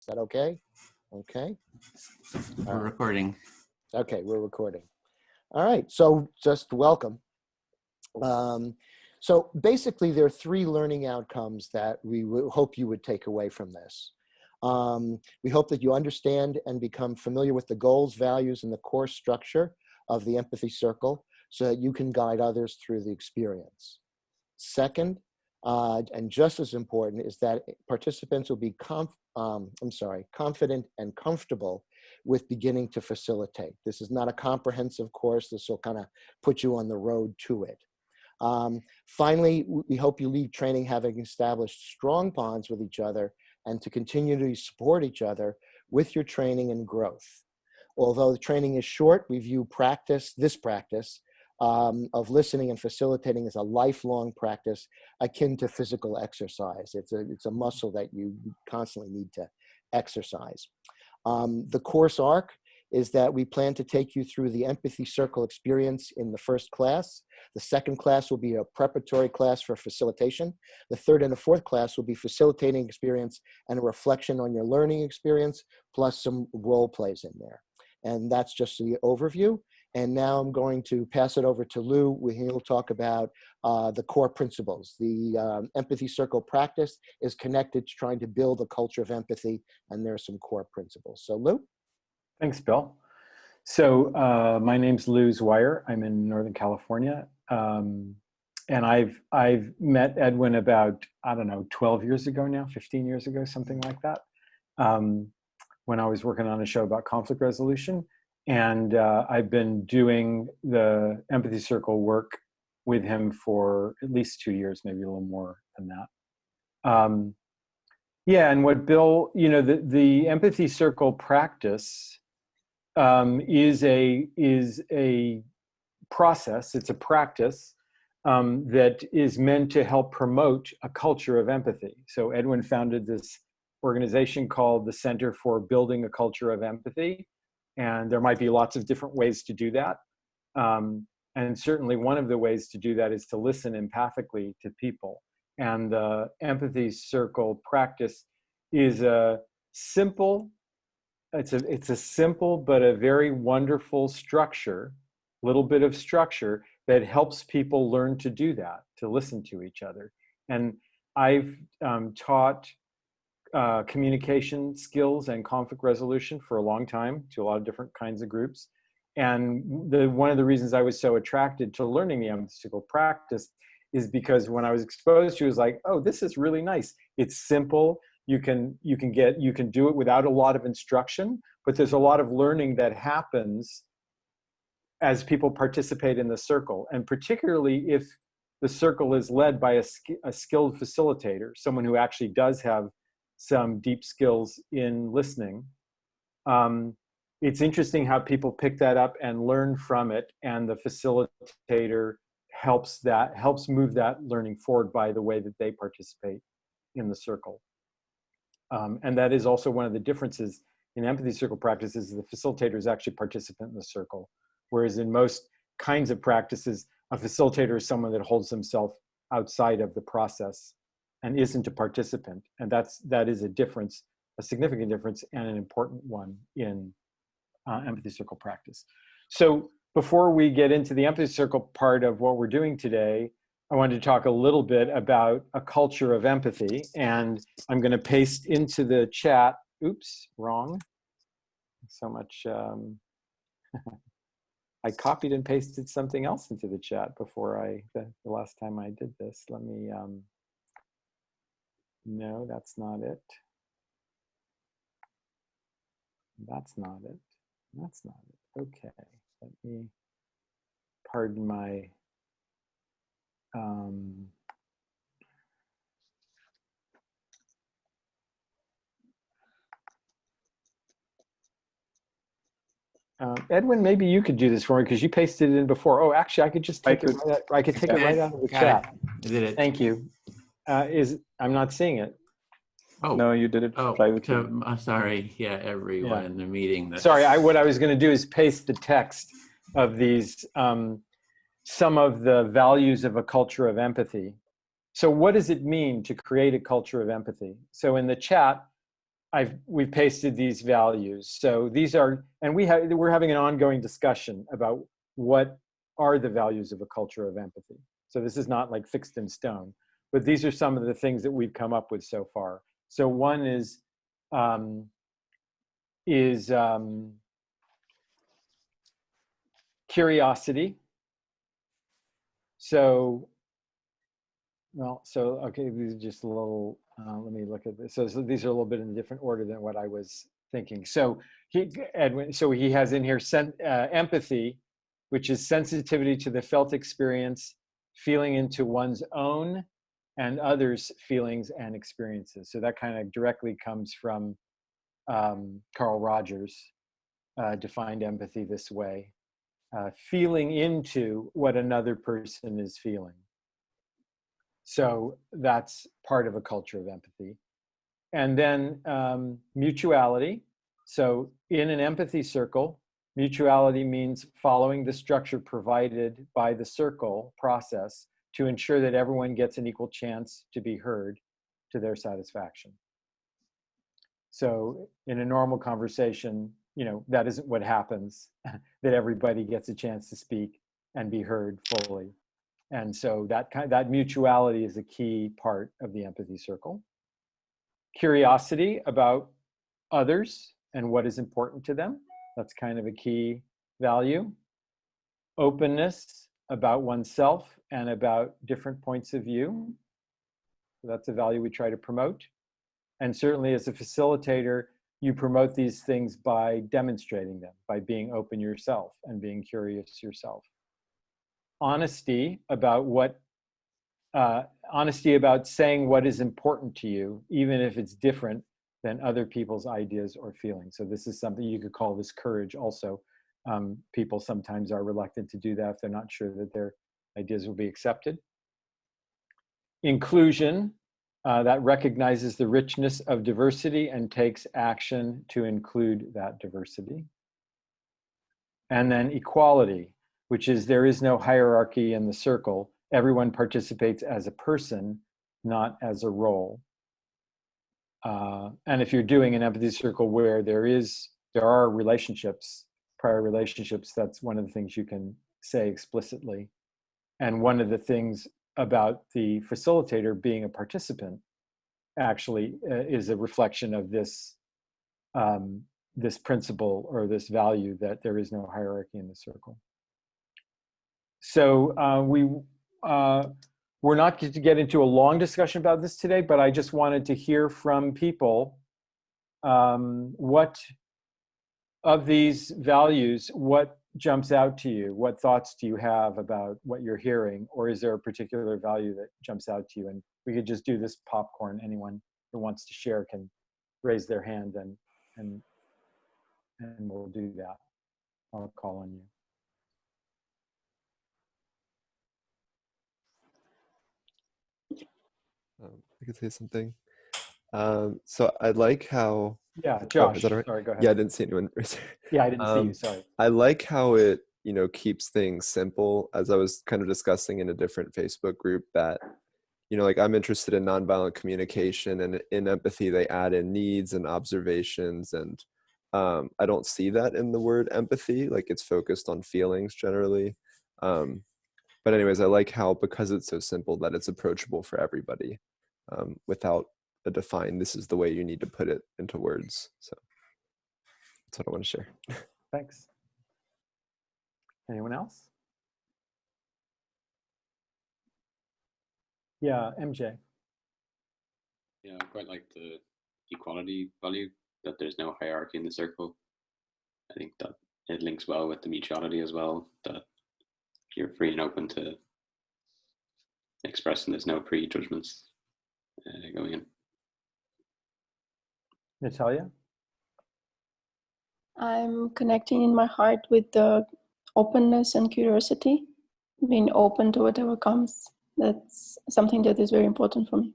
Is that okay? Okay. We're recording. Okay, we're recording. All right, so just welcome. So basically, there are three learning outcomes that we hope you would take away from this. We hope that you understand and become familiar with the goals, values, and the core structure of the Empathy Circle so that you can guide others through the experience. Second, and just as important, is that participants will be confident and comfortable with beginning to facilitate. This is not a comprehensive course. This will kind of put you on the road to it. Finally, we hope you leave training having established strong bonds with each other and to continue to support each other with your training and growth. Although the training is short, we view this practice of listening and facilitating as a lifelong practice akin to physical exercise. It's a muscle that you constantly need to exercise. The course arc is that we plan to take you through the Empathy Circle experience in the first class. The second class will be a preparatory class for facilitation. The third and the fourth class will be facilitating experience and a reflection on your learning experience, plus some role plays in there. And that's just the overview. And now I'm going to pass it over to Lou. He'll talk about the core principles. The Empathy Circle practice is connected to trying to build a culture of empathy, and there are some core principles. So Lou? Thanks, Bill. So my name's Lou Zweier. I'm in Northern California. And I've met Edwin about, I don't know, 12 years ago now, 15 years ago, something like that, when I was working on a show about conflict resolution. And I've been doing the Empathy Circle work with him for at least 2 years, maybe a little more than that. Yeah, and what Bill, the Empathy Circle practice is a process. It's a practice that is meant to help promote a culture of empathy. So Edwin founded this organization called the Center for Building a Culture of Empathy. And there might be lots of different ways to do that. And certainly one of the ways to do that is to listen empathically to people. And the Empathy Circle practice is a simple, it's a simple but a very wonderful structure, little bit of structure that helps people learn to do that, to listen to each other. And I've taught communication skills and conflict resolution for a long time to a lot of different kinds of groups. And one of the reasons I was so attracted to learning the Empathy Circle practice is because when I was exposed to it, was like, oh, this is really nice. It's simple. You can do it without a lot of instruction, but there's a lot of learning that happens as people participate in the circle. And particularly if the circle is led by a skilled facilitator, someone who actually does have some deep skills in listening. It's interesting how people pick that up and learn from it, and the facilitator helps move that learning forward by the way that they participate in the circle. And that is also one of the differences in Empathy Circle practices. The facilitator is actually a participant in the circle, whereas in most kinds of practices, a facilitator is someone that holds himself outside of the process and isn't a participant. And that is a difference, a significant difference, and an important one in Empathy Circle practice. So before we get into the Empathy Circle part of what we're doing today, I wanted to talk a little bit about a culture of empathy. And I'm going to paste into the chat, oops, wrong. So much, I copied and pasted something else into the chat before the last time I did this. Let me, no, that's not it. That's not it. That's not it. Okay, let me, pardon my, Edwin, maybe you could do this for me because you pasted it in before. Oh, actually, I could just take it right out. I could take it right out of the chat. I did it. Thank you. I'm not seeing it. Oh no, you did it privately. I'm sorry. Yeah, everyone in the meeting. Sorry, what I was going to do is paste the text of these, some of the values of a culture of empathy. So what does it mean to create a culture of empathy? So in the chat, we've pasted these values. So these are, and we're having an ongoing discussion about what are the values of a culture of empathy. So this is not like fixed in stone, but these are some of the things that we've come up with so far. So one is curiosity. So, well, so, okay, these are just a little, let me look at this. So these are a little bit in a different order than what I was thinking. So Edwin, so he has in here empathy, which is sensitivity to the felt experience, feeling into one's own and others' feelings and experiences. So that kind of directly comes from Carl Rogers, defined empathy this way. Feeling into what another person is feeling. So that's part of a culture of empathy. And then mutuality. So in an empathy circle, mutuality means following the structure provided by the circle process to ensure that everyone gets an equal chance to be heard to their satisfaction. So in a normal conversation, you know, that isn't what happens, that everybody gets a chance to speak and be heard fully. And so that mutuality is a key part of the empathy circle. Curiosity about others and what is important to them. That's kind of a key value. Openness about oneself and about different points of view. So that's a value we try to promote. And certainly as a facilitator, you promote these things by demonstrating them, by being open yourself and being curious yourself. Honesty about honesty about saying what is important to you, even if it's different than other people's ideas or feelings. So this is something you could call this courage also. People sometimes are reluctant to do that if they're not sure that their ideas will be accepted. Inclusion, that recognizes the richness of diversity and takes action to include that diversity. And then equality, which is there is no hierarchy in the circle. Everyone participates as a person, not as a role. And if you're doing an empathy circle where there are relationships, prior relationships, that's one of the things you can say explicitly. And one of the things about the facilitator being a participant actually is a reflection of this this principle or this value that there is no hierarchy in the circle. So we're not going to get into a long discussion about this today, but I just wanted to hear from people what of these values, what jumps out to you? What thoughts do you have about what you're hearing? Or is there a particular value that jumps out to you? And we could just do this popcorn. Anyone who wants to share can raise their hand and we'll do that. I'll call on you. I could say something. So I like how. Yeah, Josh. Is that all right? Sorry, go ahead. Yeah, I didn't see anyone. Yeah, I didn't see you. Sorry. I like how it, keeps things simple. As I was kind of discussing in a different Facebook group that, like I'm interested in nonviolent communication, and in empathy they add in needs and observations, and I don't see that in the word empathy. Like it's focused on feelings generally. But anyways, I like how, because it's so simple, that it's approachable for everybody without a defined, this is the way you need to put it into words. So that's what I want to share. Thanks. Anyone else? Yeah, MJ. Yeah, I quite like the equality value, that there's no hierarchy in the circle. I think that it links well with the mutuality as well, that you're free and open to expressing, there's no prejudgments going in. Natalia? I'm connecting in my heart with the openness and curiosity, being open to whatever comes. That's something that is very important for me.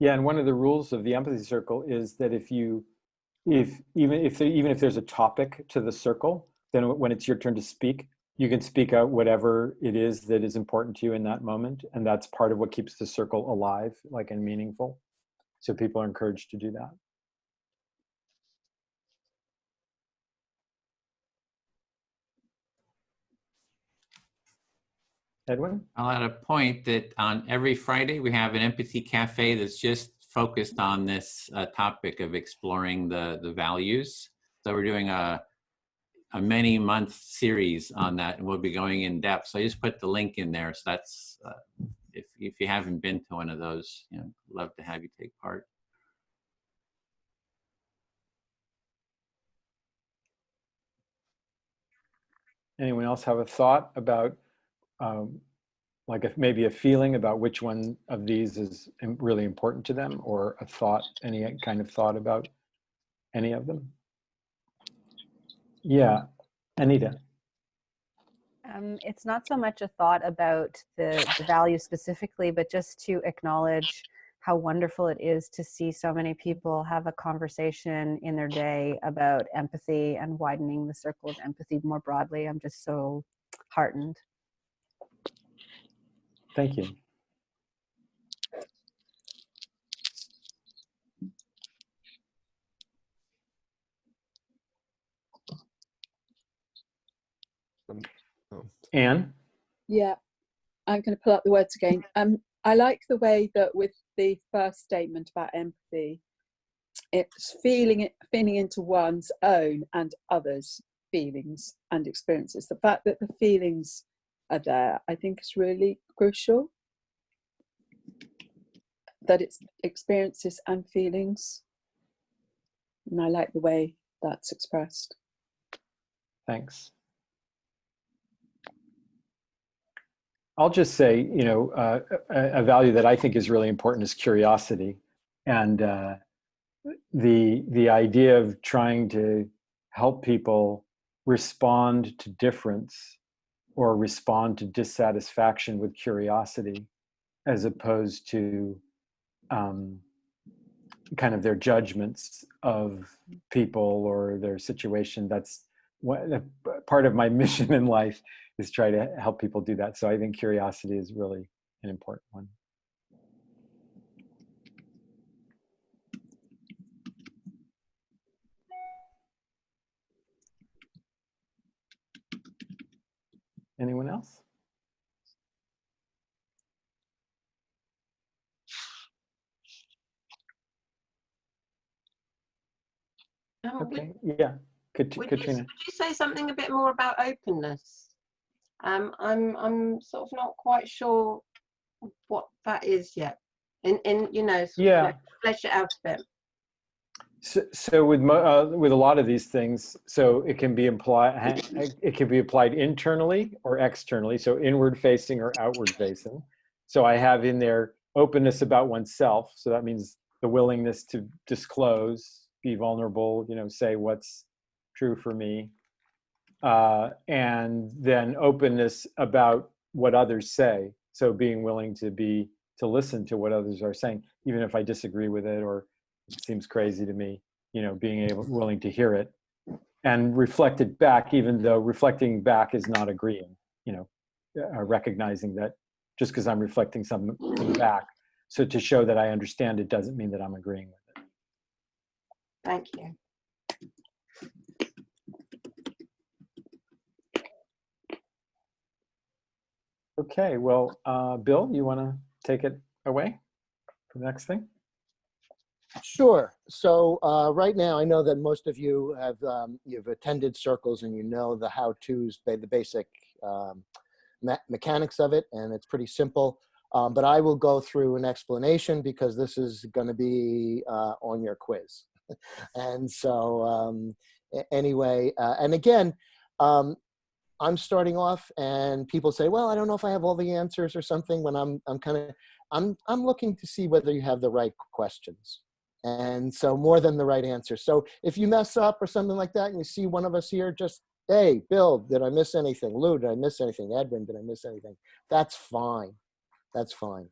Yeah, and one of the rules of the empathy circle is that even if there's a topic to the circle, then when it's your turn to speak, you can speak out whatever it is that is important to you in that moment, and that's part of what keeps the circle alive, like, and meaningful. So people are encouraged to do that. Edwin? I'll add a point that on every Friday we have an empathy cafe that's just focused on this topic of exploring the values. So we're doing a many-month series on that, and we'll be going in depth. So I just put the link in there. So that's if you haven't been to one of those, you know, love to have you take part. Anyone else have a thought about, like maybe a feeling about which one of these is really important to them, or a thought, any kind of thought about any of them? Yeah, Anita. It's not so much a thought about the value specifically, but just to acknowledge how wonderful it is to see so many people have a conversation in their day about empathy and widening the circle of empathy more broadly. I'm just so heartened. Thank you. Anne? Yeah, I'm going to pull up the words again. I like the way that with the first statement about empathy, it's feeling into one's own and others' feelings and experiences. The fact that the feelings are there, I think, is really crucial. That it's experiences and feelings. And I like the way that's expressed. Thanks. I'll just say, you know, a value that I think is really important is curiosity, and the idea of trying to help people respond to difference or respond to dissatisfaction with curiosity, as opposed to kind of their judgments of people or their situation. That's part of my mission in life, is try to help people do that. So I think curiosity is really an important one. Anyone else? Okay, yeah, Katrina. Would you say something a bit more about openness? I'm sort of not quite sure what that is yet. You know, yeah, flesh it out a bit. So with a lot of these things, so it can be applied internally or externally, so inward facing or outward facing. So I have in there openness about oneself. So that means the willingness to disclose, be vulnerable, you know, say what's true for me. And then openness about what others say. So being willing to listen to what others are saying, even if I disagree with it or it seems crazy to me, you know, willing to hear it and reflect it back, even though reflecting back is not agreeing, you know, recognizing that just because I'm reflecting something back. So to show that I understand it doesn't mean that I'm agreeing with it. Thank you. Okay, well, Bill, you want to take it away for the next thing? Sure. So right now, I know that most of you have you've attended circles and you know the how-tos, the basic mechanics of it, and it's pretty simple. But I will go through an explanation because this is going to be on your quiz. And so anyway, and again, I'm starting off and people say, well, I don't know if I have all the answers or something, when I'm looking to see whether you have the right questions. And so more than the right answer. So if you mess up or something like that and you see one of us here, just, hey, Bill, did I miss anything? Lou, did I miss anything? Edwin, did I miss anything? That's fine. That's fine.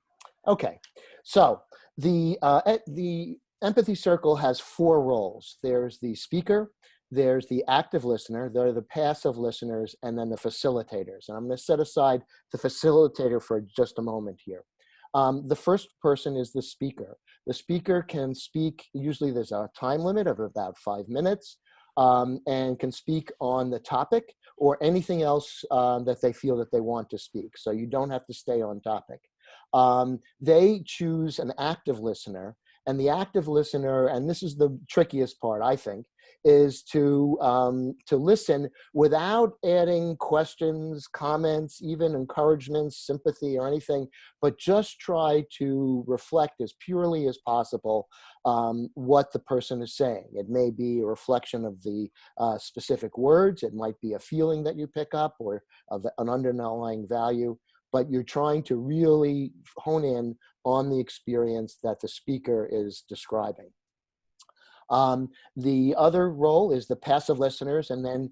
Okay, so the Empathy Circle has 4 roles. There's the speaker, there's the active listener, there are the passive listeners, and then the facilitators. And I'm going to set aside the facilitator for just a moment here. The first person is the speaker. The speaker can speak, usually there's a time limit of about 5 minutes, and can speak on the topic or anything else that they feel that they want to speak. So you don't have to stay on topic. They choose an active listener, and the active listener, and this is the trickiest part, I think, is to listen without adding questions, comments, even encouragement, sympathy, or anything, but just try to reflect as purely as possible what the person is saying. It may be a reflection of the specific words. It might be a feeling that you pick up or of an underlying value, but you're trying to really hone in on the experience that the speaker is describing. The other role is the passive listeners, and then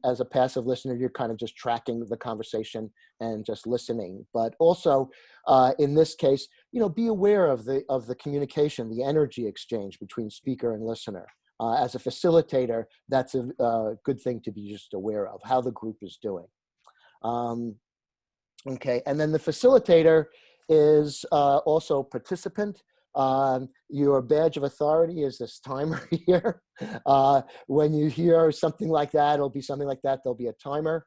as a passive listener, you're kind of just tracking the conversation and just listening. But also, in this case, be aware of the communication, the energy exchange between speaker and listener. As a facilitator, that's a good thing to be just aware of, how the group is doing. Okay, and then the facilitator is also participant. Your badge of authority is this timer here. When you hear something like that, it'll be something like that, there'll be a timer.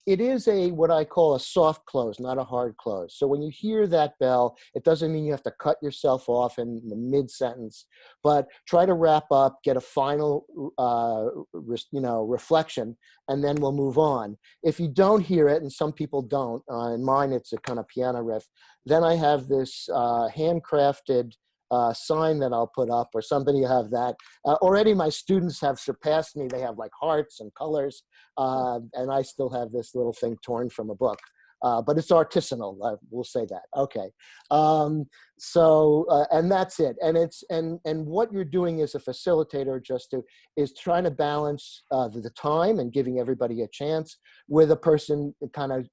It is what I call a soft close, not a hard close. So when you hear that bell, it doesn't mean you have to cut yourself off in the mid-sentence, but try to wrap up, get a final reflection, and then we'll move on. If you don't hear it, and some people don't, in mine it's a kind of piano riff, then I have this handcrafted sign that I'll put up, or somebody have that. Already my students have surpassed me. They have like hearts and colors, and I still have this little thing torn from a book. But it's artisanal, we'll say that. Okay, and that's it. And what you're doing as a facilitator is trying to balance the time and giving everybody a chance with a person kind of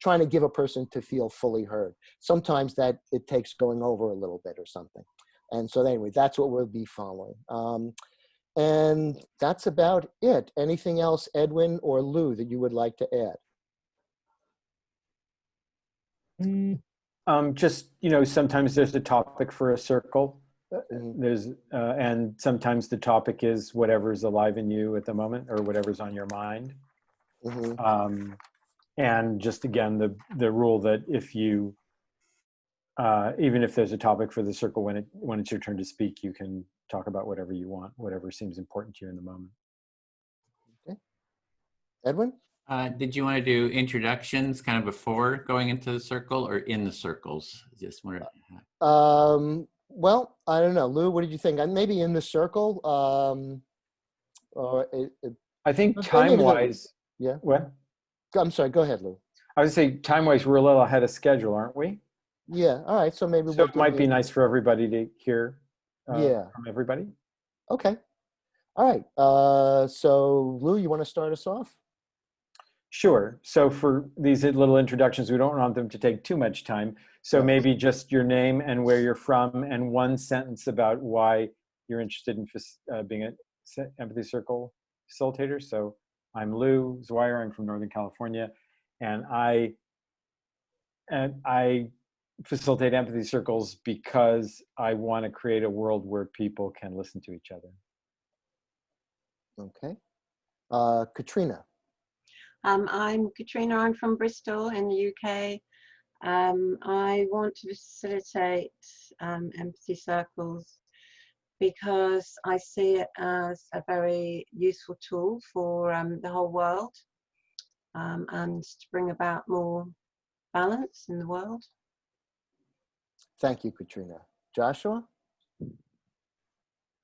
trying to give a person to feel fully heard. Sometimes that it takes going over a little bit or something. And so anyway, that's what we'll be following. And that's about it. Anything else, Edwin or Lou, that you would like to add? Just, sometimes there's a topic for a circle. And sometimes the topic is whatever's alive in you at the moment or whatever's on your mind. Mm-hmm. And just again, the rule that if you, even if there's a topic for the circle, when it's your turn to speak, you can talk about whatever you want, whatever seems important to you in the moment. Okay. Edwin? Did you want to do introductions kind of before going into the circle or in the circles? Just wondered. Well, I don't know. Lou, what did you think? Maybe in the circle. I think time-wise. Yeah. What? I'm sorry, go ahead, Lou. I would say time-wise, we're a little ahead of schedule, aren't we? Yeah, all right, so maybe it might be nice for everybody to hear from everybody. Okay, all right. So Lou, you want to start us off? Sure, so for these little introductions, we don't want them to take too much time. So maybe just your name and where you're from and one sentence about why you're interested in being an Empathy Circle facilitator. So I'm Lou Zweier, I'm from Northern California, and I facilitate empathy circles because I want to create a world where people can listen to each other. Okay. Katrina. I'm Katrina, I'm from Bristol in the UK. I want to facilitate empathy circles because I see it as a very useful tool for the whole world and to bring about more balance in the world. Thank you, Katrina. Joshua?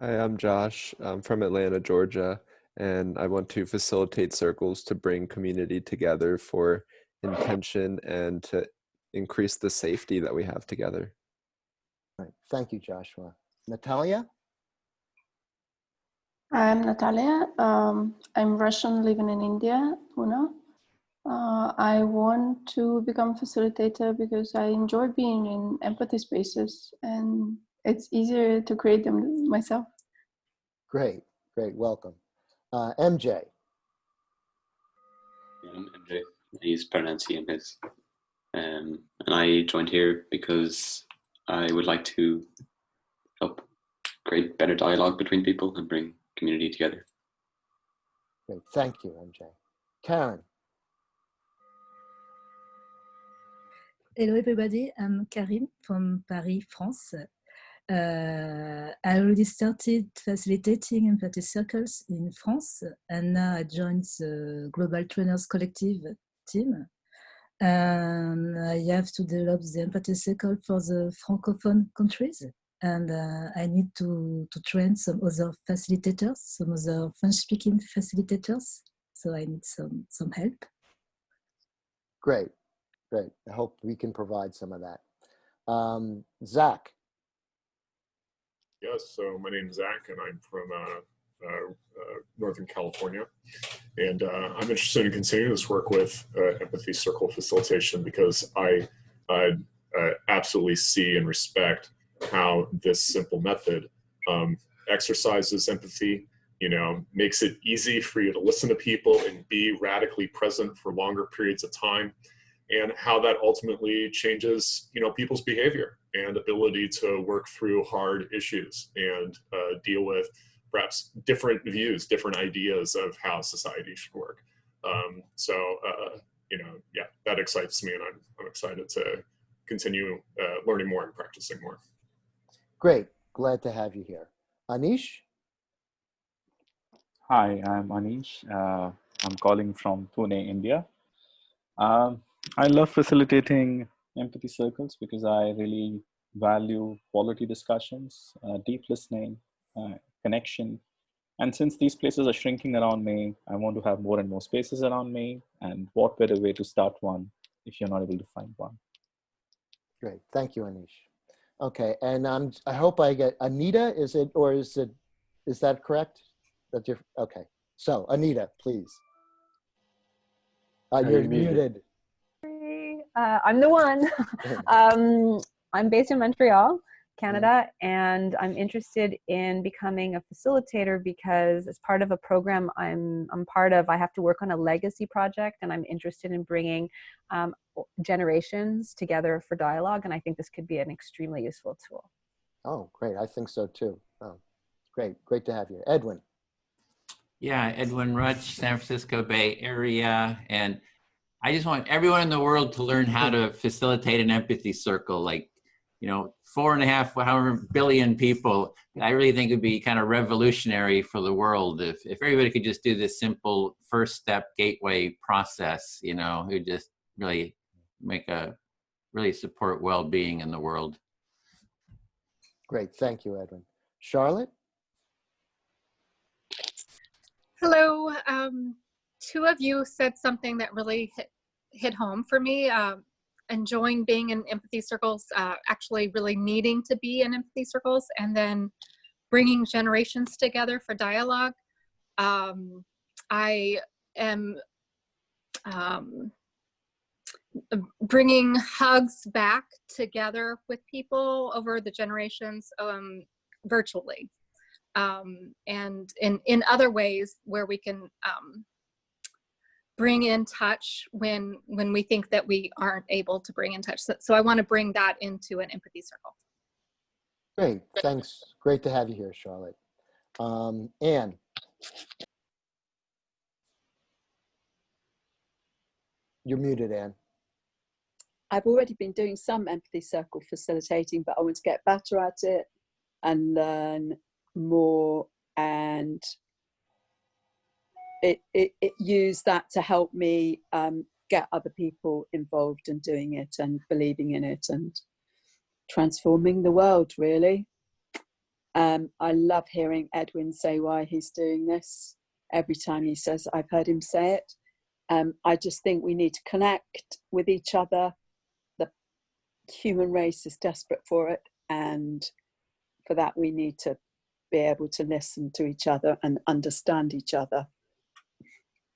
Hi, I'm Josh. I'm from Atlanta, Georgia, and I want to facilitate circles to bring community together for intention and to increase the safety that we have together. Right. Thank you, Joshua. Natalia? I'm Natalia. I'm Russian living in India, Pune. I want to become a facilitator because I enjoy being in empathy spaces and it's easier to create them myself. Great, welcome. MJ. Yeah, MJ. He's pronouncing his and I joined here because I would like to help create better dialogue between people and bring community together. Great, thank you, MJ. Karen. Hello everybody, I'm Karine from Paris, France. I already started facilitating empathy circles in France, and now I joined the Global Trainers Collective team. And I have to develop the empathy circle for the Francophone countries. And I need to train some other facilitators, some other French-speaking facilitators. So I need some help. Great, great. I hope we can provide some of that. Zach. Yes, so my name is Zach, and I'm from Northern California. And I'm interested in continuing this work with Empathy Circle Facilitation because I absolutely see and respect how this simple method exercises empathy, you know, makes it easy for you to listen to people and be radically present for longer periods of time, and how that ultimately changes, you know, people's behavior and ability to work through hard issues and deal with perhaps different views, different ideas of how society should work. You know, yeah, that excites me, and I'm excited to continue learning more and practicing more. Great, glad to have you here. Anish? Hi, I'm Anish. I'm calling from Pune, India. I love facilitating empathy circles because I really value quality discussions, deep listening, connection. And since these places are shrinking around me, I want to have more and more spaces around me. And what better way to start one if you're not able to find one? Great, thank you, Anish. Okay, and I hope I get Anita. Is that correct? That's your, okay. So Anita, please. You're muted. I'm the one. I'm based in Montreal, Canada, and I'm interested in becoming a facilitator because as part of a program I'm part of, I have to work on a legacy project, and I'm interested in bringing generations together for dialogue, and I think this could be an extremely useful tool. Oh, great. I think so too. Oh, great to have you. Edwin. Yeah, Edwin Rutch, San Francisco Bay Area, and I just want everyone in the world to learn how to facilitate an empathy circle, like, you know, 4.5, however billion people. I really think it would be kind of revolutionary for the world if everybody could just do this simple first step gateway process, you know, it would just really support well-being in the world. Great, thank you, Edwin. Charlotte? Hello. Two of you said something that really hit home for me. Enjoying being in empathy circles, actually really needing to be in empathy circles, and then bringing generations together for dialogue. I am bringing hugs back together with people over the generations virtually. And in other ways where we can bring in touch when we think that we aren't able to bring in touch. So I want to bring that into an empathy circle. Great, thanks. Great to have you here, Charlotte. Anne. You're muted, Anne. I've already been doing some empathy circle facilitating, but I want to get better at it and learn more and use that to help me get other people involved in doing it and believing in it and transforming the world, really. I love hearing Edwin say why he's doing this. Every time he says, I've heard him say it. I just think we need to connect with each other. The human race is desperate for it, and for that we need to be able to listen to each other and understand each other.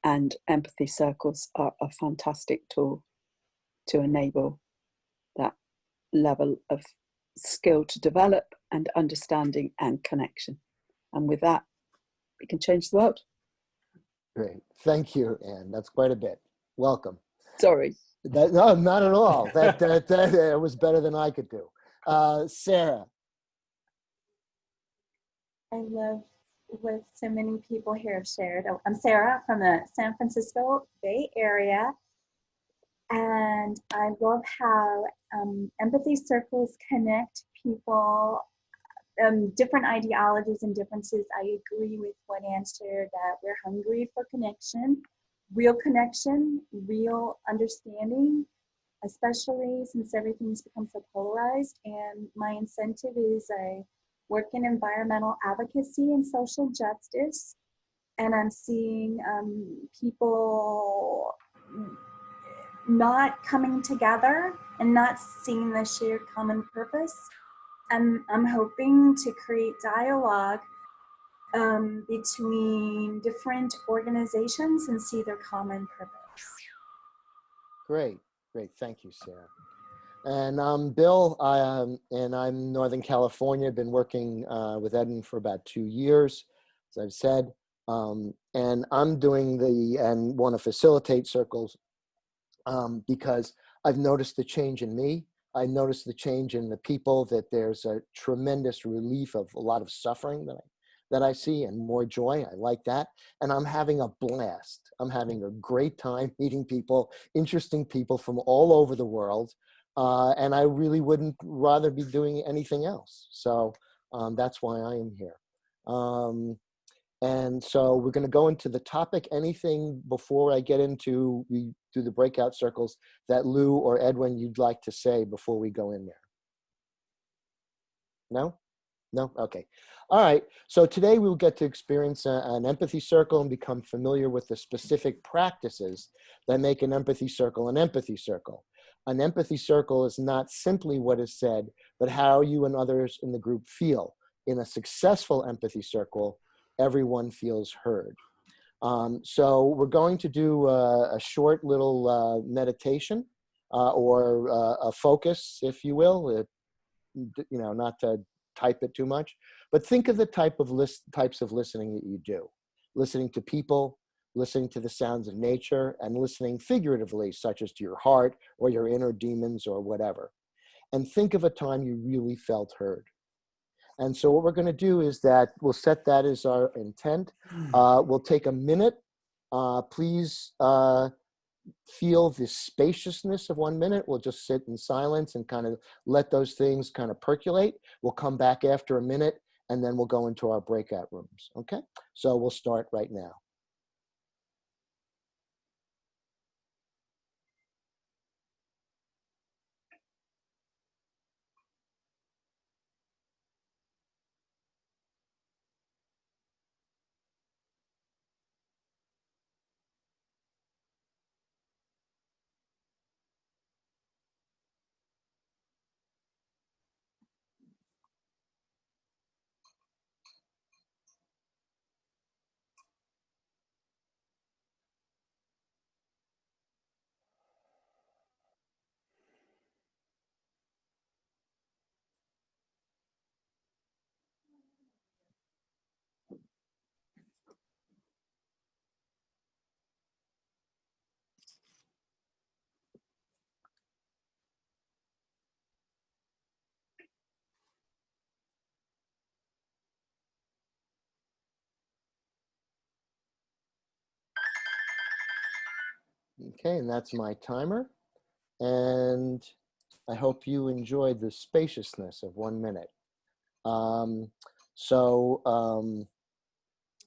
And empathy circles are a fantastic tool to enable that level of skill to develop and understanding and connection. And with that, we can change the world. Great. Thank you, Anne. That's quite a bit. Welcome. Sorry. No, not at all. That was better than I could do. Sarah. I love what so many people here have shared. Oh, I'm Sarah from the San Francisco Bay Area, and I love how empathy circles connect people, different ideologies and differences. I agree with what Anne shared, that we're hungry for connection, real understanding, especially since everything has become so polarized. And my incentive is I work in environmental advocacy and social justice, and I'm seeing people not coming together and not seeing the shared common purpose. And I'm hoping to create dialogue between different organizations and see their common purpose. Great. Thank you, Sarah. And I'm Bill, and I'm Northern California. Been working with Eden for about 2 years, as I've said. And I'm doing and want to facilitate circles because I've noticed the change in me. I noticed the change in the people, that there's a tremendous relief of a lot of suffering that I see, and more joy. I like that. And I'm having a blast. I'm having a great time meeting people, interesting people from all over the world. And I really wouldn't rather be doing anything else. So that's why I am here. And so we're going to go into the topic. Anything before I get into, we do the breakout circles, that Lou or Edwin you'd like to say before we go in there? No? No? Okay. All right. So today we'll get to experience an empathy circle and become familiar with the specific practices that make an empathy circle an empathy circle. An empathy circle is not simply what is said, but how you and others in the group feel. In a successful empathy circle, everyone feels heard. So we're going to do a short little meditation or a focus, if you will, not to type it too much, but think of the types of listening that you do. Listening to people, listening to the sounds of nature, and listening figuratively, such as to your heart or your inner demons or whatever. And think of a time you really felt heard. And so what we're going to do is that we'll set that as our intent. We'll take a minute. Please feel the spaciousness of 1 minute. We'll just sit in silence and kind of let those things kind of percolate. We'll come back after a minute, and then we'll go into our breakout rooms. Okay? So we'll start right now. Okay, and that's my timer. And I hope you enjoyed the spaciousness of 1 minute.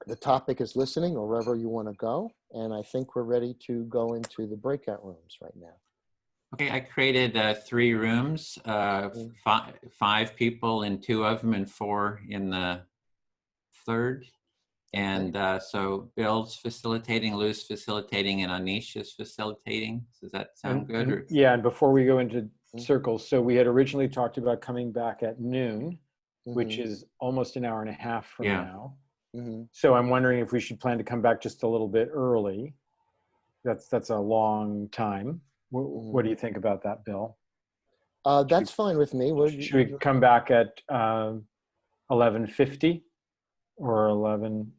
The topic is listening, or wherever you want to go. And I think we're ready to go into the breakout rooms right now. Okay, I created 3 rooms, 5 people in 2 of them and 4 in the third. And so Bill's facilitating, Lou's facilitating, and Anish is facilitating. Does that sound good? Yeah, and before we go into circles, so we had originally talked about coming back at noon, which is almost an hour and a half from now. So I'm wondering if we should plan to come back just a little bit early. That's a long time. What do you think about that, Bill? That's fine with me. Should we come back at 11:50 or 11,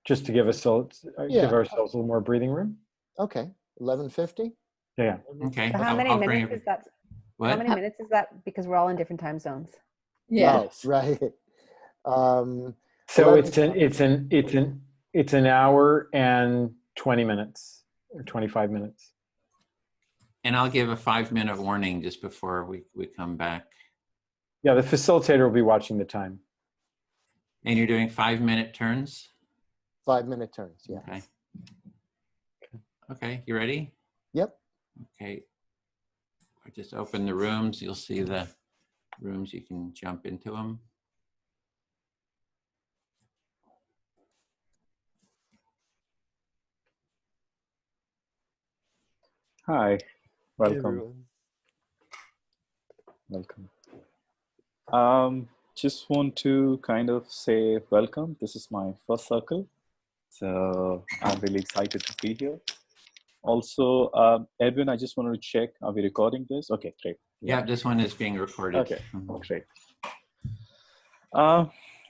just to give ourselves a little more breathing room? Okay, 11:50. Yeah. Okay. So how many I'll bring minutes it. is that? What? How many minutes is that? Because we're all in different time zones. Yeah. Oh, right. So 11 it's an hour and 20 minutes or 25 minutes. And I'll give a 5-minute warning just before we come back. Yeah, the facilitator will be watching the time. And you're doing 5-minute turns? 5-minute turns, yeah. Okay. Okay, you ready? Yep. Okay. I just open the rooms. You'll see the rooms. You can jump into them. Hi, welcome. Hey, everyone. Welcome. Just want to kind of say welcome. This is my first circle, so I'm really excited to be here. Also, Edwin, I just wanted to check, are we recording this? Okay, great. Yeah, this one is being recorded. Okay, great.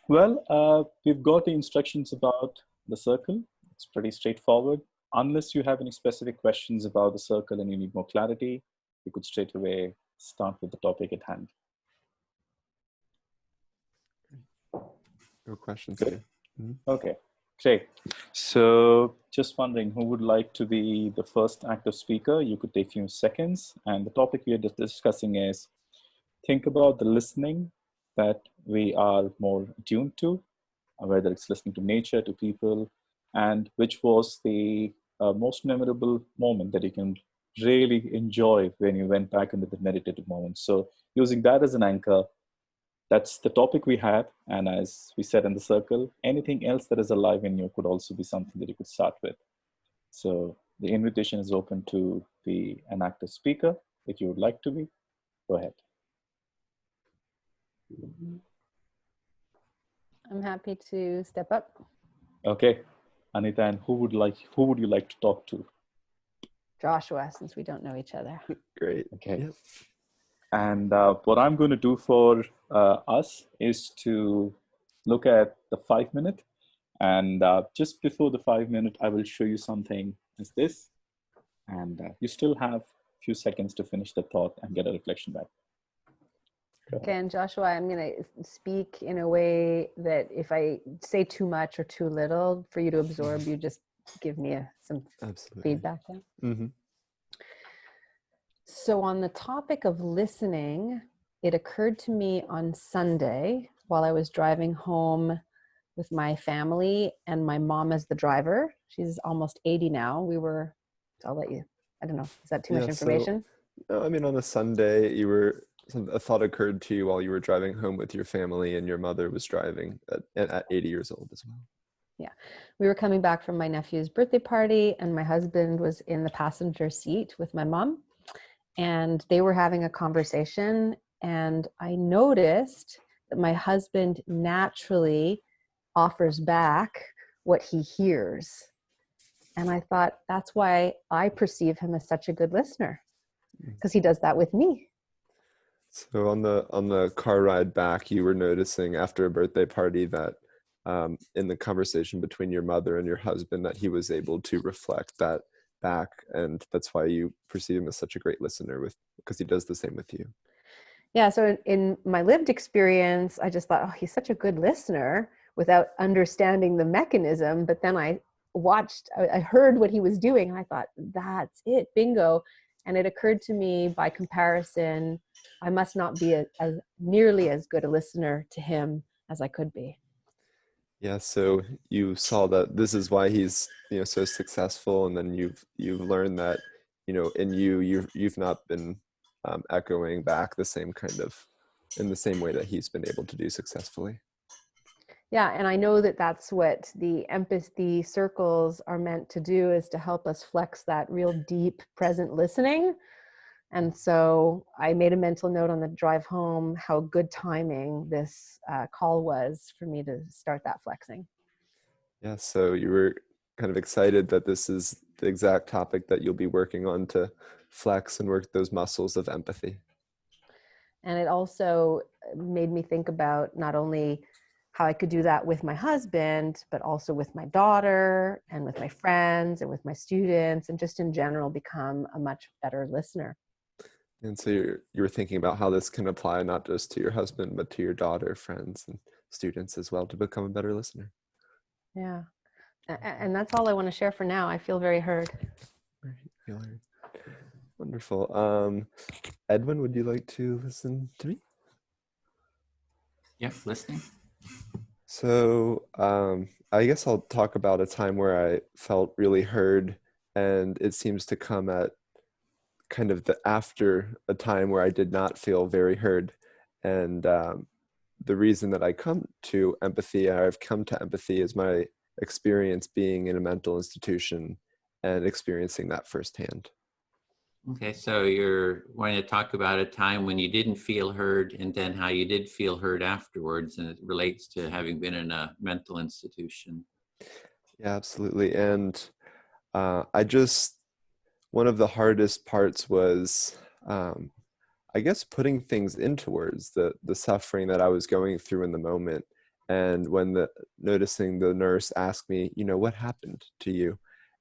We've got the instructions about the circle. It's pretty straightforward. Unless you have any specific questions about the circle and you need more clarity, you could straight away start with the topic at hand. No questions Good. here. Okay, great. So just wondering who would like to be the first active speaker. You could take a few seconds. And the topic we are discussing is think about the listening that we are more attuned to, whether it's listening to nature, to people, and which was the most memorable moment that you can really enjoy when you went back into the meditative moment. So using that as an anchor, that's the topic we had. And as we said in the circle, anything else that is alive in you could also be something that you could start with. So the invitation is open to be an active speaker. If you would like to be, go ahead. I'm happy to step up. Okay, Anita, and who would you like to talk to? Joshua, since we don't know each other. Great. Okay. Yep. And what I'm going to do for us is to look at the 5-minute. And just before the 5-minute, I will show you something as this. And you still have a few seconds to finish the thought and get a reflection back. Okay, and Joshua, I'm going to speak in a way that if I say too much or too little for you to absorb, you just give me some feedback. Yeah? Mm-hmm. So on the topic of listening, it occurred to me on Sunday while I was driving home with my family and my mom as the driver. She's almost 80 now. I'll let you, I don't know, is that too much information? So, I mean, on a Sunday, a thought occurred to you while you were driving home with your family and your mother was driving at 80 years old as well. Yeah, we were coming back from my nephew's birthday party and my husband was in the passenger seat with my mom and they were having a conversation and I noticed that my husband naturally offers back what he hears. And I thought that's why I perceive him as such a good listener, because he does that with me. So on the car ride back, you were noticing after a birthday party that in the conversation between your mother and your husband that he was able to reflect that back, and that's why you perceive him as such a great listener because he does the same with you. Yeah, so in my lived experience, I just thought, oh, he's such a good listener without understanding the mechanism. But then I heard what he was doing and I thought, that's it, bingo. And it occurred to me by comparison, I must not be as nearly as good a listener to him as I could be. Yeah, so you saw that this is why he's so successful, and then you've learned that in you've not been echoing back the same in the same way that he's been able to do successfully. Yeah, and I know that that's what the empathy circles are meant to do, is to help us flex that real deep present listening. And so I made a mental note on the drive home how good timing this call was for me to start that flexing. Yeah, so you were kind of excited that this is the exact topic that you'll be working on to flex and work those muscles of empathy. And it also made me think about not only how I could do that with my husband, but also with my daughter and with my friends and with my students, and just in general become a much better listener. And so you're thinking about how this can apply not just to your husband, but to your daughter, friends, and students as well, to become a better listener. Yeah. And that's all I want to share for now. I feel very heard. Right, feel heard. Wonderful. Edwin, would you like to listen to me? Yep, listening. So I guess I'll talk about a time where I felt really heard, and it seems to come at kind of after a time where I did not feel very heard. And the reason that I've come to empathy is my experience being in a mental institution and experiencing that firsthand. Okay, so you're wanting to talk about a time when you didn't feel heard and then how you did feel heard afterwards, and it relates to having been in a mental institution. Yeah, absolutely. And one of the hardest parts was, I guess, putting things into words, the suffering that I was going through in the moment. And when noticing the nurse ask me, what happened to you?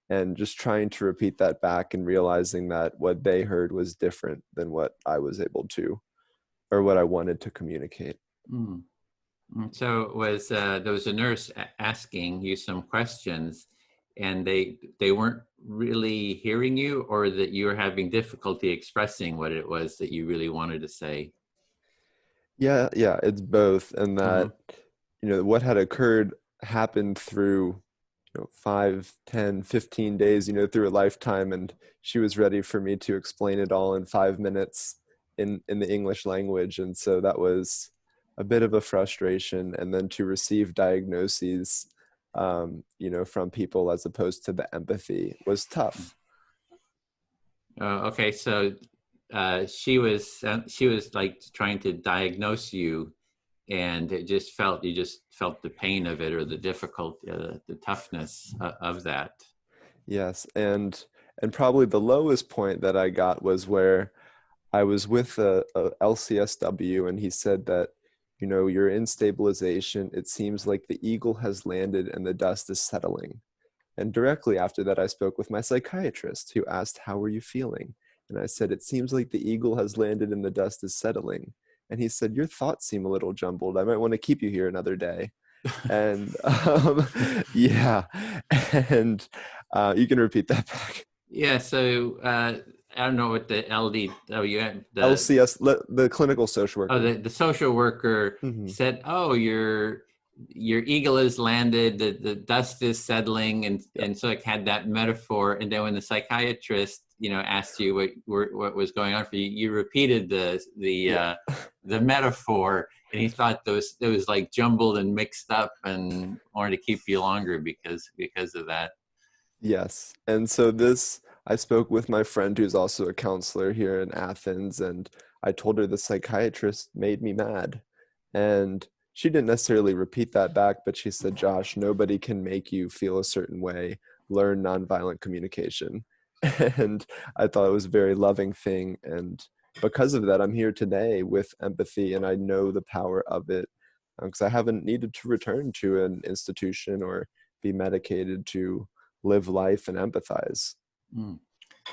And just trying to repeat that back and realizing that what they heard was different than what I was able to, or what I wanted to communicate. Mm. So there was a nurse asking you some questions, and they weren't really hearing you, or that you were having difficulty expressing what it was that you really wanted to say? Yeah, it's both. And that, what had occurred happened through 5, 10, 15 days, through a lifetime. And she was ready for me to explain it all in 5 minutes in the English language. And so that was a bit of a frustration. And then to receive diagnoses, from people as opposed to the empathy was tough. Okay, so she was like trying to diagnose you, and you just felt the pain of it, or the difficulty, the toughness of that. Yes, and probably the lowest point that I got was where I was with a LCSW, and he said that, you're in stabilization. It seems like the eagle has landed and the dust is settling. And directly after that, I spoke with my psychiatrist, who asked, "How are you feeling?" And I said, "It seems like the eagle has landed and the dust is settling." And he said, "Your thoughts seem a little jumbled. I might want to keep you here another day." And yeah, and you can repeat that back. Yeah, so I don't know what the LCS, the clinical social worker. Oh, the social worker said, "Oh, your eagle has landed, the dust is settling," and so it had that metaphor. And then when the psychiatrist, asked you what was going on for you, you repeated the metaphor, and he thought it was like jumbled and mixed up, and wanted to keep you longer because of that. Yes, and so I spoke with my friend who's also a counselor here in Athens, and I told her the psychiatrist made me mad. And she didn't necessarily repeat that back, but she said, "Josh, nobody can make you feel a certain way. Learn nonviolent communication." And I thought it was a very loving thing. And because of that, I'm here today with empathy, and I know the power of it, because I haven't needed to return to an institution or be medicated to live life and empathize.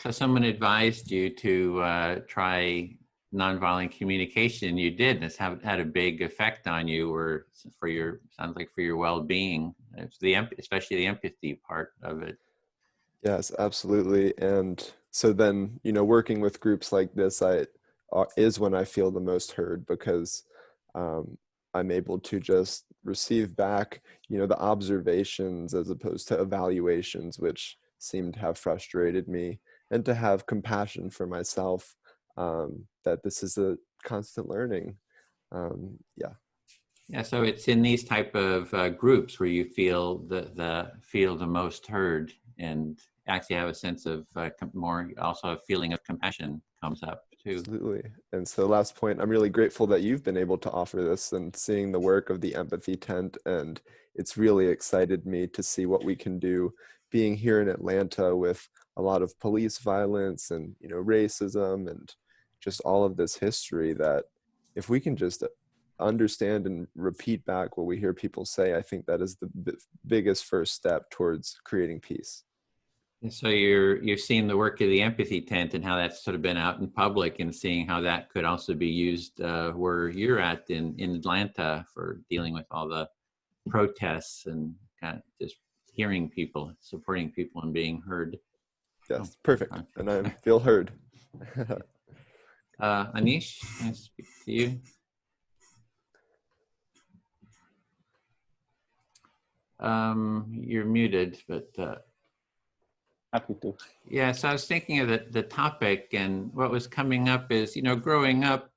So someone advised you to try nonviolent communication. You did, and it's had a big effect on you, or sounds like for your well-being. It's especially the empathy part of it. Yes, absolutely. And so then, working with groups like this, is when I feel the most heard, because I'm able to just receive back, the observations as opposed to evaluations, which seem to have frustrated me, and to have compassion for myself, that this is a constant learning. Yeah, so it's in these type of groups where you feel the most heard, and actually have a sense of also a feeling of compassion comes up too. Absolutely. And so last point, I'm really grateful that you've been able to offer this and seeing the work of the Empathy Tent, and it's really excited me to see what we can do being here in Atlanta with a lot of police violence and, racism and just all of this history, that if we can just understand and repeat back what we hear people say, I think that is the biggest first step towards creating peace. And so you're seeing the work of the empathy tent and how that's sort of been out in public, and seeing how that could also be used where you're at in Atlanta for dealing with all the protests and kind of just hearing people, supporting people and being heard. Yes, perfect. And I feel heard. Anish, can I speak to you? You're muted, but happy to. Yeah, so I was thinking of the topic, and what was coming up is, you know, growing up,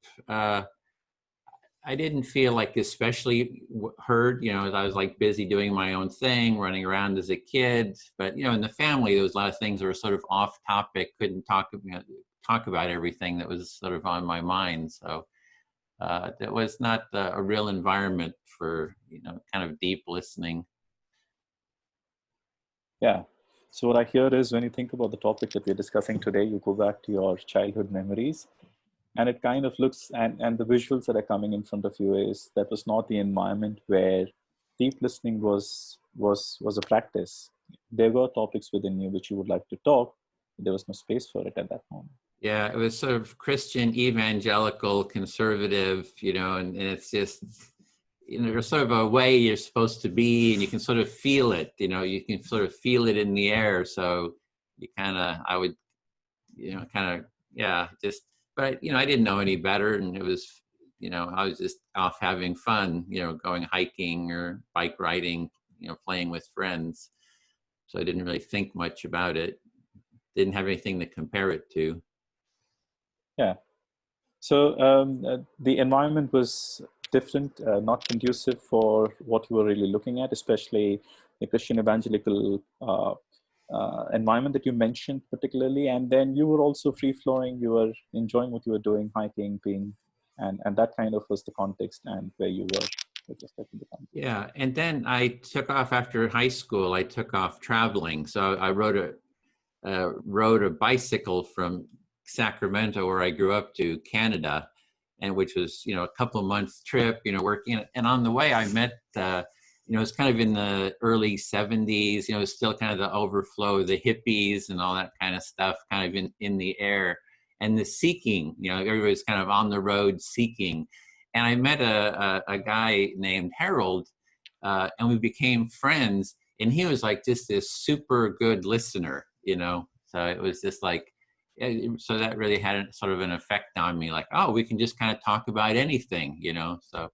I didn't feel like especially heard, you know, as I was like busy doing my own thing, running around as a kid. But, you know, in the family, there was a lot of things that were sort of off topic, couldn't talk about everything that was sort of on my mind. So that was not a real environment for, you know, kind of deep listening. Yeah. So what I hear is, when you think about the topic that we're discussing today, you go back to your childhood memories. And it kind of looks, and the visuals that are coming in front of you is that was not the environment where deep listening was a practice. There were topics within you which you would like to talk, but there was no space for it at that moment. Yeah, it was sort of Christian, evangelical, conservative, you know, and it's just, you know, there's sort of a way you're supposed to be, and you can sort of feel it, you know, you can sort of feel it in the air. So you kind of, I would, you know, kind of, yeah, just, but, you know, I didn't know any better, and it was, you know, I was just off having fun, you know, going hiking or bike riding, you know, playing with friends. So I didn't really think much about it. Didn't have anything to compare it to. Yeah. So the environment was different, not conducive for what you were really looking at, especially the Christian evangelical environment that you mentioned particularly. And then you were also free-flowing, you were enjoying what you were doing, hiking, being, and that kind of was the context and where you were with respect to the context. Yeah, and then I took off after high school. I took off traveling. So I rode a bicycle from Sacramento, where I grew up, to Canada, and which was, you know, a couple months trip, you know, working. And on the way I met, you know, it's kind of in the early 70s, you know, it's still kind of the overflow of the hippies and all that kind of stuff kind of in the air, and the seeking, you know, everybody's kind of on the road seeking. And I met a guy named Harold, and we became friends, and he was like just this super good listener, you know, so it was just like, so that really had sort of an effect on me, like, oh, we can just kind of talk about anything, you know. So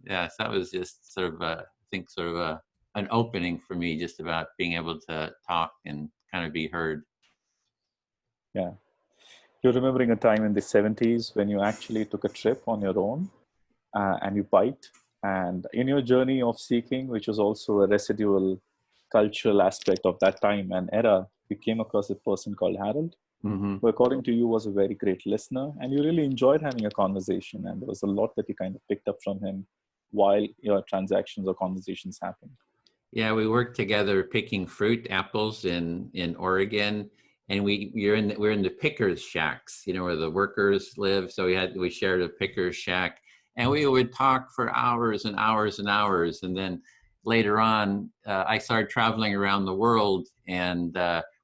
yeah, so that was just sort of I think sort of an opening for me, just about being able to talk and kind of be heard. Yeah. You're remembering a time in the 70s when you actually took a trip on your own and you biked, and in your journey of seeking, which was also a residual cultural aspect of that time and era, you came across a person called Harold, who, according to you, was a very great listener, and you really enjoyed having a conversation, and there was a lot that you kind of picked up from him while your transactions or conversations happened. Yeah, we worked together picking fruit, apples in Oregon, and we're in the pickers' shacks, you know, where the workers live. So we shared a pickers' shack, and we would talk for hours and hours and hours. And then later on, I started traveling around the world, and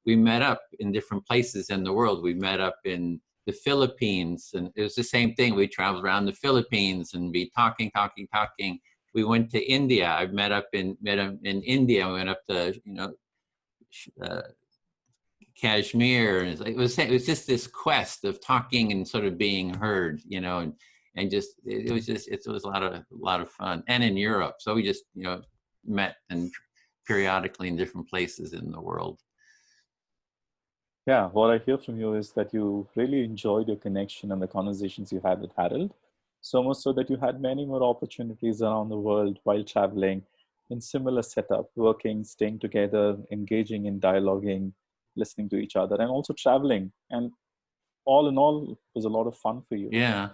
we met up in different places in the world. We met up in the Philippines, and it was the same thing. We traveled around the Philippines and be talking. We went to India. I met him in India. We went up to, you know, Kashmir, and it was just this quest of talking and sort of being heard, you know, and just it was a lot of fun. And in Europe, so we just, you know, met and periodically in different places in the world. Yeah, what I hear from you is that you really enjoyed your connection and the conversations you had with Harold, so much so that you had many more opportunities around the world while traveling in similar setup, working, staying together, engaging in dialoguing, listening to each other, and also traveling. And all in all, it was a lot of fun for you. Yeah.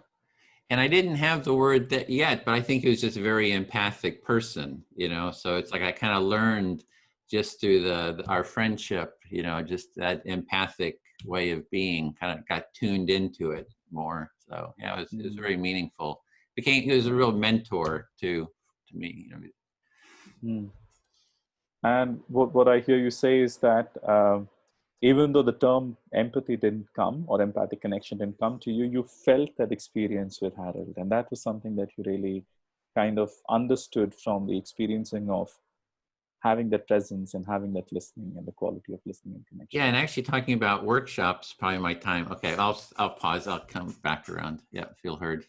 And I didn't have the word that yet, but I think he was just a very empathic person, you know, so it's like I kind of learned just through our friendship, you know, just that empathic way of being, kind of got tuned into it more. So yeah, it was very meaningful. he was a real mentor to me. And what I hear you say is that even though the term empathy didn't come, or empathic connection didn't come to you, you felt that experience with Harold. And that was something that you really kind of understood from the experiencing of having that presence and having that listening and the quality of listening and connection. Yeah, and actually talking about workshops, probably my time. Okay, I'll pause. I'll come back around. Yeah, feel heard.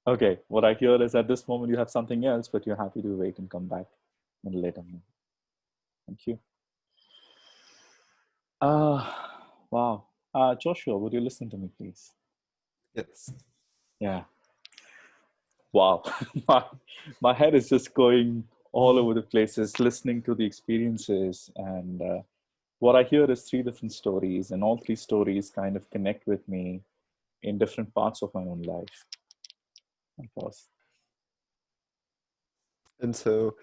Okay, what I hear is at this moment you have something else, but you're happy to wait and come back a little later. Thank you. Wow. Joshua, would you listen to me, please? Yes. Yeah. Wow. my head is just going all over the places, listening to the experiences. And what I hear is 3 different stories, and all 3 stories kind of connect with me in different parts of my own life. Of course. And so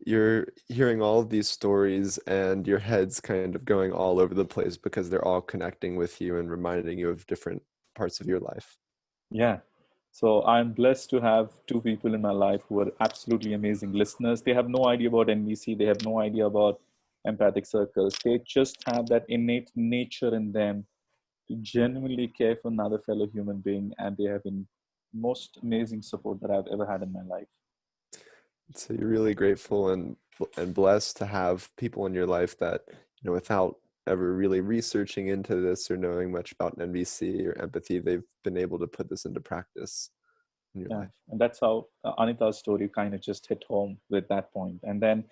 you're hearing all of these stories and your head's kind of going all over the place because they're all connecting with you and reminding you of different parts of your life. Yeah. So I'm blessed to have 2 people in my life who are absolutely amazing listeners. They have no idea about NVC. They have no idea about empathic circles. They just have that innate nature in them to genuinely care for another fellow human being. And they have been most amazing support that I've ever had in my life. So you're really grateful and blessed to have people in your life that, you know, without ever really researching into this or knowing much about NVC or empathy, they've been able to put this into practice in your life. And that's how Anita's story kind of just hit home with that point. And then,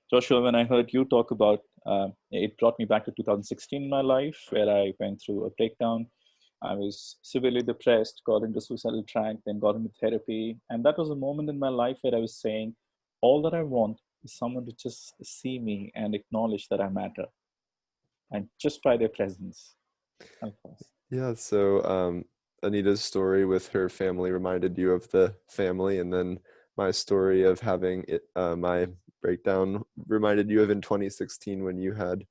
Joshua, when I heard you talk about, it brought me back to 2016 in my life, where I went through a breakdown. I was severely depressed, got into suicidal track, then got into therapy. And that was a moment in my life where I was saying, all that I want is someone to just see me and acknowledge that I matter. And just by their presence. Of course. Yeah, so Anita's story with her family reminded you of the family, and then my story of having my breakdown reminded you of in 2016 when you had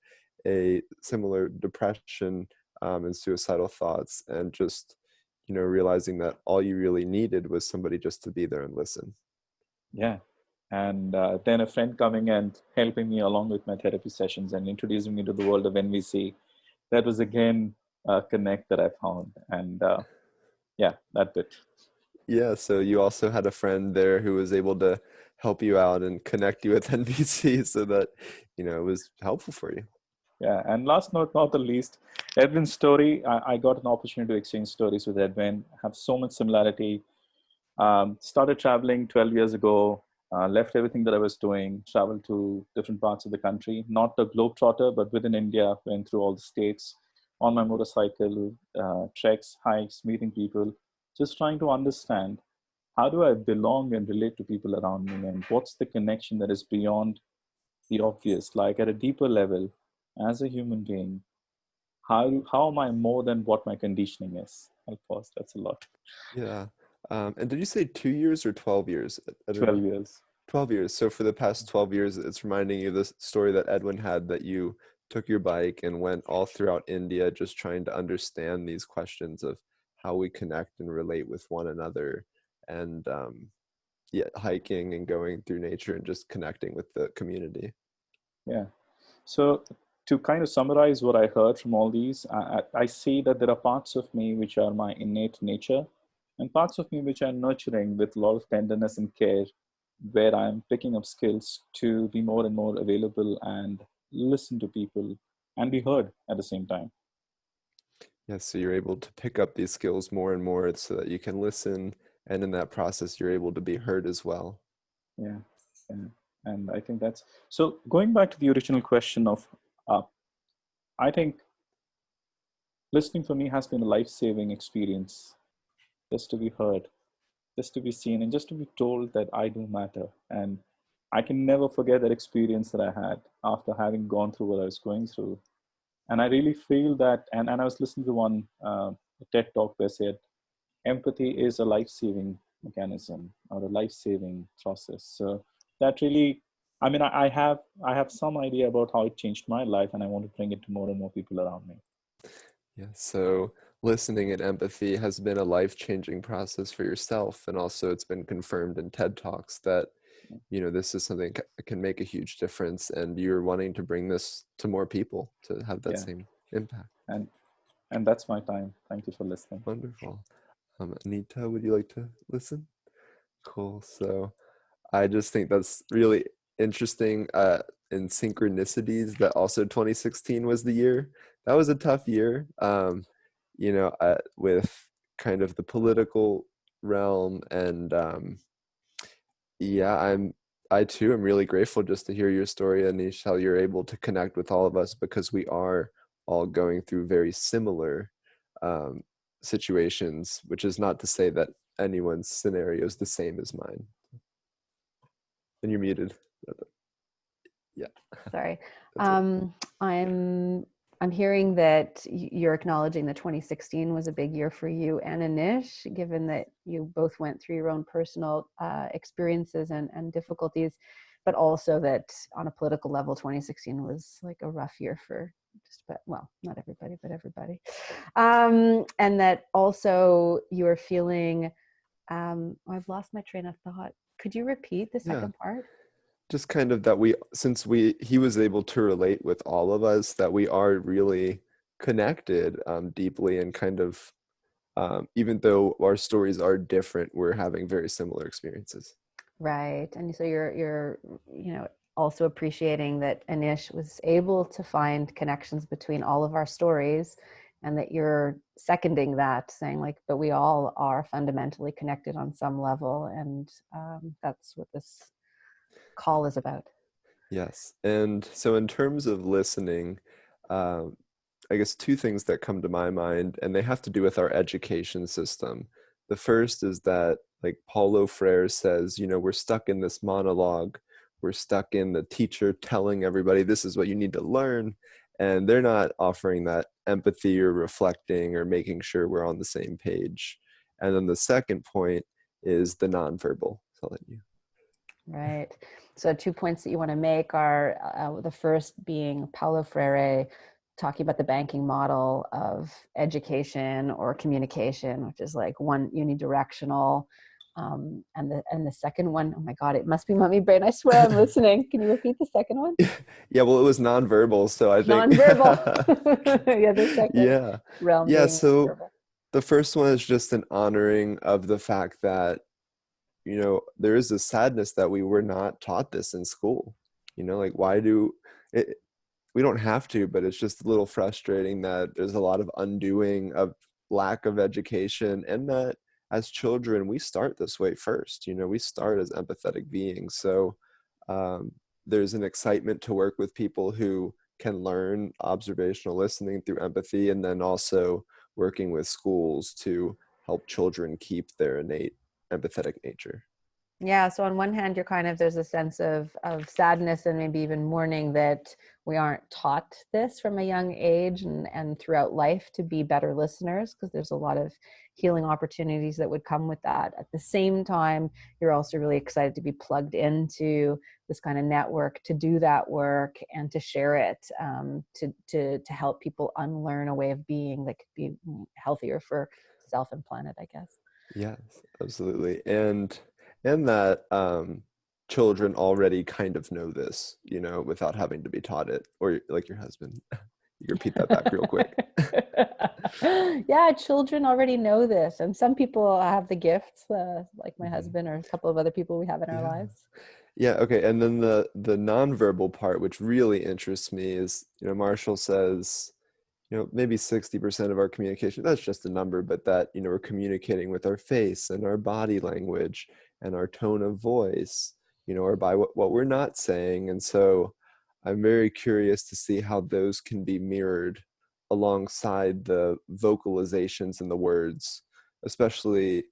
a similar depression and suicidal thoughts, and just, you know, realizing that all you really needed was somebody just to be there and listen. Yeah. And then a friend coming and helping me along with my therapy sessions and introducing me to the world of NVC. That was again a connect that I found. And yeah, that's it. Yeah, so you also had a friend there who was able to help you out and connect you with NVC so that, you know, it was helpful for you. Yeah, and last but not the least, Edwin's story. I got an opportunity to exchange stories with Edwin, have so much similarity. Started traveling 12 years ago, left everything that I was doing, traveled to different parts of the country, not a globetrotter, but within India, went through all the states on my motorcycle, treks, hikes, meeting people, just trying to understand how do I belong and relate to people around me, and what's the connection that is beyond the obvious, like at a deeper level, as a human being, how am I more than what my conditioning is? Of course, that's a lot. Yeah. And did you say 2 years or 12 years? 12 years. 12 years. So for the past 12 years, it's reminding you the story that Edwin had, that you took your bike and went all throughout India, just trying to understand these questions of how we connect and relate with one another, and yeah, hiking and going through nature and just connecting with the community. Yeah. So to kind of summarize what I heard from all these, I see that there are parts of me which are my innate nature, and parts of me which are nurturing with a lot of tenderness and care, where I'm picking up skills to be more and more available and listen to people and be heard at the same time. Yeah, so you're able to pick up these skills more and more so that you can listen, and in that process, you're able to be heard as well. Yeah. And I think that's, so going back to the original question of, I think listening for me has been a life-saving experience, just to be heard, just to be seen, and just to be told that I do matter. And I can never forget that experience that I had after having gone through what I was going through. And I really feel that, and I was listening to one TED talk where said, empathy is a life-saving mechanism or a life-saving process. So that really, I mean, I have some idea about how it changed my life, and I want to bring it to more and more people around me. Yeah, so listening and empathy has been a life-changing process for yourself, and also it's been confirmed in TED Talks that, you know, this is something that can make a huge difference, and you're wanting to bring this to more people to have that same impact. And that's my time. Thank you for listening. Wonderful. Anita, would you like to listen? Cool. So I just think that's really interesting in synchronicities that also 2016 was the year. That was a tough year, you know, with kind of the political realm. And yeah, I too am really grateful just to hear your story, Anish, how you're able to connect with all of us, because we are all going through very similar situations, which is not to say that anyone's scenario is the same as mine. And you're muted. Yeah. Sorry. I'm hearing that you're acknowledging that 2016 was a big year for you and Anish, given that you both went through your own personal experiences and difficulties, but also that on a political level, 2016 was like a rough year for just about, well, not everybody, but everybody. And that also you're feeling, I've lost my train of thought. Could you repeat the second part? Just kind of that he was able to relate with all of us, that we are really connected deeply, and kind of even though our stories are different, we're having very similar experiences. Right. And so you're you know, also appreciating that Anish was able to find connections between all of our stories, and that you're seconding that, saying like, but we all are fundamentally connected on some level, and that's what this call is about. Yes. And so in terms of listening, I guess two things that come to my mind, and they have to do with our education system. The first is that, like Paulo Freire says, you know, we're stuck in this monologue. We're stuck in the teacher telling everybody this is what you need to learn, and they're not offering that empathy or reflecting or making sure we're on the same page. And then the second point is the nonverbal. So I'll let you. Right. So 2 points that you want to make are the first being Paulo Freire talking about the banking model of education or communication, which is like one unidirectional. And the second one, oh my God, it must be mummy brain. I swear I'm listening. Can you repeat the second one? Yeah, well, it was nonverbal, so I think nonverbal. Yeah, the second realm. Yeah, being so nonverbal. The first one is just an honoring of the fact that, you know, there is a sadness that we were not taught this in school. You know, like we don't have to, but it's just a little frustrating that there's a lot of undoing of lack of education, and that as children, we start this way first. You know, we start as empathetic beings. So there's an excitement to work with people who can learn observational listening through empathy, and then also working with schools to help children keep their innate empathetic nature. Yeah. So on one hand, there's a sense of sadness and maybe even mourning that we aren't taught this from a young age and throughout life to be better listeners, because there's a lot of healing opportunities that would come with that. At the same time, you're also really excited to be plugged into this kind of network to do that work and to share it, to help people unlearn a way of being that could be healthier for self and planet, I guess. Yes, absolutely. And that children already kind of know this, you know, without having to be taught it, or like your husband. You can repeat that back real quick. Yeah, children already know this, and some people have the gifts, like my husband or a couple of other people we have in our lives. Yeah, okay. And then the nonverbal part, which really interests me, is, you know, Marshall says, you know, maybe 60% of our communication, that's just a number, but that, you know, we're communicating with our face and our body language and our tone of voice, you know, or by what we're not saying. And so I'm very curious to see how those can be mirrored alongside the vocalizations and the words, especially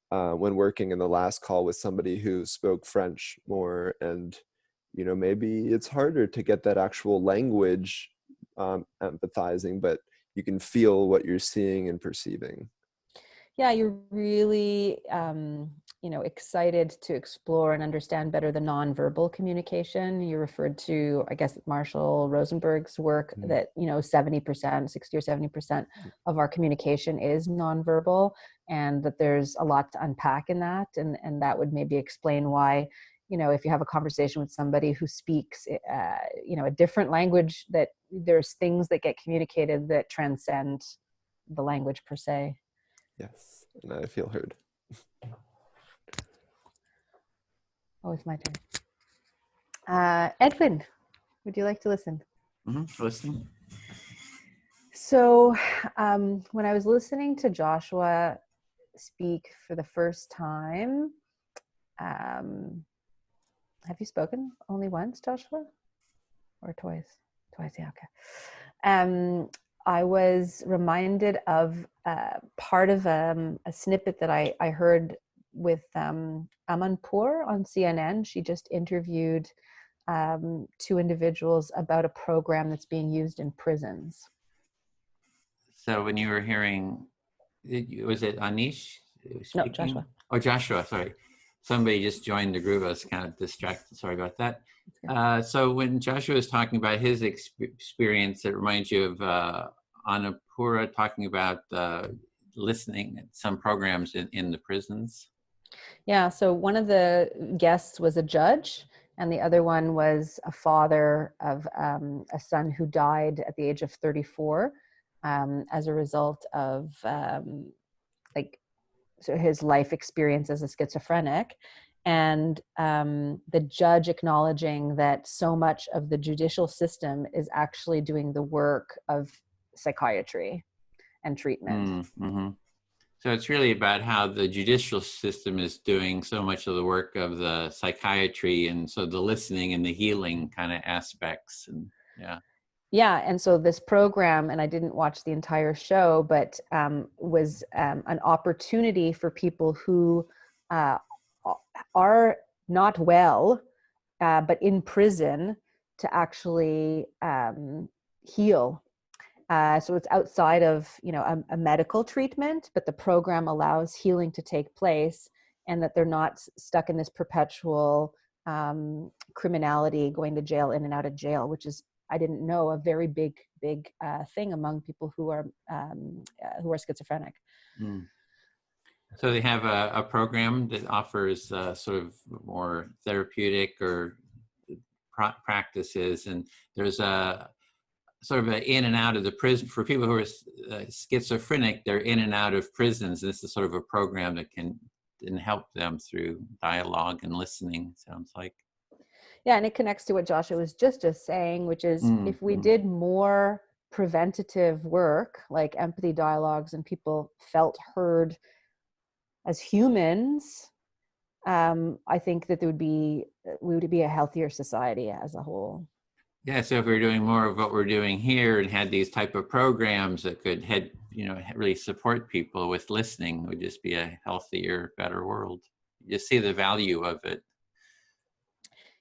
when working in the last call with somebody who spoke French more. And, you know, maybe it's harder to get that actual language empathizing, but you can feel what you're seeing and perceiving. Yeah, you're really excited to explore and understand better the nonverbal communication. You referred to, I guess, Marshall Rosenberg's work that, 70%, 60 or 70% of our communication is nonverbal, and that there's a lot to unpack in that. And that would maybe explain why, if you have a conversation with somebody who speaks, a different language, that there's things that get communicated that transcend the language per se. Yes, and I feel heard. Oh, it's my turn. Edwin, would you like to listen? Listening. So when I was listening to Joshua speak for the first time, have you spoken only once, Joshua? Or twice? Twice, yeah, okay. I was reminded of part of a snippet that I heard with Amanpour on CNN. She just interviewed 2 individuals about a program that's being used in prisons. So when you were hearing, was it Anish speaking? No, Joshua. Oh, Joshua, sorry. Somebody just joined the group. I was kind of distracted. Sorry about that. So when Joshua was talking about his experience, it reminds you of Annapurna talking about listening at some programs in the prisons. Yeah, so one of the guests was a judge, and the other one was a father of a son who died at the age of 34 as a result of so his life experience as a schizophrenic. And the judge acknowledging that so much of the judicial system is actually doing the work of psychiatry and treatment. Mm-hmm. So it's really about how the judicial system is doing so much of the work of the psychiatry, and so the listening and the healing kind of aspects. And yeah, and so this program, and I didn't watch the entire show, but was an opportunity for people who are not well, but in prison, to actually heal. So it's outside of, a medical treatment, but the program allows healing to take place, and that they're not stuck in this perpetual criminality, going to jail, in and out of jail, which is, I didn't know, a very big thing among people who are schizophrenic. So they have a program that offers sort of more therapeutic or practices, and there's a sort of an in and out of the prison for people who are schizophrenic. They're in and out of prisons. This is sort of a program that can help them through dialogue and listening, sounds like. Yeah, and it connects to what Joshua was just saying, which is if we did more preventative work, like empathy dialogues, and people felt heard as humans, I think that we would be a healthier society as a whole. Yeah, so if we were doing more of what we're doing here and had these type of programs that could really support people with listening, it would just be a healthier, better world. You just see the value of it.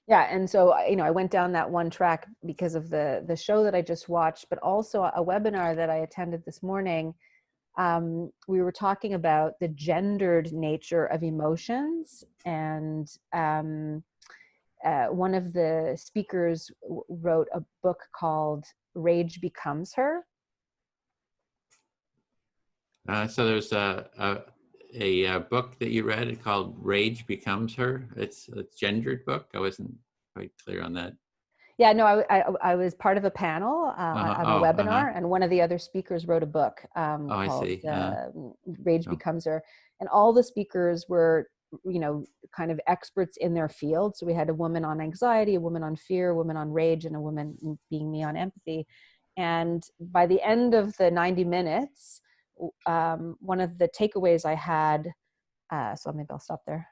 Yeah, and so I went down that one track because of the show that I just watched, but also a webinar that I attended this morning. We were talking about the gendered nature of emotions, and one of the speakers wrote a book called Rage Becomes Her. So there's a book that you read called Rage Becomes Her. It's a gendered book. I wasn't quite clear on that. Yeah, no, I was part of a panel on a webinar, and one of the other speakers wrote a book called Rage Becomes Her. And all the speakers were, kind of experts in their field. So we had a woman on anxiety, a woman on fear, a woman on rage, and a woman, being me, on empathy. And by the end of the 90 minutes, one of the takeaways I had, so maybe I'll stop there.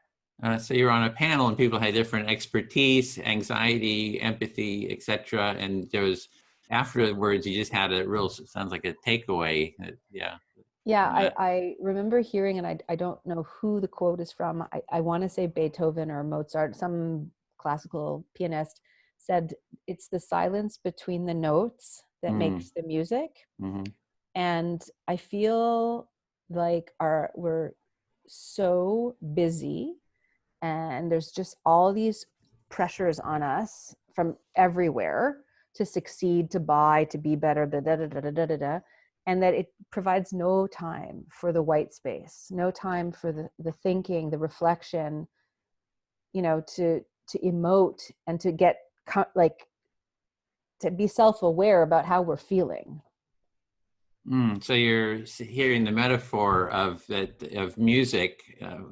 So you're on a panel and people had different expertise, anxiety, empathy, etc. And there was, afterwards, you just had a real, sounds like a takeaway. Yeah. Yeah, I remember hearing, and I don't know who the quote is from. I want to say Beethoven or Mozart, some classical pianist said, it's the silence between the notes that makes the music. And I feel like we're so busy, and there's just all these pressures on us from everywhere to succeed, to buy, to be better, and that it provides no time for the white space, no time for the thinking, the reflection, you know, to emote and to get to be self-aware about how we're feeling. So you're hearing the metaphor of music.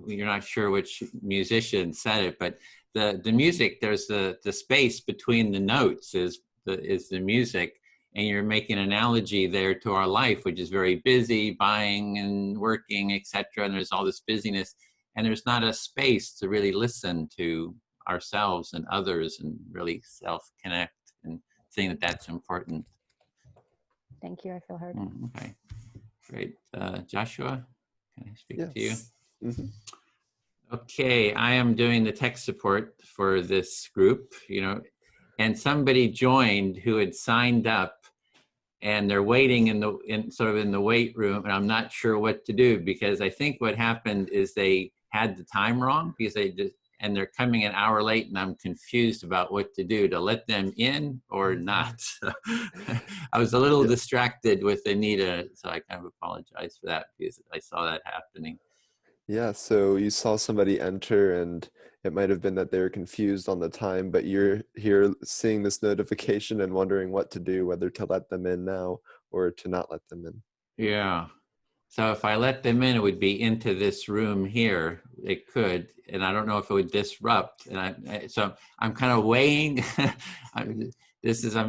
You're not sure which musician said it, but the music, there's the space between the notes is the music, and you're making an analogy there to our life, which is very busy, buying and working, etc. And there's all this busyness, and there's not a space to really listen to ourselves and others and really self-connect and seeing that that's important. Thank you. I feel heard. Okay, great. Joshua, can I speak to you? Mm-hmm. Okay, I am doing the tech support for this group, you know, and somebody joined who had signed up, and they're waiting in the wait room, and I'm not sure what to do, because I think what happened is they had the time wrong, because and they're coming an hour late, and I'm confused about what to do, to let them in or not. I was a little distracted with Anita, so I kind of apologize for that, because I saw that happening. Yeah, so you saw somebody enter, and it might have been that they were confused on the time, but you're here seeing this notification and wondering what to do, whether to let them in now or to not let them in. Yeah. So if I let them in, it would be into this room here. It could, and I don't know if it would disrupt. And so I'm kind of weighing. I'm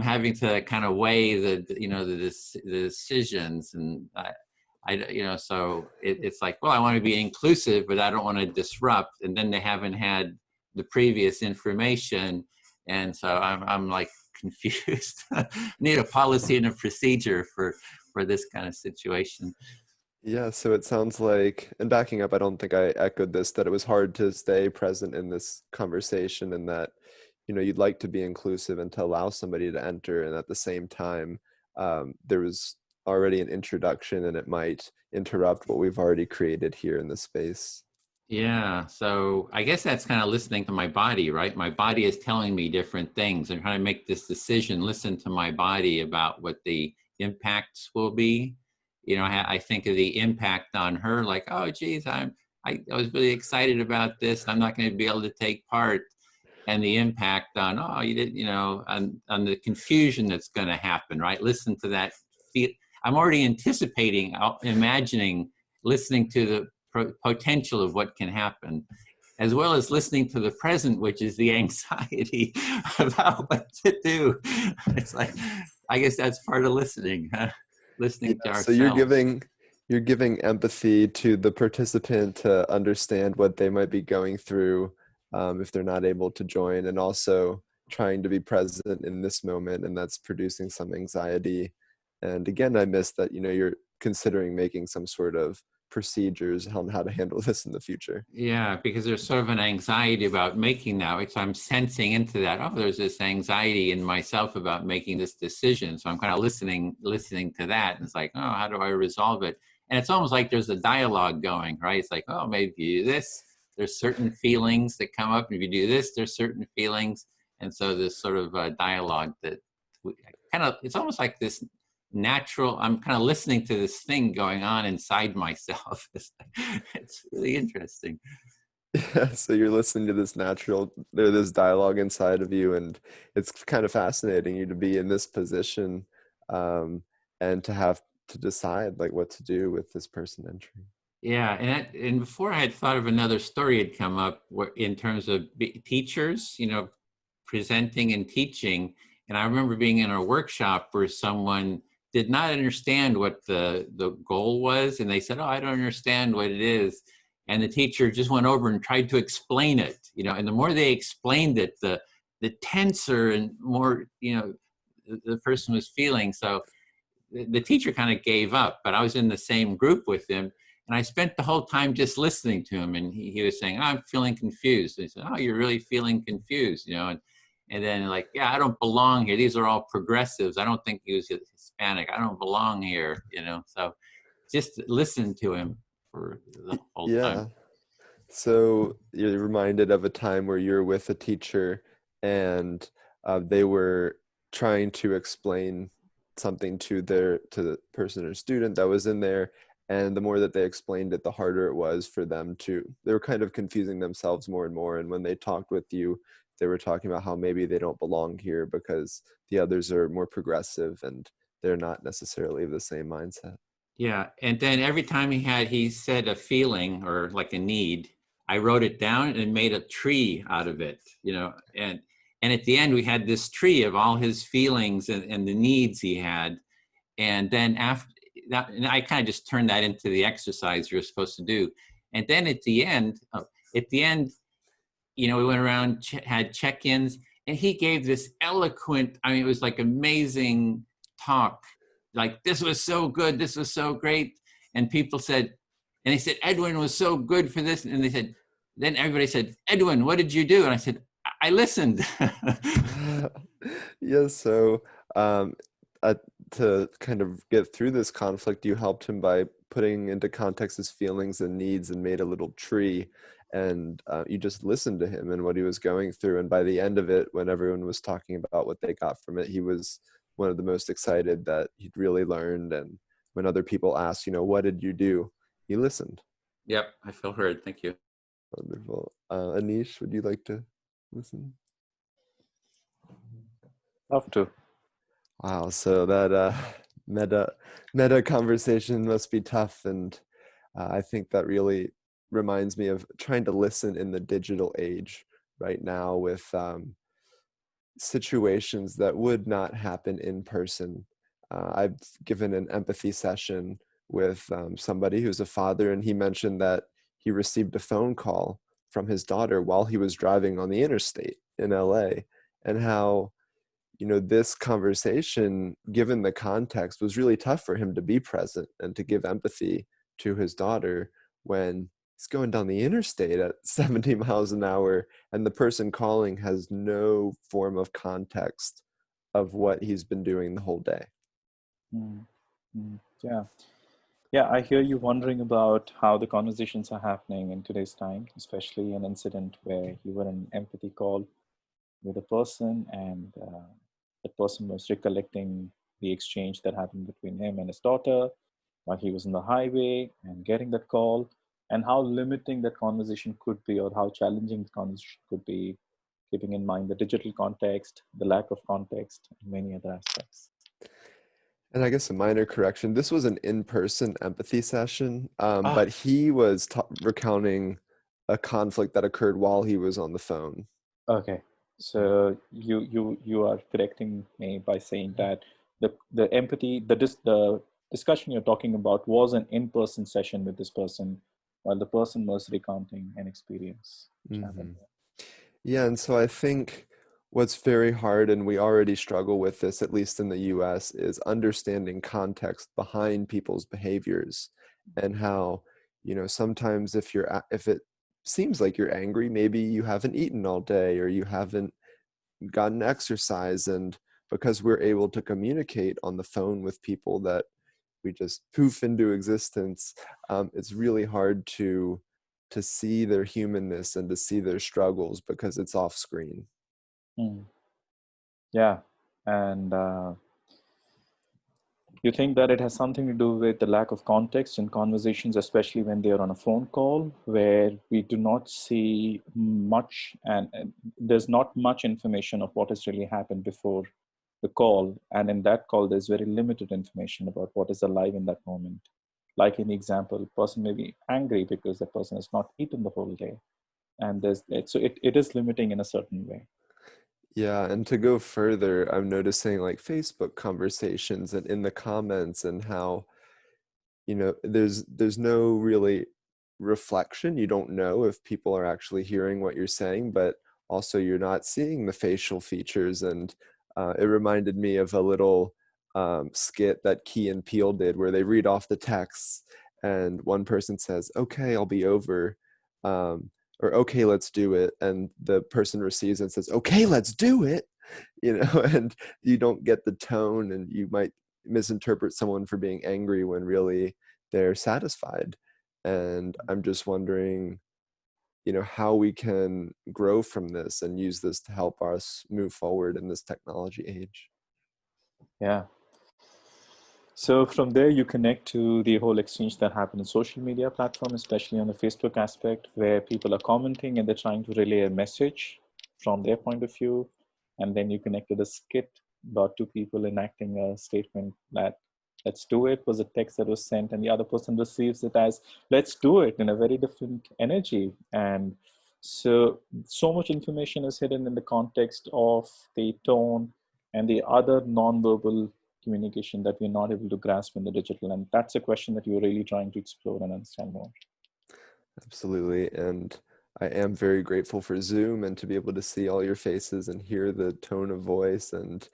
having to kind of weigh the decisions, and so it's like, well, I want to be inclusive, but I don't want to disrupt. And then they haven't had the previous information, and so I'm like confused. Need a policy and a procedure for this kind of situation. Yeah, so it sounds like, and backing up, I don't think I echoed this, that it was hard to stay present in this conversation, and that, you know, you'd like to be inclusive and to allow somebody to enter, and at the same time, there was already an introduction, and it might interrupt what we've already created here in the space. Yeah, so I guess that's kind of listening to my body, right? My body is telling me different things. I'm trying to make this decision, listen to my body about what the impacts will be. You know, I think of the impact on her, like, oh, geez, I was really excited about this. I'm not going to be able to take part. And the impact on, oh, you didn't, you know, on the confusion that's going to happen, right? Listen to that. I'm already anticipating, imagining, listening to the potential of what can happen, as well as listening to the present, which is the anxiety about what to do. It's like, I guess that's part of listening, huh? Listening to ourselves. So you're giving empathy to the participant to understand what they might be going through if they're not able to join, and also trying to be present in this moment, and that's producing some anxiety. And again, I missed that, you know, you're considering making some sort of procedures on how to handle this in the future. Yeah, because there's sort of an anxiety about making that. So I'm sensing into that. Oh, there's this anxiety in myself about making this decision. So I'm kind of listening to that. And it's like, oh, how do I resolve it? And it's almost like there's a dialogue going, right? It's like, oh, maybe if you do this, there's certain feelings that come up. If you do this, there's certain feelings. And so there's sort of a dialogue that it's almost like this natural, I'm kind of listening to this thing going on inside myself. It's really interesting. Yeah, so you're listening to this this dialogue inside of you, and it's kind of fascinating you to be in this position and to have to decide like what to do with this person entering. Yeah, and before I had thought of another story had come up in terms of teachers, you know, presenting and teaching. And I remember being in a workshop where someone did not understand what the goal was. And they said, oh, I don't understand what it is. And the teacher just went over and tried to explain it, you know, and the more they explained it, the tenser and more, you know, the person was feeling. So the teacher kind of gave up, but I was in the same group with him. And I spent the whole time just listening to him. And he was saying, oh, I'm feeling confused. And he said, oh, you're really feeling confused, you know. And then like, yeah, I don't belong here. These are all progressives. I don't think he was Hispanic. I don't belong here, you know. So just listen to him for the whole Yeah. time. So you're reminded of a time where you're with a teacher and they were trying to explain something to the person or student that was in there, and the more that they explained it, the harder it was for them they were kind of confusing themselves more and more. And when they talked with you, they were talking about how maybe they don't belong here because the others are more progressive and they're not necessarily of the same mindset. Yeah, and then every time he said a feeling or like a need, I wrote it down and made a tree out of it, and at the end we had this tree of all his feelings and the needs he had. And then after that, and I kind of just turned that into the exercise you're supposed to do. And then at the end, we went around, had check-ins, and he gave this eloquent, I mean, it was like amazing talk. Like, this was so good, this was so great. And people said, and they said, Edwin was so good for this. And they said, then everybody said, Edwin, what did you do? And I said, I listened. Yeah, so to kind of get through this conflict, you helped him by putting into context his feelings and needs and made a little tree. And you just listened to him and what he was going through. And by the end of it, when everyone was talking about what they got from it, he was one of the most excited that he'd really learned. And when other people asked, what did you do? He listened. Yep, I feel heard. Thank you. Wonderful. Anish, would you like to listen? Love to. Wow, so that meta conversation must be tough. And I think that really reminds me of trying to listen in the digital age right now with situations that would not happen in person. I've given an empathy session with somebody who's a father, and he mentioned that he received a phone call from his daughter while he was driving on the interstate in LA, and how this conversation, given the context, was really tough for him to be present and to give empathy to his daughter when he's going down the interstate at 70 miles an hour and the person calling has no form of context of what he's been doing the whole day. Yeah, I hear you wondering about how the conversations are happening in today's time, especially an incident where you were in an empathy call with a person, and that person was recollecting the exchange that happened between him and his daughter while he was on the highway and getting that call, and how limiting that conversation could be, or how challenging the conversation could be, keeping in mind the digital context, the lack of context, and many other aspects. And I guess a minor correction, this was an in-person empathy session, but he was recounting a conflict that occurred while he was on the phone. Okay, so you are correcting me by saying that the empathy, the discussion you're talking about was an in-person session with this person while the person was recounting an experience. Yeah, and so I think what's very hard, and we already struggle with this, at least in the US, is understanding context behind people's behaviors, and how, sometimes if it seems like you're angry, maybe you haven't eaten all day or you haven't gotten exercise. And because we're able to communicate on the phone with people that we just poof into existence, it's really hard to see their humanness and to see their struggles because it's off screen. Yeah, and you think that it has something to do with the lack of context in conversations, especially when they are on a phone call, where we do not see much, and there's not much information of what has really happened before the call. And in that call, there's very limited information about what is alive in that moment. Like in the example, the person may be angry because the person has not eaten the whole day. And it is limiting in a certain way. Yeah, and to go further, I'm noticing like Facebook conversations and in the comments, and how, there's no really reflection. You don't know if people are actually hearing what you're saying, but also you're not seeing the facial features. And it reminded me of a little skit that Key and Peele did where they read off the texts and one person says, "Okay, I'll be over," or "Okay, let's do it," and the person receives and says, "Okay, let's do it," and you don't get the tone, and you might misinterpret someone for being angry when really they're satisfied. And I'm just wondering, how we can grow from this and use this to help us move forward in this technology age. Yeah. So from there, you connect to the whole exchange that happened in social media platform, especially on the Facebook aspect, where people are commenting and they're trying to relay a message from their point of view. And then you connect to the skit about two people enacting a statement that let's do it was a text that was sent, and the other person receives it as let's do it in a very different energy. And so much information is hidden in the context of the tone and the other nonverbal communication that we're not able to grasp in the digital. And that's a question that you're really trying to explore and understand more. Absolutely. And I am very grateful for Zoom and to be able to see all your faces and hear the tone of voice, and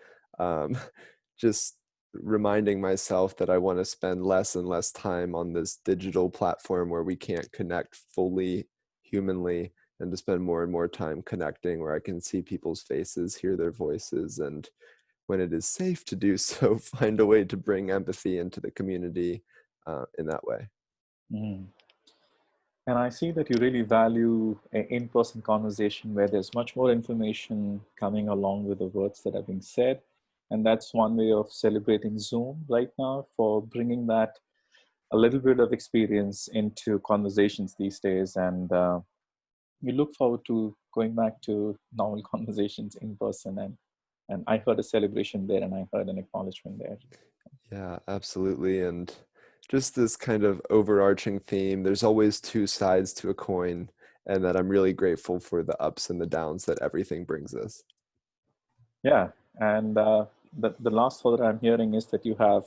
just reminding myself that I want to spend less and less time on this digital platform where we can't connect fully humanly, and to spend more and more time connecting where I can see people's faces, hear their voices, and when it is safe to do so, find a way to bring empathy into the community in that way. Mm. And I see that you really value an in-person conversation where there's much more information coming along with the words that are being said. And that's one way of celebrating Zoom right now for bringing that a little bit of experience into conversations these days. And we look forward to going back to normal conversations in person. And I heard a celebration there, and I heard an acknowledgement there. Yeah, absolutely. And just this kind of overarching theme, there's always two sides to a coin, and that I'm really grateful for the ups and the downs that everything brings us. Yeah, and the last thought that I'm hearing is that you have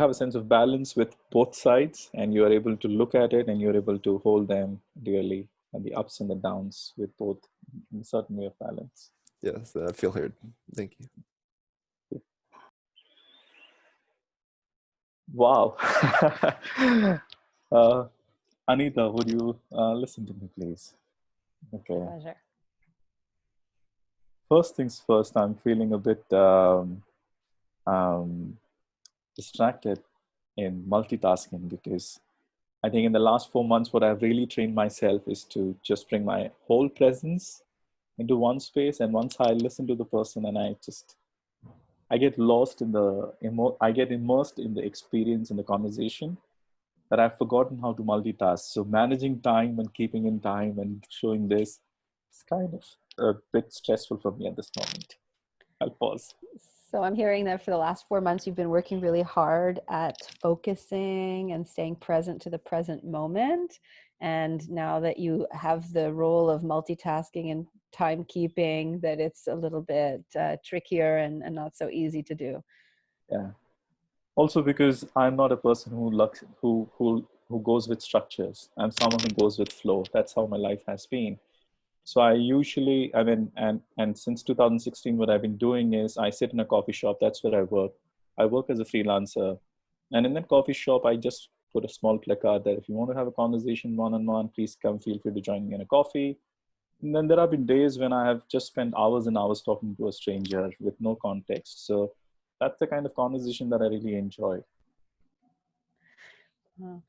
a sense of balance with both sides, and you are able to look at it and you're able to hold them dearly, and the ups and the downs with both in a certain way of balance. Yes, I feel heard. Thank you. Wow. Anita, would you listen to me, please? Okay. Pleasure. First things first, I'm feeling a bit distracted in multitasking, because I think in the last 4 months, what I've really trained myself is to just bring my whole presence into one space. And once I listen to the person and I get lost in I get immersed in the experience and the conversation, that I've forgotten how to multitask. So managing time and keeping in time and showing this is kind of a bit stressful for me at this moment. I'll pause. So I'm hearing that for the last 4 months, you've been working really hard at focusing and staying present to the present moment. And now that you have the role of multitasking and timekeeping, that it's a little bit trickier and not so easy to do. Yeah. Also because I'm not a person who goes with structures. I'm someone who goes with flow. That's how my life has been. So I usually, and since 2016, what I've been doing is I sit in a coffee shop. That's where I work. I work as a freelancer. And in that coffee shop, I just put a small placard that if you want to have a conversation one-on-one, please come, feel free to join me in a coffee. And then there have been days when I have just spent hours and hours talking to a stranger with no context. So that's the kind of conversation that I really enjoy. Wow.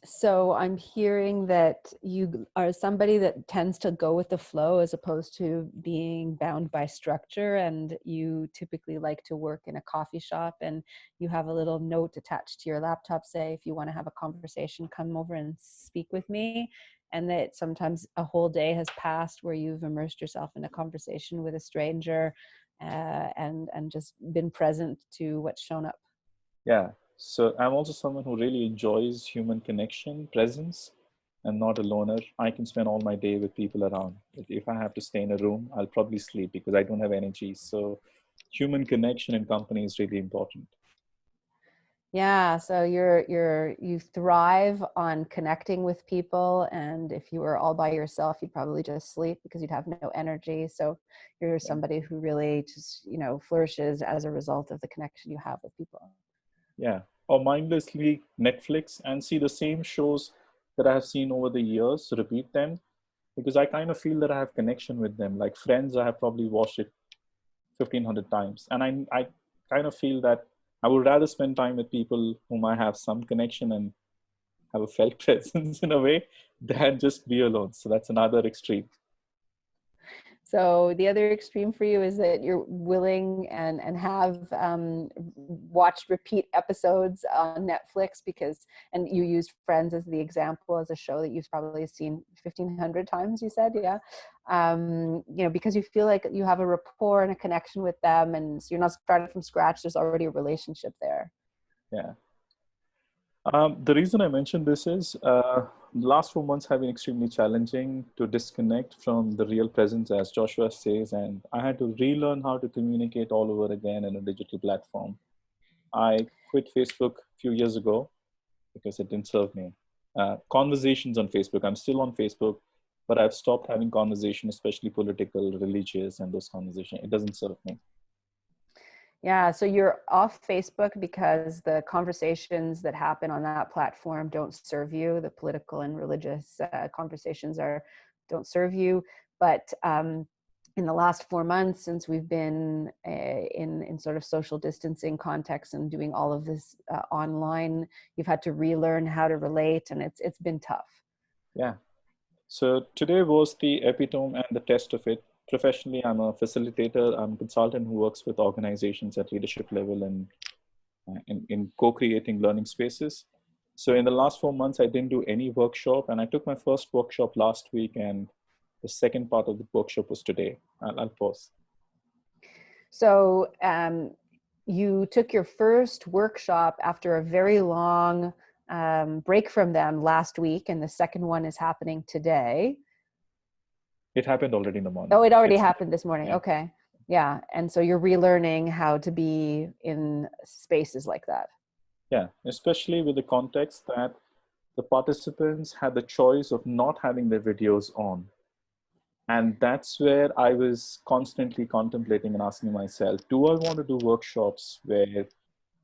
So I'm hearing that you are somebody that tends to go with the flow as opposed to being bound by structure, and you typically like to work in a coffee shop and you have a little note attached to your laptop, say, if you want to have a conversation, come over and speak with me. And that sometimes a whole day has passed where you've immersed yourself in a conversation with a stranger and just been present to what's shown up. Yeah. So I'm also someone who really enjoys human connection, presence. I'm not a loner. I can spend all my day with people around. If I have to stay in a room, I'll probably sleep because I don't have energy. So human connection and company is really important. Yeah, so you thrive on connecting with people, and if you were all by yourself, you'd probably just sleep because you'd have no energy. So you're somebody who really just, flourishes as a result of the connection you have with people. Yeah, or mindlessly Netflix and see the same shows that I have seen over the years, repeat them, because I kind of feel that I have connection with them. Like Friends, I have probably watched it 1,500 times. And I kind of feel that I would rather spend time with people whom I have some connection and have a felt presence in a way than just be alone. So that's another extreme. So the other extreme for you is that you're willing and have watched repeat episodes on Netflix and you used Friends as the example, as a show that you've probably seen 1,500 times, you said, yeah. Because you feel like you have a rapport and a connection with them, and so you're not starting from scratch, there's already a relationship there. Yeah. The reason I mentioned this is the last 4 months have been extremely challenging to disconnect from the real presence, as Joshua says, and I had to relearn how to communicate all over again in a digital platform. I quit Facebook a few years ago because it didn't serve me. Conversations on Facebook, I'm still on Facebook, but I've stopped having conversations, especially political, religious, and those conversations. It doesn't serve me. Yeah, so you're off Facebook because the conversations that happen on that platform don't serve you. The political and religious conversations don't serve you. But in the last 4 months, since we've been in sort of social distancing context and doing all of this online, you've had to relearn how to relate, and it's been tough. Yeah. So today was the epitome and the test of it. Professionally, I'm a facilitator. I'm a consultant who works with organizations at leadership level and in co-creating learning spaces. So in the last 4 months, I didn't do any workshop, and I took my first workshop last week, and the second part of the workshop was today. I'll pause. So you took your first workshop after a very long break from them last week, and the second one is happening today. It happened already in the morning. Oh, it already happened this morning. Yeah. Okay. Yeah. And so you're relearning how to be in spaces like that. Yeah, especially with the context that the participants had the choice of not having their videos on. And that's where I was constantly contemplating and asking myself, do I want to do workshops where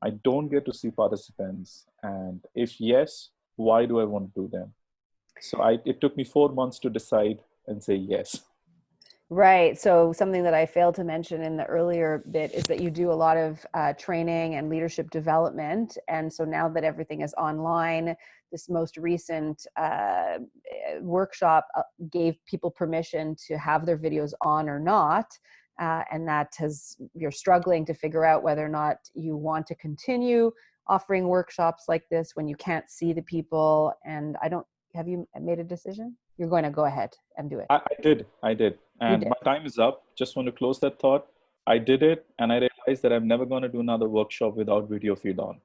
I don't get to see participants? And if yes, why do I want to do them? So it took me 4 months to decide and say yes. Right. So something that I failed to mention in the earlier bit is that you do a lot of training and leadership development. And so now that everything is online, this most recent workshop gave people permission to have their videos on or not. And you're struggling to figure out whether or not you want to continue offering workshops like this when you can't see the people. And have you made a decision? You're going to go ahead and do it. I did. And my time is up. Just want to close that thought. I did it, and I realized that I'm never going to do another workshop without video feed on.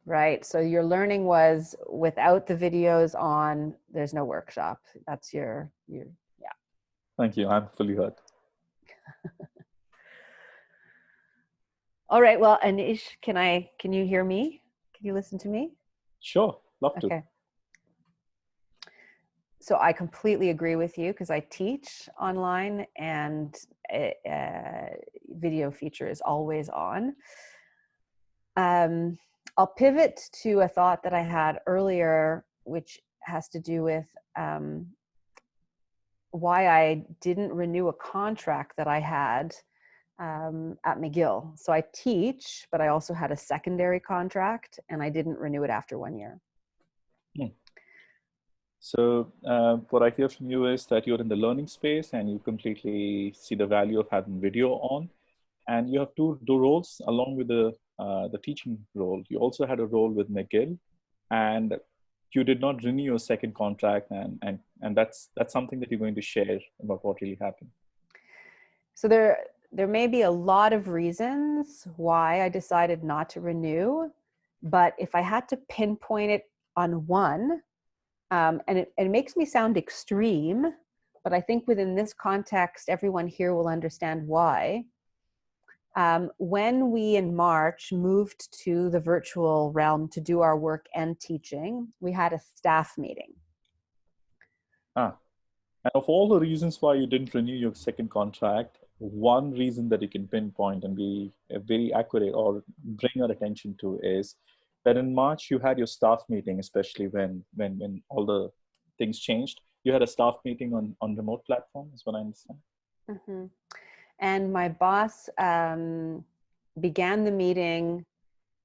Right. So your learning was without the videos on, there's no workshop. That's yeah. Thank you. I'm fully heard. All right. Well, Anish, can you hear me? Can you listen to me? Sure. Love to. Okay. So I completely agree with you because I teach online and video feature is always on. I'll pivot to a thought that I had earlier, which has to do with why I didn't renew a contract that I had at McGill. So I teach, but I also had a secondary contract, and I didn't renew it after 1 year. So what I hear from you is that you're in the learning space and you completely see the value of having video on, and you have two roles along with the teaching role. You also had a role with McGill, and you did not renew your second contract, and that's something that you're going to share about what really happened. So there may be a lot of reasons why I decided not to renew, but if I had to pinpoint it on one, and it makes me sound extreme, but I think within this context, everyone here will understand why. When we in March moved to the virtual realm to do our work and teaching, we had a staff meeting. And of all the reasons why you didn't renew your second contract, one reason that you can pinpoint and be very accurate or bring our attention to is that in March you had your staff meeting, especially when all the things changed. You had a staff meeting on remote platform, is what I understand. Mm-hmm. And my boss began the meeting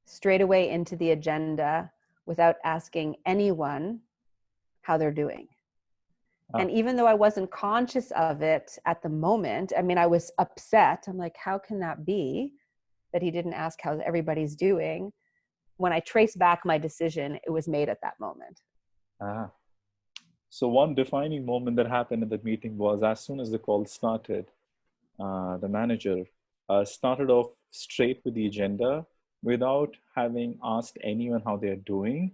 straight away into the agenda without asking anyone how they're doing. And even though I wasn't conscious of it at the moment, I mean, I was upset. I'm like, how can that be that he didn't ask how everybody's doing? When I trace back my decision, it was made at that moment. So one defining moment that happened in the meeting was as soon as the call started, the manager started off straight with the agenda without having asked anyone how they're doing.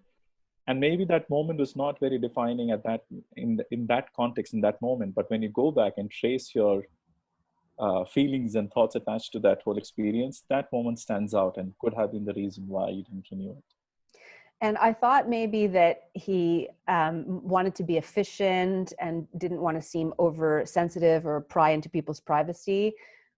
And maybe that moment was not very defining at that in that context, in that moment. But when you go back and trace your feelings and thoughts attached to that whole experience, that moment stands out and could have been the reason why you didn't renew it. And I thought maybe that he wanted to be efficient and didn't want to seem oversensitive or pry into people's privacy.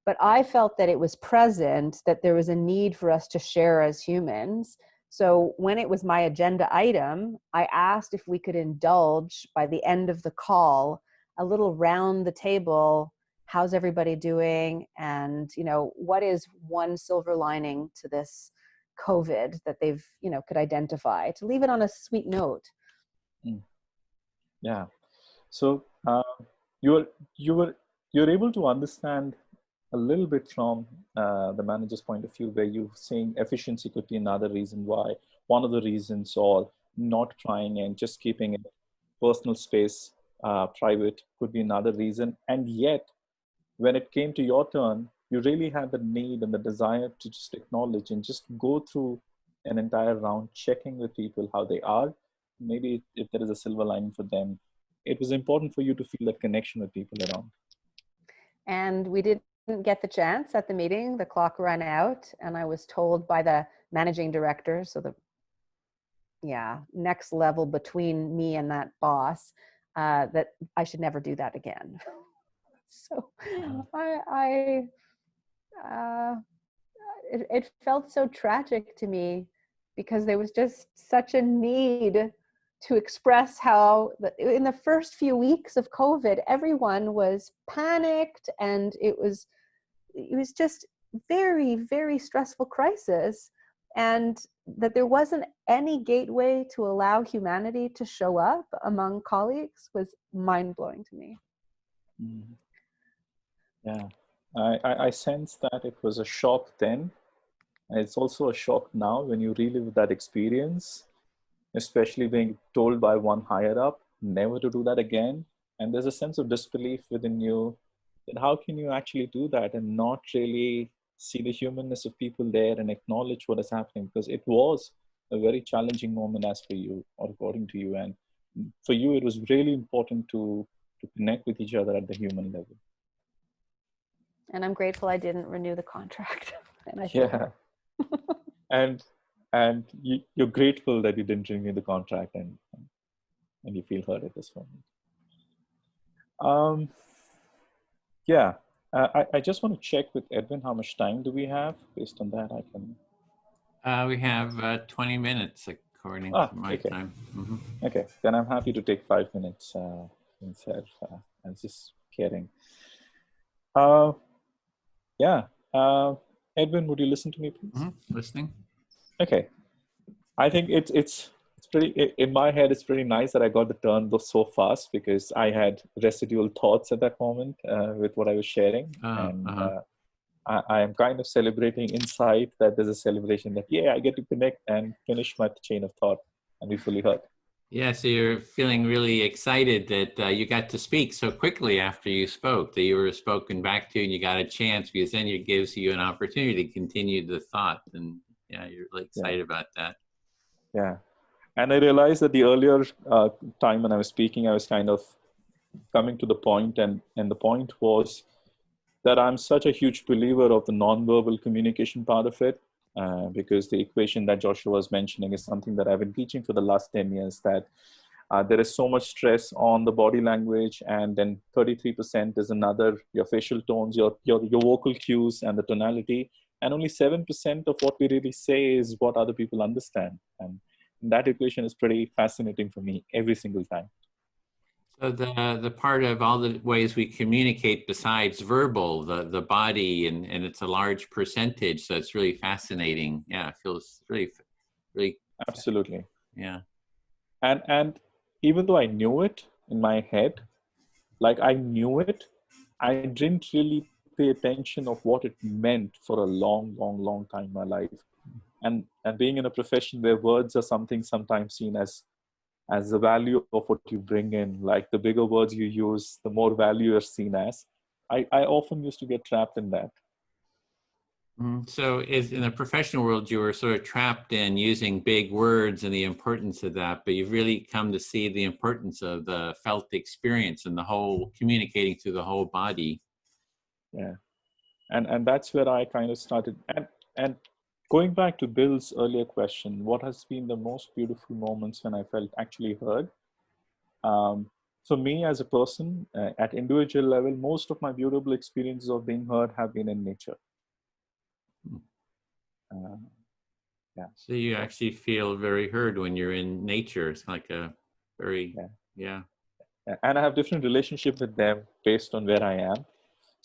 But I felt that it was present, that there was a need for us to share as humans. So when it was my agenda item, I asked if we could indulge by the end of the call a little round the table. How's everybody doing? And, you know, what is one silver lining to this COVID that they've, you know, could identify, to leave it on a sweet note. Yeah. So you're able to understand a little bit from the manager's point of view, where you're saying efficiency could be another reason why, one of the reasons, or not trying and just keeping it personal space private could be another reason. And yet, when it came to your turn, you really had the need and the desire to just acknowledge and just go through an entire round, checking with people how they are. Maybe if there is a silver lining for them, it was important for you to feel that connection with people around. And we didn't get the chance at the meeting. The clock ran out, and I was told by the managing director, so the next level between me and that boss, that I should never do that again. So it felt so tragic to me, because there was just such a need to express how in the first few weeks of COVID, everyone was panicked, and it was just very, very stressful crisis, and that there wasn't any gateway to allow humanity to show up among colleagues was mind-blowing to me. Yeah, I sense that it was a shock then, and it's also a shock now when you relive that experience, especially being told by one higher up never to do that again. And there's a sense of disbelief within you that how can you actually do that and not really see the humanness of people there and acknowledge what is happening, because it was a very challenging moment as for you, or according to you. And for you, it was really important to connect with each other at the human level. And I'm grateful I didn't renew the contract. And and you're grateful that you didn't renew the contract, and you feel hurt at this moment. I just want to check with Edwin, how much time do we have? Based on that, I can. We have 20 minutes according to my time. Mm-hmm. Okay, then I'm happy to take 5 minutes instead. I'm just kidding. Edwin, would you listen to me, please? Mm-hmm. Listening. Okay. I think it's pretty, in my head, it's pretty nice that I got the turn so fast, because I had residual thoughts at that moment with what I was sharing. I am kind of celebrating inside that there's a celebration that, I get to connect and finish my chain of thought and be fully heard. Yeah, so you're feeling really excited that you got to speak so quickly after you spoke, that you were spoken back to and you got a chance, because then it gives you an opportunity to continue the thought. And you're really excited about that. Yeah. And I realized that the earlier time when I was speaking, I was kind of coming to the point, and the point was that I'm such a huge believer of the nonverbal communication part of it. Because the equation that Joshua was mentioning is something that I've been teaching for the last 10 years, that there is so much stress on the body language, and then 33% is another, your facial tones, your vocal cues and the tonality, and only 7% of what we really say is what other people understand. And that equation is pretty fascinating for me every single time. So the part of all the ways we communicate besides verbal, the body, and it's a large percentage. So it's really fascinating. Yeah, it feels really. Absolutely. Yeah. And even though I knew it in my head, like I knew it, I didn't really pay attention of what it meant for a long time in my life. And being in a profession where words are something sometimes seen as the value of what you bring in, like the bigger words you use, the more value you're seen as. I often used to get trapped in that. So in the professional world, you were sort of trapped in using big words and the importance of that, but you've really come to see the importance of the felt experience and the whole communicating through the whole body. Yeah. And that's where I kind of started. And going back to Bill's earlier question, what has been the most beautiful moments when I felt actually heard? For me as a person, at individual level, most of my beautiful experiences of being heard have been in nature. Yeah. So you actually feel very heard when you're in nature. It's like a very, yeah. And I have different relationship with them based on where I am.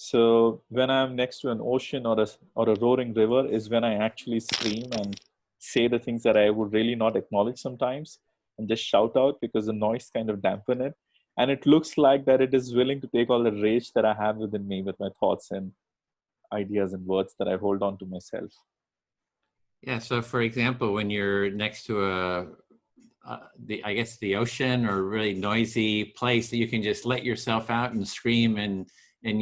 So when I'm next to an ocean or a roaring river is when I actually scream and say the things that I would really not acknowledge sometimes, and just shout out because the noise kind of dampen it. And it looks like that it is willing to take all the rage that I have within me with my thoughts and ideas and words that I hold on to myself. Yeah. So for example, when you're next to I guess the ocean or really noisy place, that you can just let yourself out and scream and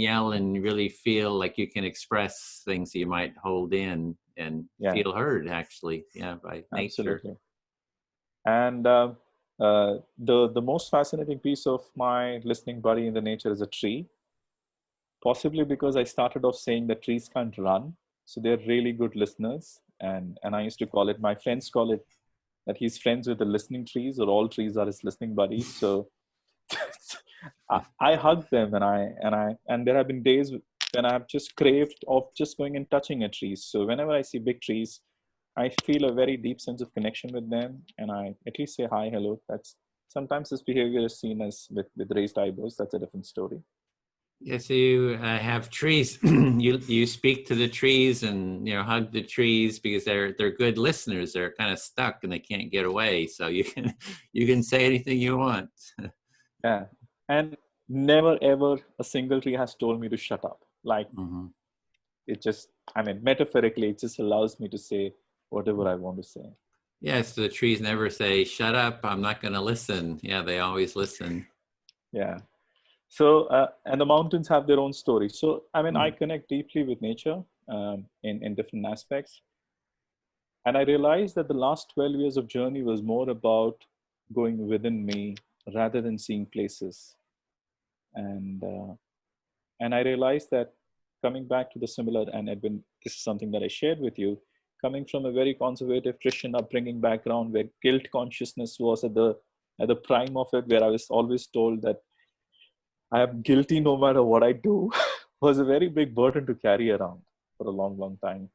yell and really feel like you can express things you might hold in and feel heard actually, by nature. Absolutely. And the most fascinating piece of my listening buddy in the nature is a tree, possibly because I started off saying that trees can't run. So they're really good listeners. And I used to call it, my friends call it, that he's friends with the listening trees, or all trees are his listening buddies. So I hug them, and there have been days when I've just craved of just going and touching a tree. So whenever I see big trees, I feel a very deep sense of connection with them, and I at least say hi, hello. That's sometimes this behavior is seen as with raised eyebrows. That's a different story. Yes, you have trees. you speak to the trees and hug the trees because they're good listeners. They're kind of stuck and they can't get away. So you can say anything you want. Yeah, and never ever a single tree has told me to shut up. Like it just, I mean, metaphorically, it just allows me to say whatever I want to say. Yes, the trees never say shut up. I'm not going to listen. Yeah, they always listen. Yeah. So, and the mountains have their own story. So, I mean, I connect deeply with nature in different aspects. And I realized that the last 12 years of journey was more about going within me rather than seeing places. And I realized that coming back to the similar, and Edwin, this is something that I shared with you, coming from a very conservative Christian upbringing background where guilt consciousness was at the prime of it, where I was always told that I am guilty no matter what I do, was a very big burden to carry around for a long time.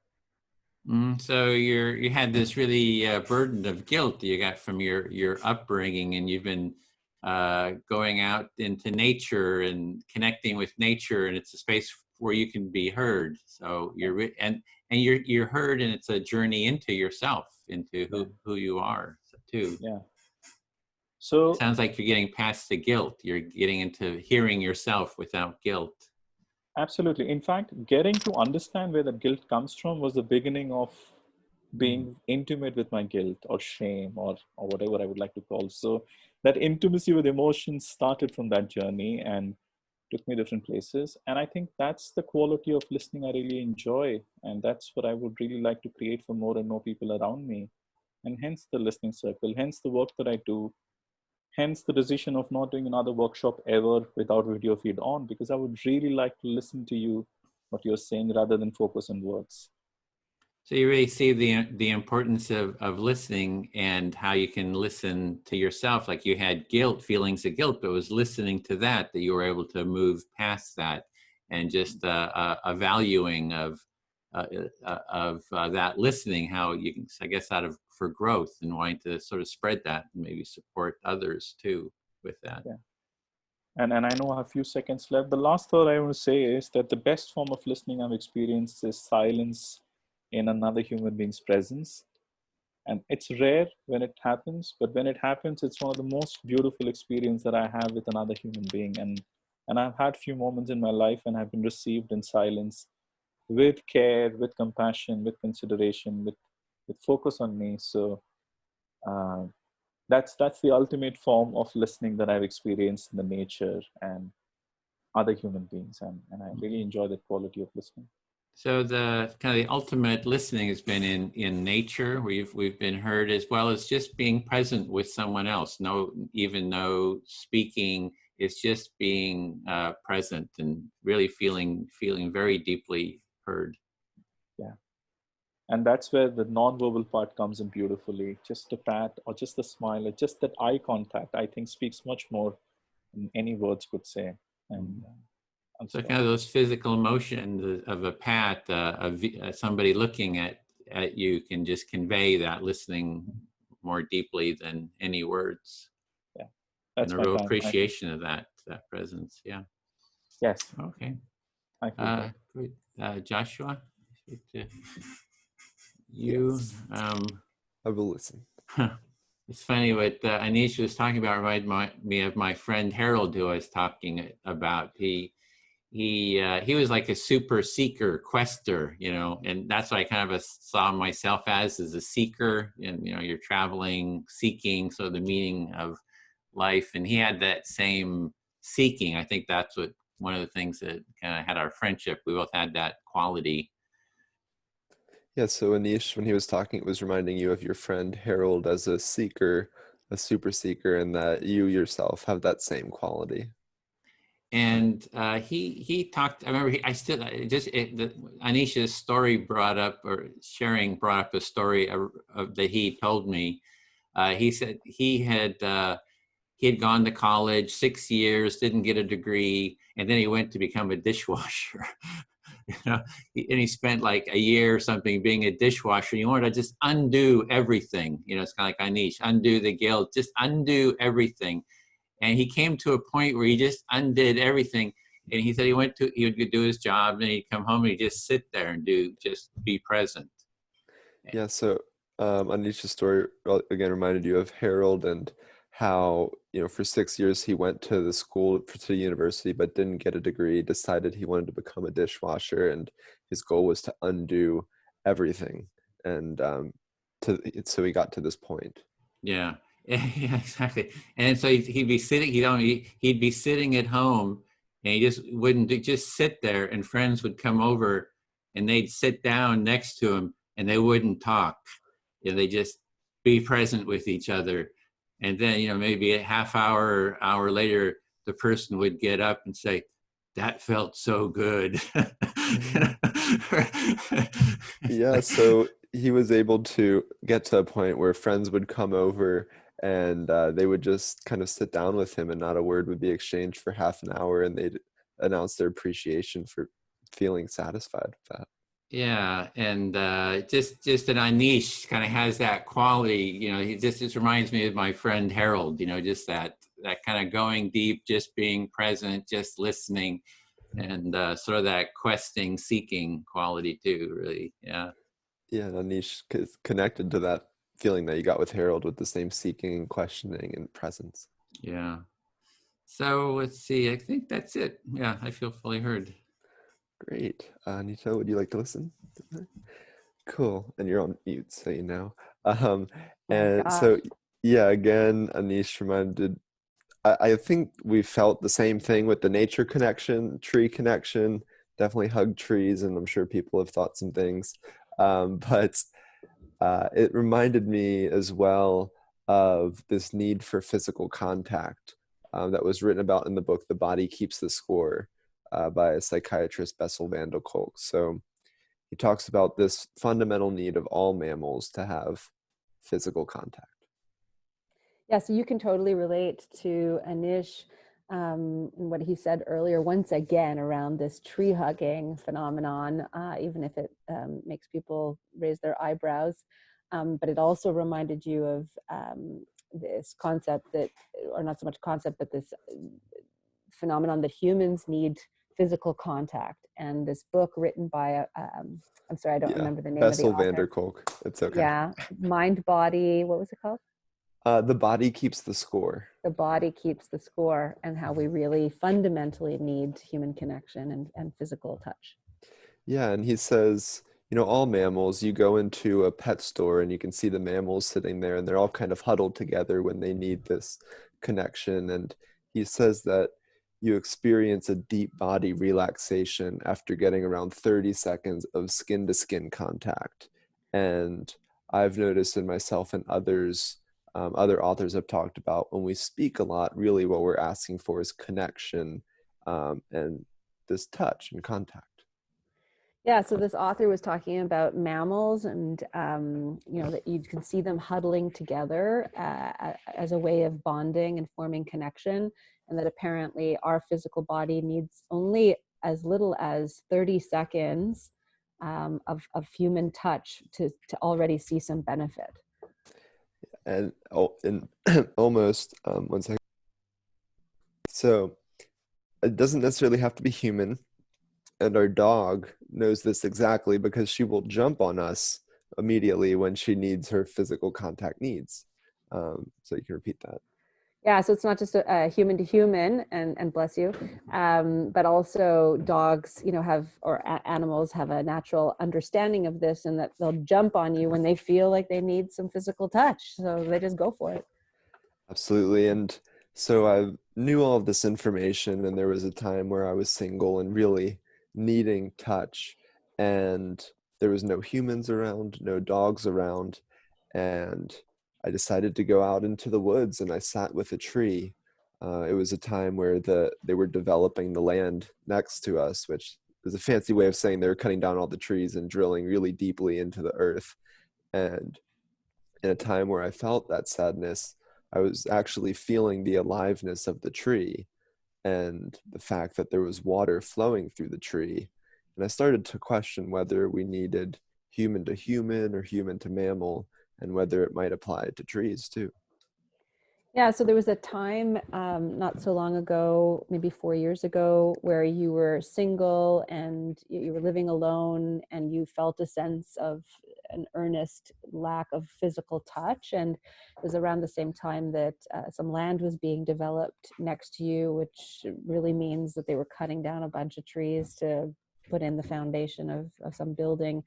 So you had this really burden of guilt you got from your upbringing, and you've been going out into nature and connecting with nature, and it's a space where you can be heard. So you're heard, and it's a journey into yourself, into who you are too. Yeah. So it sounds like you're getting past the guilt. You're getting into hearing yourself without guilt. Absolutely. In fact, getting to understand where the guilt comes from was the beginning of being intimate with my guilt or shame or whatever I would like to call. So that intimacy with emotions started from that journey and took me different places. And I think that's the quality of listening I really enjoy. And that's what I would really like to create for more and more people around me. And hence the listening circle, hence the work that I do. Hence the decision of not doing another workshop ever without video feed on, because I would really like to listen to you, what you're saying, rather than focus on words. So you really see the importance of listening and how you can listen to yourself. Like you had guilt, feelings of guilt, but it was listening to that you were able to move past that, and just a valuing of that listening, how you can, I guess, for growth and wanting to sort of spread that and maybe support others too with that. Yeah. And I know I have a few seconds left. The last thought I want to say is that the best form of listening I've experienced is silence in another human being's presence. And it's rare when it happens, but when it happens, it's one of the most beautiful experiences that I have with another human being. And I've had few moments in my life when I've been received in silence with care, with compassion, with consideration, with focus on me. So that's the ultimate form of listening that I've experienced in the nature and other human beings. And I really enjoy that quality of listening. So the kind of the ultimate listening has been in nature. We've been heard, as well as just being present with someone else. Even though speaking is just being present and really feeling very deeply heard. Yeah. And that's where the nonverbal part comes in beautifully. Just a pat or just a smile or just that eye contact, I think, speaks much more than any words could say. And so kind of those physical emotions of a pat, somebody looking at you can just convey that listening more deeply than any words. Yeah, that's and a real appreciation of that presence. Yeah. Yes. Okay. Great. Joshua, you. Yes. I will listen. It's funny what Anish was talking about. Reminded me of my friend Harold, who I was talking about. He was like a super seeker, quester, and that's what I kind of saw myself as a seeker. And you're traveling, seeking, so the meaning of life. And he had that same seeking. I think that's what one of the things that kind of had our friendship. We both had that quality. Yeah, so Anish, when he was talking, it was reminding you of your friend Harold as a seeker, a super seeker, and that you yourself have that same quality. And he talked. I remember Anisha's story brought up a story that he told me. He said he had gone to college 6 years, didn't get a degree, and then he went to become a dishwasher. And he spent like a year or something being a dishwasher. You wanted to just undo everything. It's kind of like Anish, undo the guilt, just undo everything. And he came to a point where he just undid everything. And he said he would do his job, and he'd come home and he'd just sit there and just be present. Yeah, so Anisha's story again reminded you of Harold and how, for 6 years he went to the school, to university, but didn't get a degree, decided he wanted to become a dishwasher, and his goal was to undo everything. And so he got to this point. Yeah. Yeah, exactly. And so he'd be sitting, he'd be sitting at home, and he just wouldn't just sit there, and friends would come over and they'd sit down next to him and they wouldn't talk. They just be present with each other. And then, maybe a half hour later, the person would get up and say, "That felt so good." Yeah, so he was able to get to a point where friends would come over and they would just kind of sit down with him, and not a word would be exchanged for half an hour, and they'd announce their appreciation for feeling satisfied with that. Yeah, and just that Anish kind of has that quality. He just reminds me of my friend Harold. Just that kind of going deep, just being present, just listening, and sort of that questing, seeking quality too. Really, yeah. Yeah, Anish is connected to that feeling that you got with Harold, with the same seeking and questioning and presence. Yeah. So let's see. I think that's it. Yeah, I feel fully heard. Great. Anita, would you like to listen? Cool. And you're on mute, so you know. And so, yeah, again, Anish reminded, I think we felt the same thing with the nature connection, tree connection, definitely hug trees, and I'm sure people have thought some things. But it reminded me as well of this need for physical contact that was written about in the book, The Body Keeps the Score, by a psychiatrist, Bessel van der Kolk. So he talks about this fundamental need of all mammals to have physical contact. Yeah, so you can totally relate to Anish and what he said earlier, once again, around this tree hugging phenomenon, even if it makes people raise their eyebrows. But it also reminded you of this concept that, or not so much concept, but this phenomenon that humans need physical contact. And this book written by, I'm sorry, I don't remember the name of the Bessel van author. der Kolk. It's okay. Yeah, Mind Body, what was it called? The body keeps the score. The body keeps the score, and how we really fundamentally need human connection and physical touch. Yeah, and he says, you know, all mammals, you go into a pet store and you can see the mammals sitting there and they're all kind of huddled together when they need this connection. And he says that you experience a deep body relaxation after getting around 30 seconds of skin-to-skin contact. And I've noticed in myself and others, other authors have talked about, when we speak a lot, really what we're asking for is connection and this touch and contact. Yeah, so this author was talking about mammals and, you know, that you can see them huddling together as a way of bonding and forming connection, and that apparently our physical body needs only as little as 30 seconds of human touch to already see some benefit. And almost, 1 second. So it doesn't necessarily have to be human. And our dog knows this exactly because she will jump on us immediately when she needs her physical contact needs. So you can repeat that. Yeah, so it's not just a human to human, and bless you, but also dogs, you know, or animals have a natural understanding of this, and that they'll jump on you when they feel like they need some physical touch. So they just go for it. Absolutely. And so I knew all of this information, and there was a time where I was single and really needing touch, and there was no humans around, no dogs around, and I decided to go out into the woods and I sat with a tree. It was a time where they were developing the land next to us, which is a fancy way of saying they were cutting down all the trees and drilling really deeply into the earth. And in a time where I felt that sadness, I was actually feeling the aliveness of the tree and the fact that there was water flowing through the tree. And I started to question whether we needed human to human or human to mammal, and whether it might apply to trees too. Yeah, so there was a time not so long ago, maybe 4 years ago, where you were single and you were living alone, and you felt a sense of an earnest lack of physical touch. And it was around the same time that some land was being developed next to you, which really means that they were cutting down a bunch of trees to put in the foundation of some building,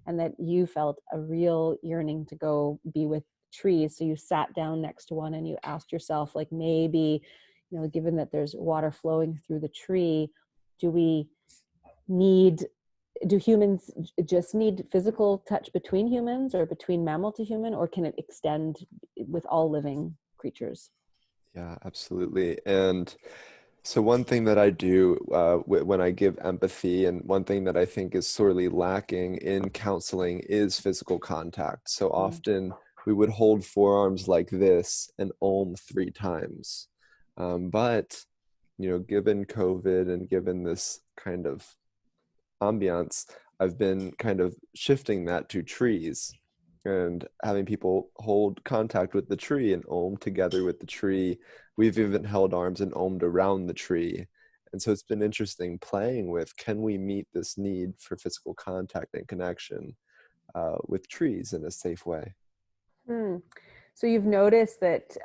and that you felt a real yearning to go be with trees. So you sat down next to one and you asked yourself, like, maybe, you know, given that there's water flowing through the tree, do humans just need physical touch between humans or between mammal to human, or can it extend with all living creatures? Yeah, absolutely. And so one thing that I do when I give empathy, and one thing that I think is sorely lacking in counseling, is physical contact. So often we would hold forearms like this and om 3 times. But, you know, given COVID and given this kind of ambiance, I've been kind of shifting that to trees and having people hold contact with the tree and om together with the tree. We've even held arms and ommed around the tree. And so it's been interesting playing with, can we meet this need for physical contact and connection with trees in a safe way? So you've noticed that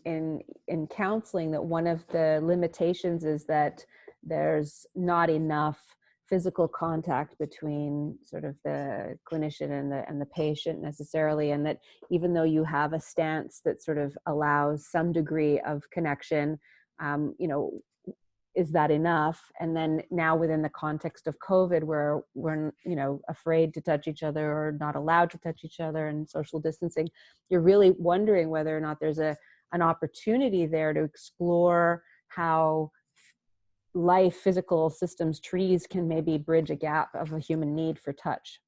in counseling that one of the limitations is that there's not enough physical contact between sort of the clinician and the patient necessarily, and that even though you have a stance that sort of allows some degree of connection, you know, is that enough? And then now within the context of COVID, where we're, you know, afraid to touch each other or not allowed to touch each other and social distancing, you're really wondering whether or not there's an opportunity there to explore how life, physical systems, trees can maybe bridge a gap of a human need for touch.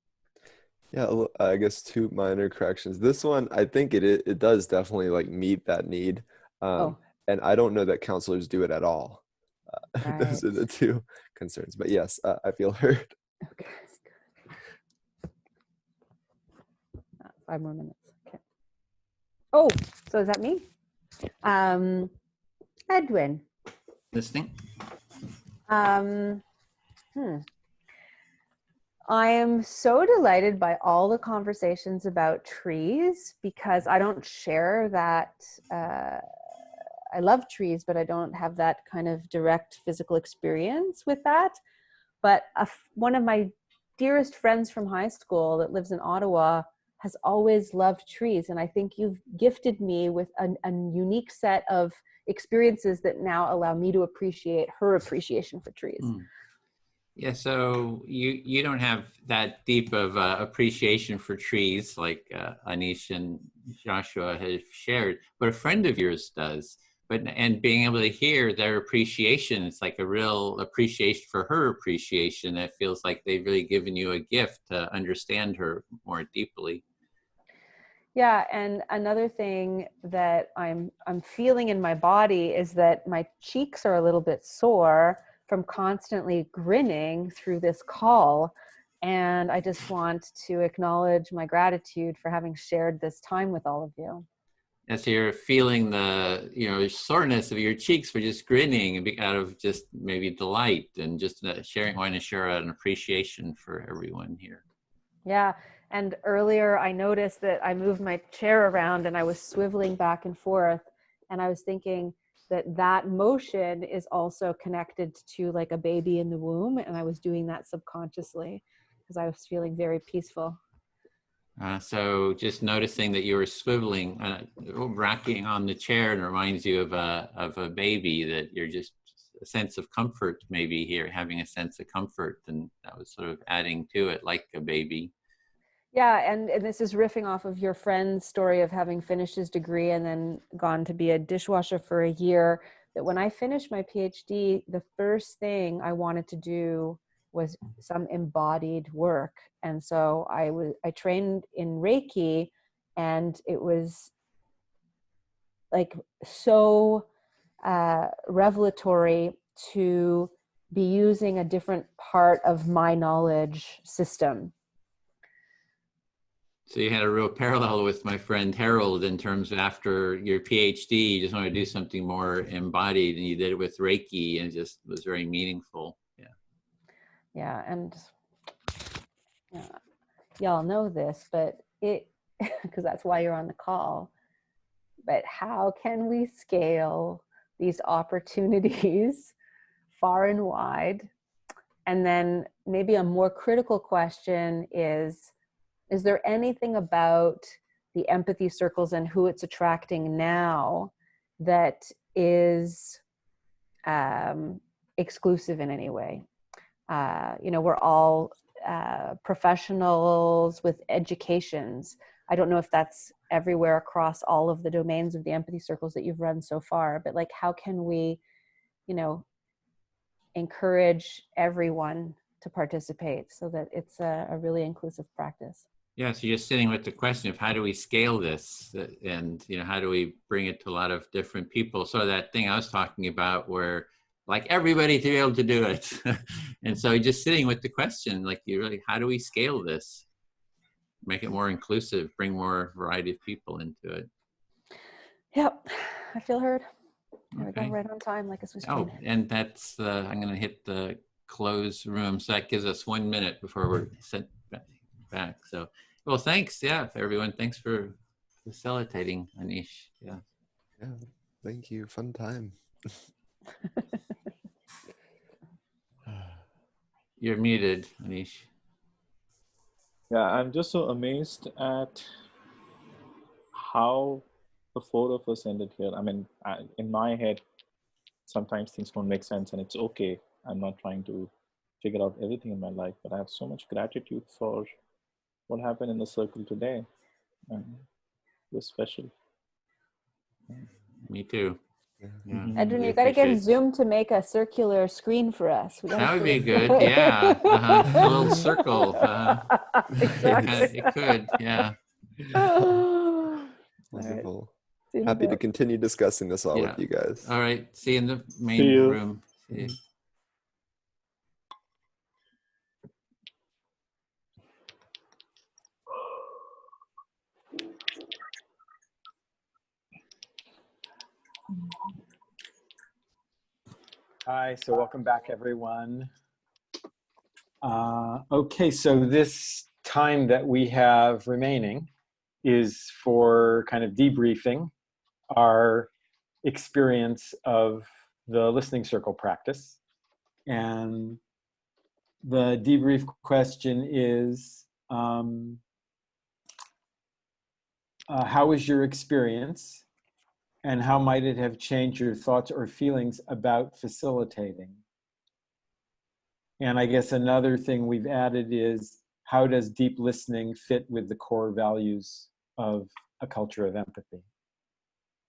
Yeah, I guess 2 minor corrections. This one, I think it does definitely like meet that need. And I don't know that counselors do it at all. Those are the 2 concerns. But yes, I feel heard. Okay. 5 more minutes. Okay. Oh, so is that me? Edwin, Listening. I am so delighted by all the conversations about trees because I don't share that. I love trees, but I don't have that kind of direct physical experience with that. But one of my dearest friends from high school that lives in Ottawa has always loved trees. And I think you've gifted me with a unique set of experiences that now allow me to appreciate her appreciation for trees. Yeah, so you don't have that deep of appreciation for trees like Anish and Joshua have shared, but a friend of yours does. And being able to hear their appreciation, it's like a real appreciation for her appreciation. It feels like they've really given you a gift to understand her more deeply. Yeah, and another thing that I'm feeling in my body is that my cheeks are a little bit sore from constantly grinning through this call. And I just want to acknowledge my gratitude for having shared this time with all of you. And so you're feeling the, soreness of your cheeks for just grinning and out of just maybe delight and just wanting to share an appreciation for everyone here. Yeah. And earlier I noticed that I moved my chair around and I was swiveling back and forth. And I was thinking that motion is also connected to like a baby in the womb. And I was doing that subconsciously because I was feeling very peaceful. So just noticing that you were swiveling, rocking on the chair, and reminds you of a baby, that you're just a sense of comfort maybe here, having a sense of comfort, and that was sort of adding to it like a baby. Yeah, and this is riffing off of your friend's story of having finished his degree and then gone to be a dishwasher for a year, that when I finished my PhD, the first thing I wanted to do was some embodied work. And so I trained in Reiki, and it was like so revelatory to be using a different part of my knowledge system. So you had a real parallel with my friend Harold in terms of after your PhD, you just want to do something more embodied, and you did it with Reiki, and it just was very meaningful. Yeah. Yeah, and y'all know this, but because that's why you're on the call. But how can we scale these opportunities far and wide? And then maybe a more critical question is there anything about the empathy circles and who it's attracting now that is exclusive in any way? We're all professionals with educations. I don't know if that's everywhere across all of the domains of the empathy circles that you've run so far, but like, how can we, encourage everyone to participate so that it's a really inclusive practice? Yeah, so you're sitting with the question of how do we scale this, and how do we bring it to a lot of different people? So that thing I was talking about, where like everybody to be able to do it, and so just sitting with the question, like, how do we scale this, make it more inclusive, bring more variety of people into it? Yep, I feel heard. There we Okay. go, right on time, like a Swiss Oh, cheese. and that's I'm going to hit the close room, so that gives us 1 minute before we're sent back. So, well, thanks, everyone. Thanks for facilitating, Anish. Yeah, thank you. Fun time. You're muted, Anish. Yeah, I'm just so amazed at how the four of us ended here. I mean, in my head, sometimes things don't make sense, and it's okay. I'm not trying to figure out everything in my life, but I have so much gratitude for what happened in the circle today. It was special. Me too. Yeah. Edwin, you got to get Zoom to make a circular screen for us. That would be good. Yeah. A little circle. Exactly. It could. Yeah. Wonderful. Right. Happy to continue discussing this all with you guys. All right. See you in the main room. See you. Hi, so welcome back, everyone. Okay, so this time that we have remaining is for kind of debriefing our experience of the listening circle practice. And the debrief question is, how was your experience and how might it have changed your thoughts or feelings about facilitating? And I guess another thing we've added is, how does deep listening fit with the core values of a culture of empathy?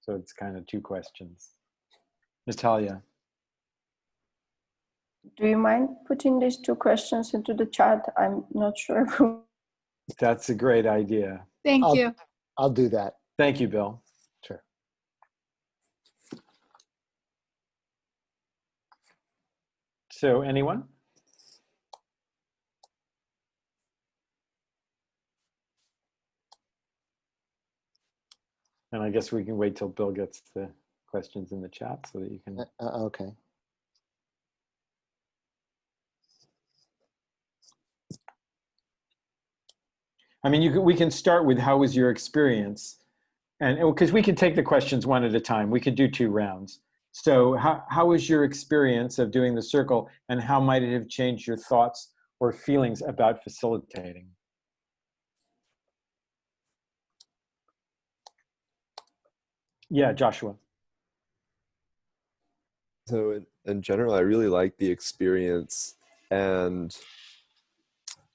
So it's kind of two questions. Natalia. Do you mind putting these two questions into the chat? I'm not sure. That's a great idea. Thank you. I'll do that. Thank you, Bill. Sure. So anyone? And I guess we can wait till Bill gets the questions in the chat so that you can. Okay. I mean, we can start with how was your experience? And because we can take the questions one at a time. We could do 2 rounds. So how was your experience of doing the circle and how might it have changed your thoughts or feelings about facilitating? Yeah, Joshua. So in general, I really like the experience, and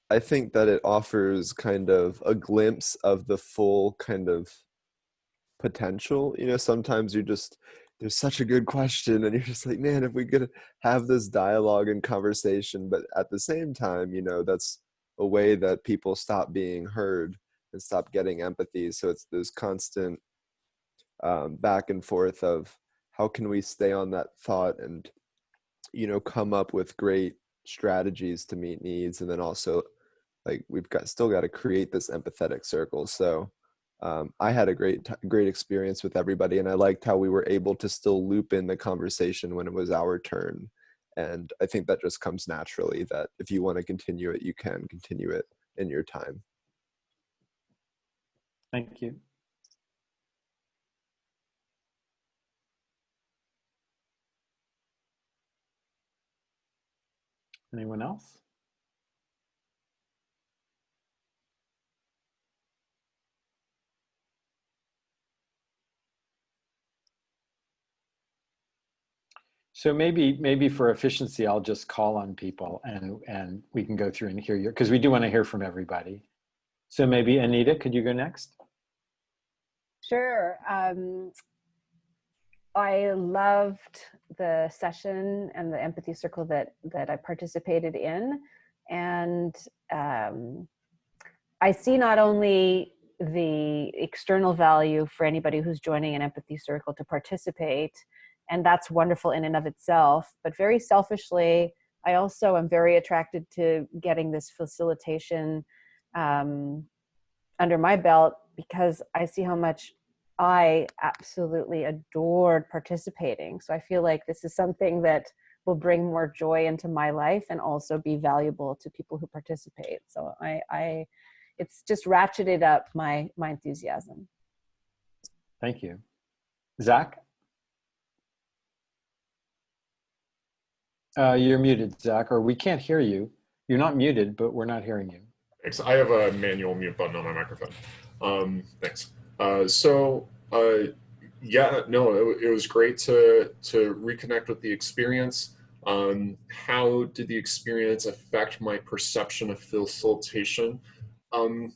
I think that it offers kind of a glimpse of the full kind of potential. You know, sometimes there's such a good question and you're just like, man, if we could have this dialogue and conversation, but at the same time, you know, that's a way that people stop being heard and stop getting empathy. So it's this constant back and forth of how can we stay on that thought and, you know, come up with great strategies to meet needs. And then also, like, still got to create this empathetic circle. So I had a great experience with everybody, and I liked how we were able to still loop in the conversation when it was our turn. And I think that just comes naturally, that if you want to continue it, you can continue it in your time. Thank you. Anyone else? So maybe for efficiency, I'll just call on people and we can go through and hear your, because we do want to hear from everybody. So maybe Anita, could you go next? Sure. I loved the session and the empathy circle that I participated in. And I see not only the external value for anybody who's joining an empathy circle to participate, and that's wonderful in and of itself, but very selfishly, I also am very attracted to getting this facilitation under my belt, because I see how much I absolutely adored participating. So I feel like this is something that will bring more joy into my life and also be valuable to people who participate. So it's just ratcheted up my enthusiasm. Thank you. Zach? You're muted, Zach, or we can't hear you. You're not muted, but we're not hearing you. Thanks. I have a manual mute button on my microphone. Thanks. Yeah, no, it was great to reconnect with the experience. How did the experience affect my perception of facilitation? I'm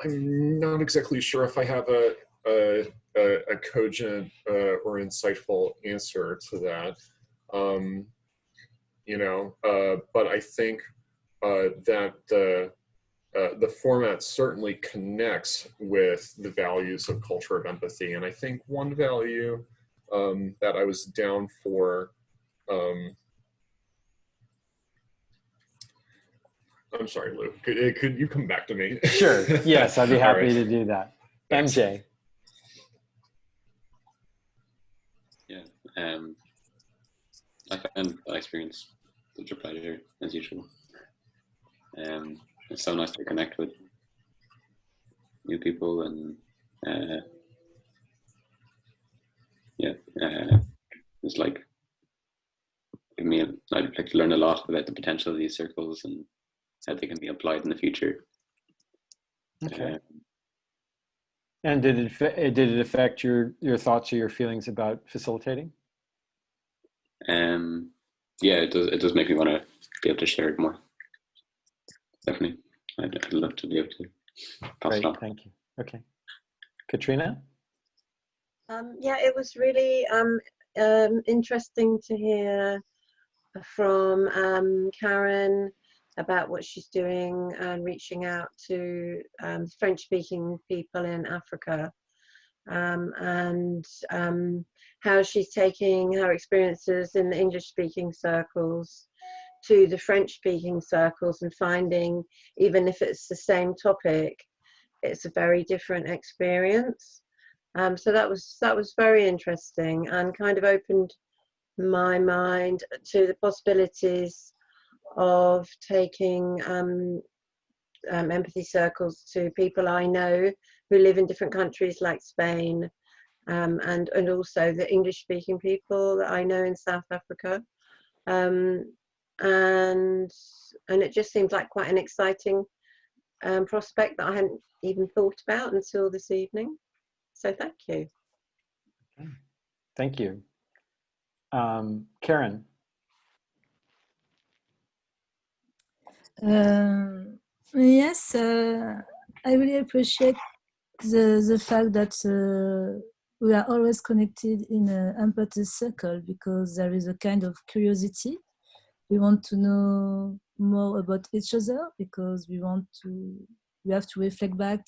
not exactly sure if I have a cogent or insightful answer to that. You know, but I think that the format certainly connects with the values of culture of empathy. And I think one value that I was down for, I'm sorry, Lou, could you come back to me? Sure, yes, I'd be happy right. to do that. Thanks. MJ. Yeah, I found that experience such a pleasure as usual. It's so nice to connect with new people, and it's like give me I'd like to learn a lot about the potential of these circles and how they can be applied in the future. Okay. And did it affect your thoughts or your feelings about facilitating? Yeah, it does make me want to be able to share it more. Definitely, I'd love to be able to pass it on. Thank you. Okay, Katrina. Yeah, it was really interesting to hear from Karen about what she's doing and reaching out to French-speaking people in Africa, and how she's taking her experiences in the English-speaking circles to the French-speaking circles and finding, even if it's the same topic, it's a very different experience. So that was very interesting and kind of opened my mind to the possibilities of taking empathy circles to people I know who live in different countries like Spain, and also the English-speaking people that I know in South Africa, and it just seemed like quite an exciting prospect that I hadn't even thought about until this evening. So thank you. Okay. Thank you. Karen. Yes, I really appreciate the fact that we are always connected in an empathy circle, because there is a kind of curiosity. We want to know more about each other because we have to reflect back.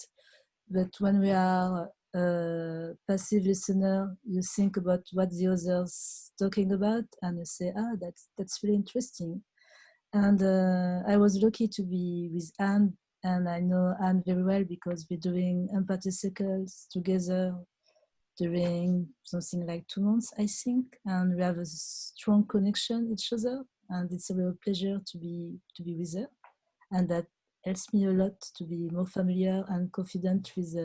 But when we are a passive listener, you think about what the other's talking about and you say, that's really interesting. And I was lucky to be with Anne, and I know Anne very well because we're doing empathy circles together during something like 2 months, I think, and we have a strong connection each other, and it's a real pleasure to be with her, and that helps me a lot to be more familiar and confident with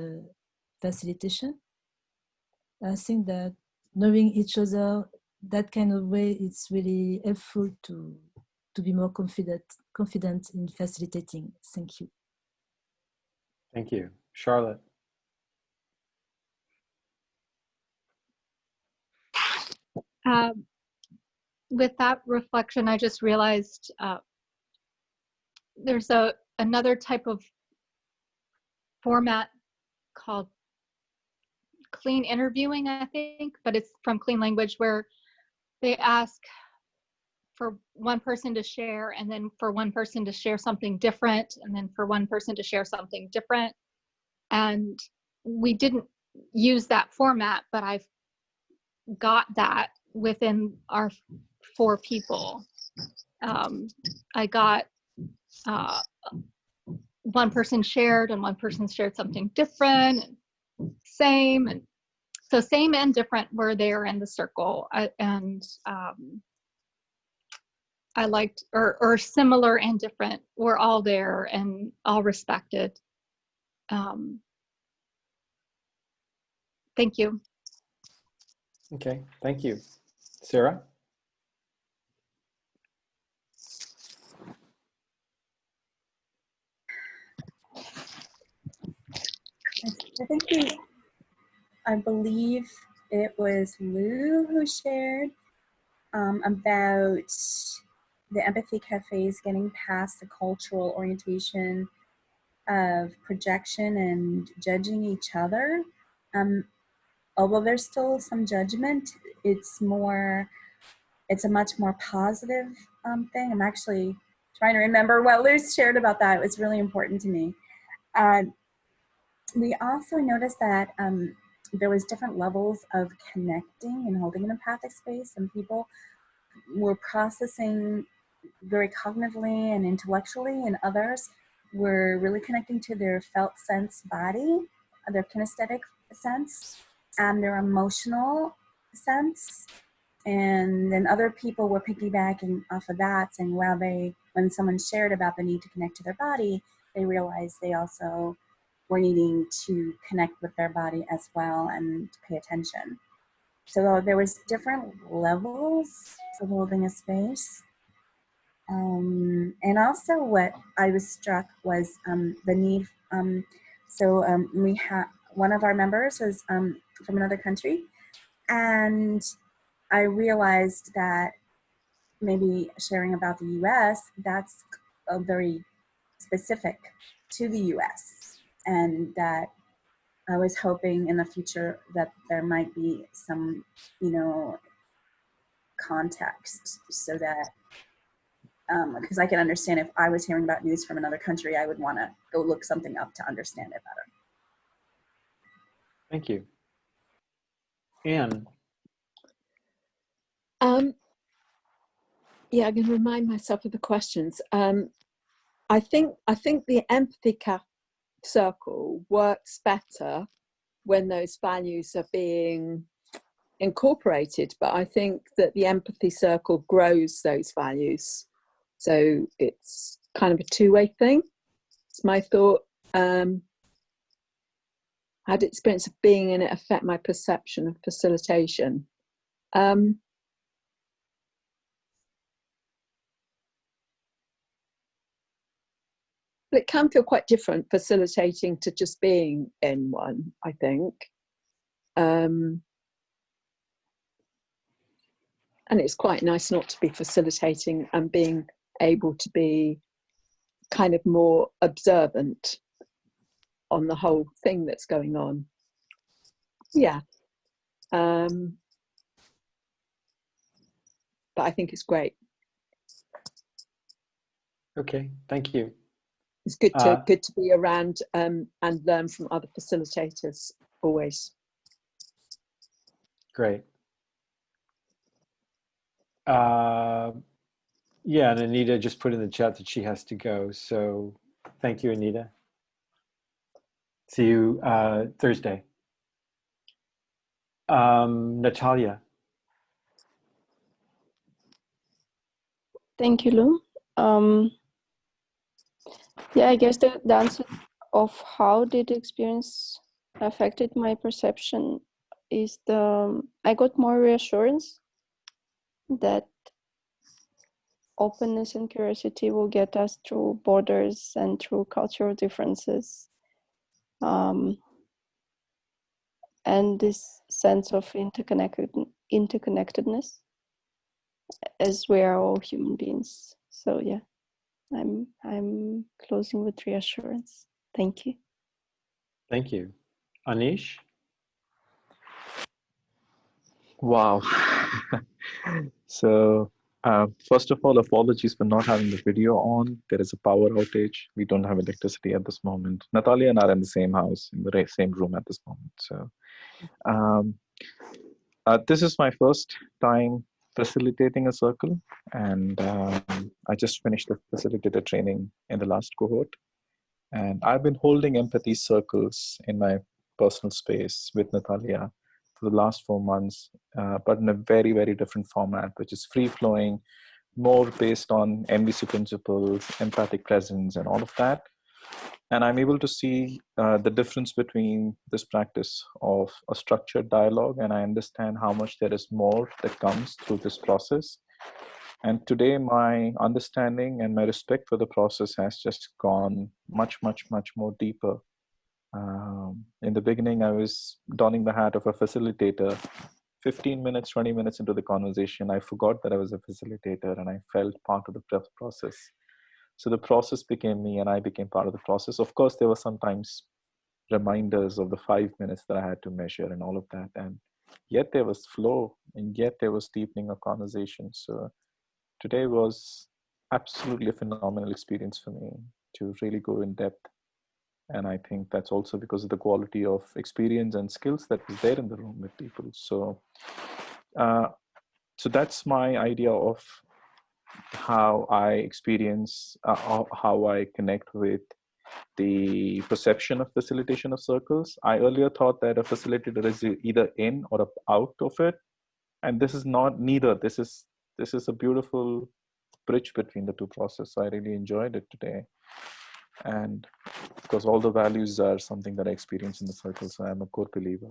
facilitation. I think that knowing each other that kind of way, it's really helpful to be more confident in facilitating. Thank you. Thank you. Charlotte. With that reflection, I just realized there's another type of format called clean interviewing, I think, but it's from Clean Language, where they ask for one person to share, and then for one person to share something different, and then for one person to share something different. And we didn't use that format, but I've got that within our 4 people. I got one person shared and one person shared something different, and same, and so same and different were there in the circle. I liked, or similar and different were all there and all respected. Thank you. Okay, thank you. Sarah? I believe it was Lou who shared about the Empathy Cafes getting past the cultural orientation of projection and judging each other. Although there's still some judgment, it's a much more positive thing. I'm actually trying to remember what Lou shared about that. It was really important to me. We also noticed that there was different levels of connecting and holding an empathic space. Some people were processing very cognitively and intellectually, and others were really connecting to their felt sense body, their kinesthetic sense, and their emotional sense. And then other people were piggybacking off of that, saying, well, when someone shared about the need to connect to their body, they realized they also were needing to connect with their body as well and pay attention. So there was different levels of holding a space. And also what I was struck was the need. We had one of our members was from another country, and I realized that maybe sharing about the US, that's very specific to the US, and that I was hoping in the future that there might be some, context so that, because I can understand if I was hearing about news from another country, I would want to go look something up to understand it better. Thank you. Anne? Yeah, I'm going to remind myself of the questions. I think the empathy circle works better when those values are being incorporated, but I think that the empathy circle grows those values. So it's kind of a two-way thing. It's my thought. How did experience of being in it affect my perception of facilitation? But it can feel quite different facilitating to just being in one, I think. And it's quite nice not to be facilitating and being able to be kind of more observant on the whole thing that's going on. Yeah. But I think it's great. Okay, thank you. It's good to be around and learn from other facilitators always. Great. Yeah, and Anita just put in the chat that she has to go. So thank you, Anita. See you Thursday. Natalia. Thank you, Lou. Yeah, I guess the answer of how did the experience affected my perception is I got more reassurance that openness and curiosity will get us through borders and through cultural differences. And this sense of interconnectedness as we are all human beings. So yeah, I'm closing with reassurance. Thank you. Thank you. Anish? Wow. So first of all, apologies for not having the video on. There is a power outage. We don't have electricity at this moment. Natalia and I are in the same house, in the same room at this moment. So this is my first time facilitating a circle, and I just finished the facilitator training in the last cohort. And I've been holding empathy circles in my personal space with Natalia for the last 4 months, but in a very, very different format, which is free-flowing, more based on MVC principles, empathic presence, and all of that. And I'm able to see the difference between this practice of a structured dialogue, and I understand how much there is more that comes through this process. And today, my understanding and my respect for the process has just gone much, much, much more deeper. In the beginning, I was donning the hat of a facilitator. 15 minutes, 20 minutes into the conversation, I forgot that I was a facilitator and I felt part of the process. So the process became me and I became part of the process. Of course, there were sometimes reminders of the 5 minutes that I had to measure and all of that. And yet there was flow, and yet there was deepening of conversation. So today was absolutely a phenomenal experience for me to really go in depth. And I think that's also because of the quality of experience and skills that was there in the room with people. So, so that's my idea of how I experience, how I connect with the perception of facilitation of circles. I earlier thought that a facilitator is either in or out of it. And this is not neither. This is a beautiful bridge between the two processes. I really enjoyed it today. And of course, all the values are something that I experience in the circle. So I'm a core believer.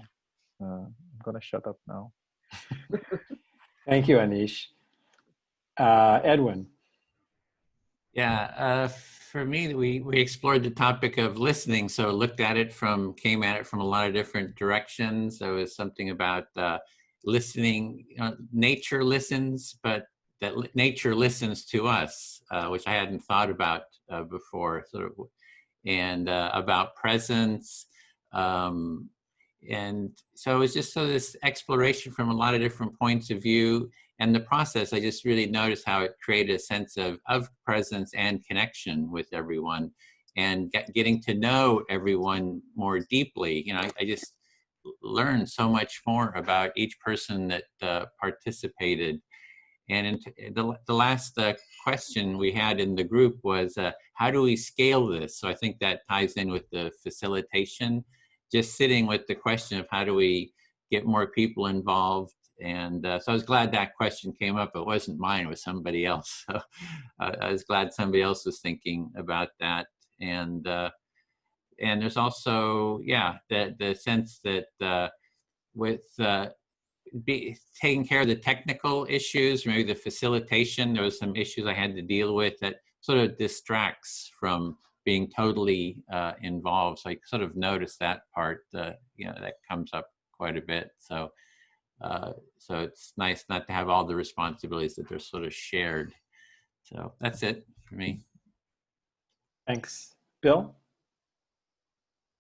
I'm going to shut up now. Thank you, Anish. Edwin. Yeah, for me, we explored the topic of listening. So looked at it came at it from a lot of different directions. There was something about listening, nature listens, but that nature listens to us, which I hadn't thought about before, and about presence. And so it was just this exploration from a lot of different points of view. And the process, I just really noticed how it created a sense of presence and connection with everyone, and getting to know everyone more deeply. I just learned so much more about each person that participated. And the last question we had in the group was, how do we scale this? So I think that ties in with the facilitation, just sitting with the question of how do we get more people involved. And so I was glad that question came up. It wasn't mine, it was somebody else. So I was glad somebody else was thinking about that. And there's also, the sense that with taking care of the technical issues, maybe the facilitation, there was some issues I had to deal with that sort of distracts from being totally involved. So I sort of noticed that part, that comes up quite a bit. So it's nice not to have all the responsibilities, that they're sort of shared. So that's it for me. Thanks. Bill?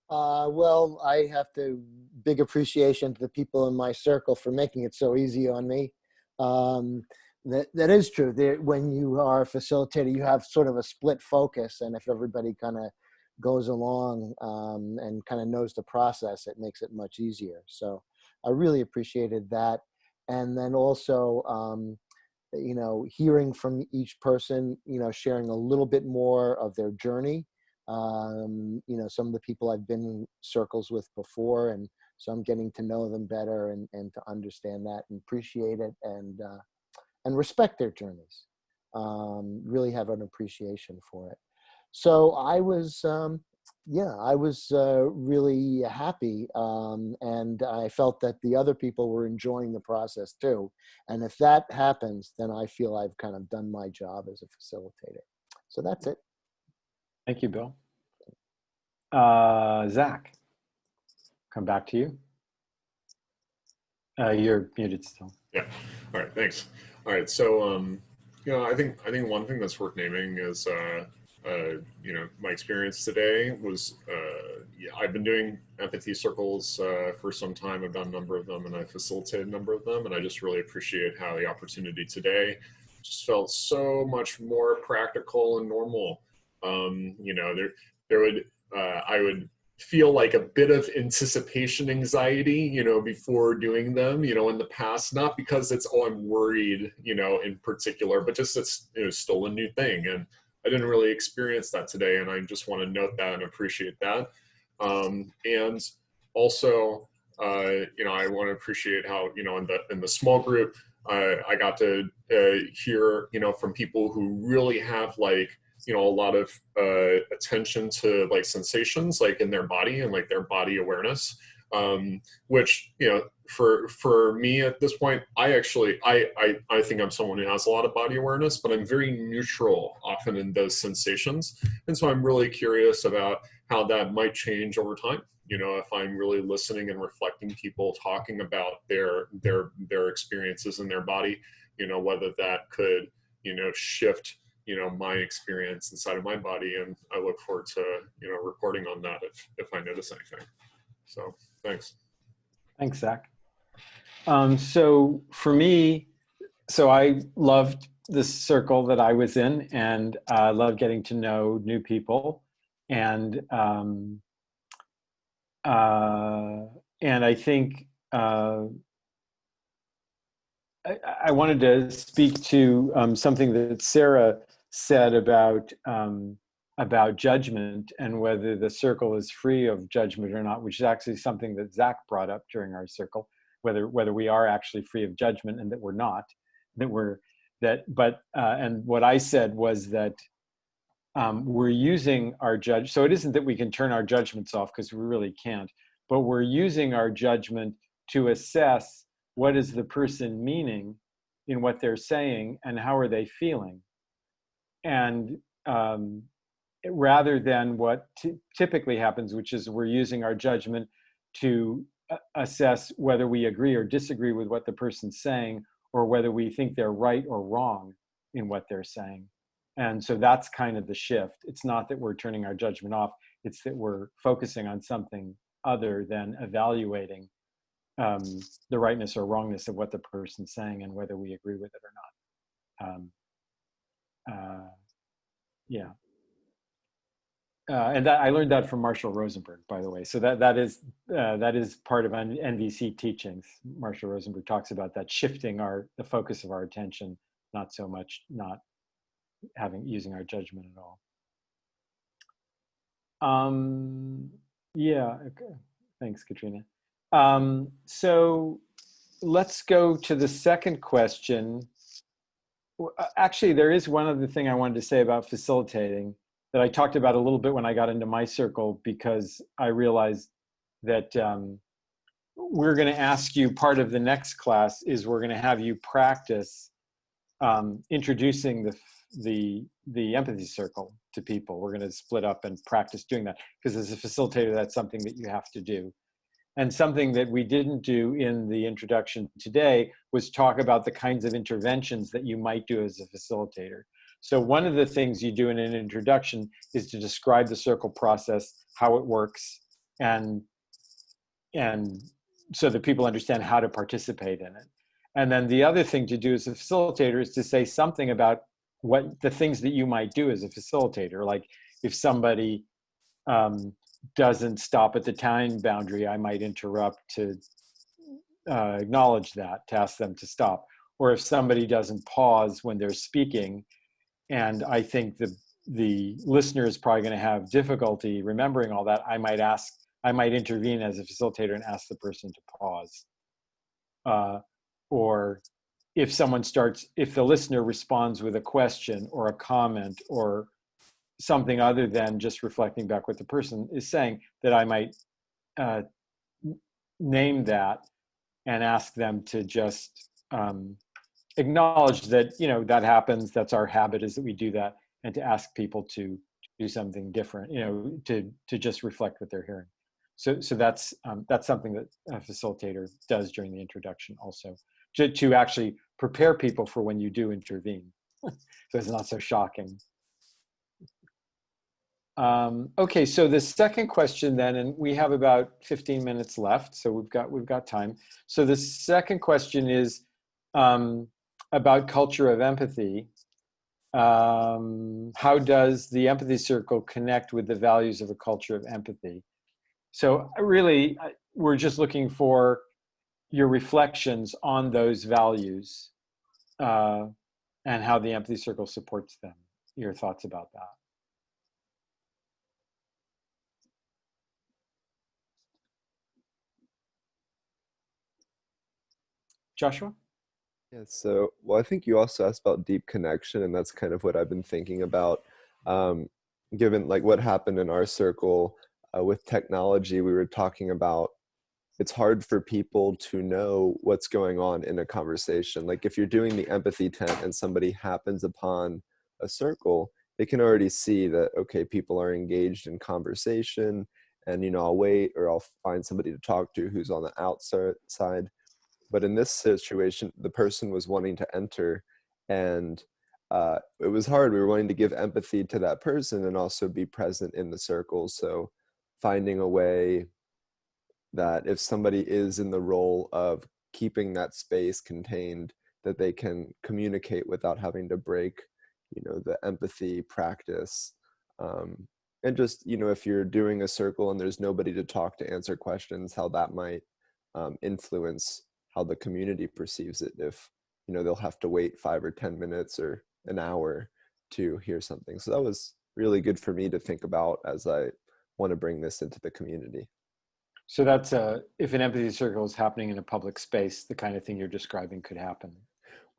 Well, I have big appreciation to the people in my circle for making it so easy on me. That is true. When you are a facilitator, you have sort of a split focus, and if everybody kind of goes along and kind of knows the process, it makes it much easier. So I really appreciated that. And then also, hearing from each person, sharing a little bit more of their journey. Some of the people I've been in circles with before, and so I'm getting to know them better and to understand that and appreciate it and respect their journeys. Really have an appreciation for it. So I was really happy, and I felt that the other people were enjoying the process too. And if that happens, then I feel I've kind of done my job as a facilitator. So that's it. Thank you, Bill. Zach, come back to you. You're muted still. Yeah. All right. Thanks. All right. So, I think one thing that's worth naming is, my experience today was, I've been doing empathy circles for some time. I've done a number of them, and I facilitated a number of them, and I just really appreciate how the opportunity today just felt so much more practical and normal. I would feel like a bit of anticipation anxiety, before doing them, in the past, not because it's, I'm worried, in particular, but just it's still a new thing. And I didn't really experience that today. And I just want to note that and appreciate that. And also, I want to appreciate how, in the small group, I got to hear, from people who really have a lot of attention to sensations in their body and their body awareness, which for me at this point, I think I'm someone who has a lot of body awareness, but I'm very neutral often in those sensations, and so I'm really curious about how that might change over time. If I'm really listening and reflecting people talking about their experiences in their body, whether that could shift my experience inside of my body. And I look forward to, reporting on that if I notice anything. So thanks. Thanks, Zach. So for me, I loved the circle that I was in, and I love getting to know new people. And I think I wanted to speak to something that Sarah said about judgment and whether the circle is free of judgment or not, which is actually something that Zach brought up during our circle. whether we are actually free of judgment and that we're not, and what I said was that we're using our so it isn't that we can turn our judgments off, because we really can't, but we're using our judgment to assess what is the person meaning in what they're saying and how are they feeling. And rather than what typically happens, which is we're using our judgment to assess whether we agree or disagree with what the person's saying, or whether we think they're right or wrong in what they're saying. And so that's kind of the shift. It's not that we're turning our judgment off, it's that we're focusing on something other than evaluating the rightness or wrongness of what the person's saying and whether we agree with it or not. Yeah. And I learned that from Marshall Rosenberg, by the way. So that is part of NVC teachings. Marshall Rosenberg talks about that, shifting the focus of our attention, not so much not using our judgment at all. Yeah, okay. Thanks, Katrina. So let's go to the second question. Actually, there is one other thing I wanted to say about facilitating that I talked about a little bit when I got into my circle, because I realized that we're going to ask you, part of the next class is we're going to have you practice introducing the empathy circle to people. We're going to split up and practice doing that, because as a facilitator, that's something that you have to do. And something that we didn't do in the introduction today was talk about the kinds of interventions that you might do as a facilitator. So one of the things you do in an introduction is to describe the circle process, how it works, and so that people understand how to participate in it. And then the other thing to do as a facilitator is to say something about what the things that you might do as a facilitator. Like if somebody doesn't stop at the time boundary, I might interrupt to acknowledge that, to ask them to stop. Or if somebody doesn't pause when they're speaking, and I think the listener is probably going to have difficulty remembering all that, I might intervene as a facilitator and ask the person to pause. Or if the listener responds with a question or a comment or something other than just reflecting back what the person is saying, that I might name that and ask them to just acknowledge that, that happens, that's our habit, is that we do that, and to ask people to do something different, to just reflect what they're hearing. So that's something that a facilitator does during the introduction also, to actually prepare people for when you do intervene. So it's not so shocking. Okay, so the second question then, and we have about 15 minutes left, so we've got time. So the second question is about culture of empathy. How does the empathy circle connect with the values of a culture of empathy? So really, we're just looking for your reflections on those values and how the empathy circle supports them. Your thoughts about that. Joshua? Yeah, so, well, I think you also asked about deep connection, and that's kind of what I've been thinking about. Given like what happened in our circle with technology, we were talking about it's hard for people to know what's going on in a conversation. Like if you're doing the empathy tent and somebody happens upon a circle, they can already see that, okay, people are engaged in conversation, and, I'll wait, or I'll find somebody to talk to who's on the outside. But in this situation, the person was wanting to enter, and it was hard. We were wanting to give empathy to that person and also be present in the circle. So finding a way that if somebody is in the role of keeping that space contained, that they can communicate without having to break, the empathy practice. And just, if you're doing a circle and there's nobody to talk to answer questions, how that might influence how the community perceives it, if they'll have to wait 5 or 10 minutes or an hour to hear something. So that was really good for me to think about as I want to bring this into the community. So that's if an empathy circle is happening in a public space, the kind of thing you're describing could happen.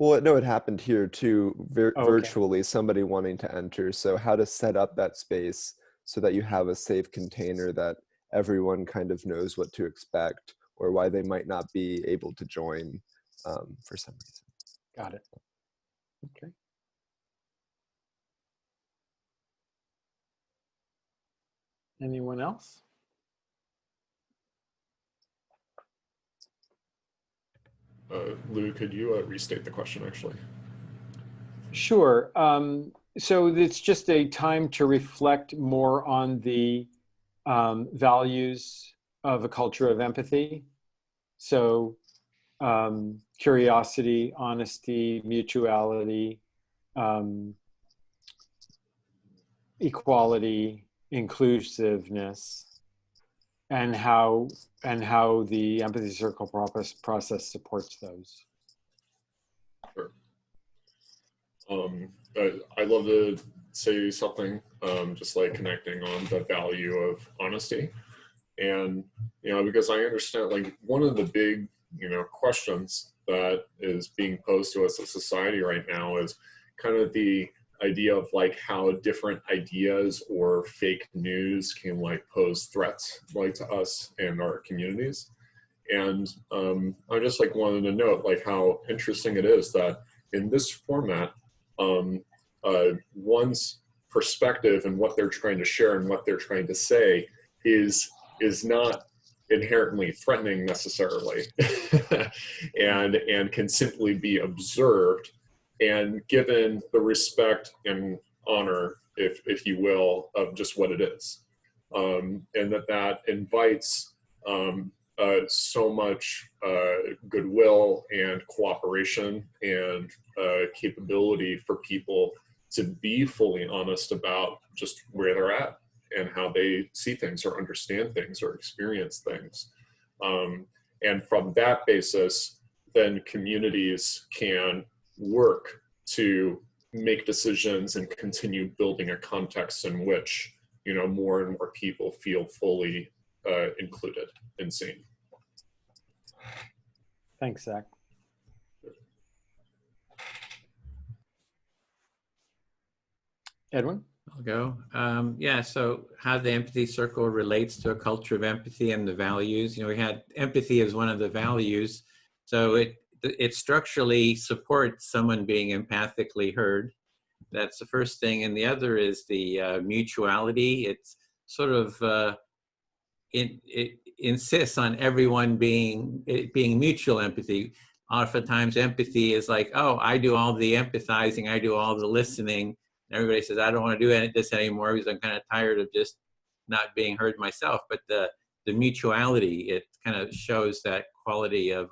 Well, no, it happened here too, Okay. virtually, somebody wanting to enter. So how to set up that space so that you have a safe container that everyone kind of knows what to expect or why they might not be able to join for some reason. Got it. Okay. Anyone else? Lou, could you restate the question actually? Sure. So it's just a time to reflect more on the values of a culture of empathy. So curiosity, honesty, mutuality, equality, inclusiveness, and how the empathy circle process supports those. Sure. I'd love to say something, just like connecting on the value of honesty. And, you know, because I understand, like, one of the big, you know, questions that is being posed to us as society right now is kind of the idea of like how different ideas or fake news can like pose threats like to us and our communities. And I just like wanted to note like how interesting it is that in this format, one's perspective and what they're trying to share and what they're trying to say is not inherently threatening necessarily, and can simply be observed and given the respect and honor, if you will, of just what it is, and that invites so much goodwill and cooperation and capability for people to be fully honest about just where they're at and how they see things or understand things or experience things. And from that basis, then communities can work to make decisions and continue building a context in which, you know, more and more people feel fully included and seen. Thanks, Zach. Edwin? I'll go. Yeah, so how the empathy circle relates to a culture of empathy and the values. You know, we had empathy as one of the values. So it structurally supports someone being empathically heard. That's the first thing. And the other is the mutuality. It's sort of, it insists on everyone being mutual empathy. Oftentimes empathy is like, oh, I do all the empathizing, I do all the listening. Everybody says, I don't want to do this anymore because I'm kind of tired of just not being heard myself. But the mutuality, it kind of shows that quality of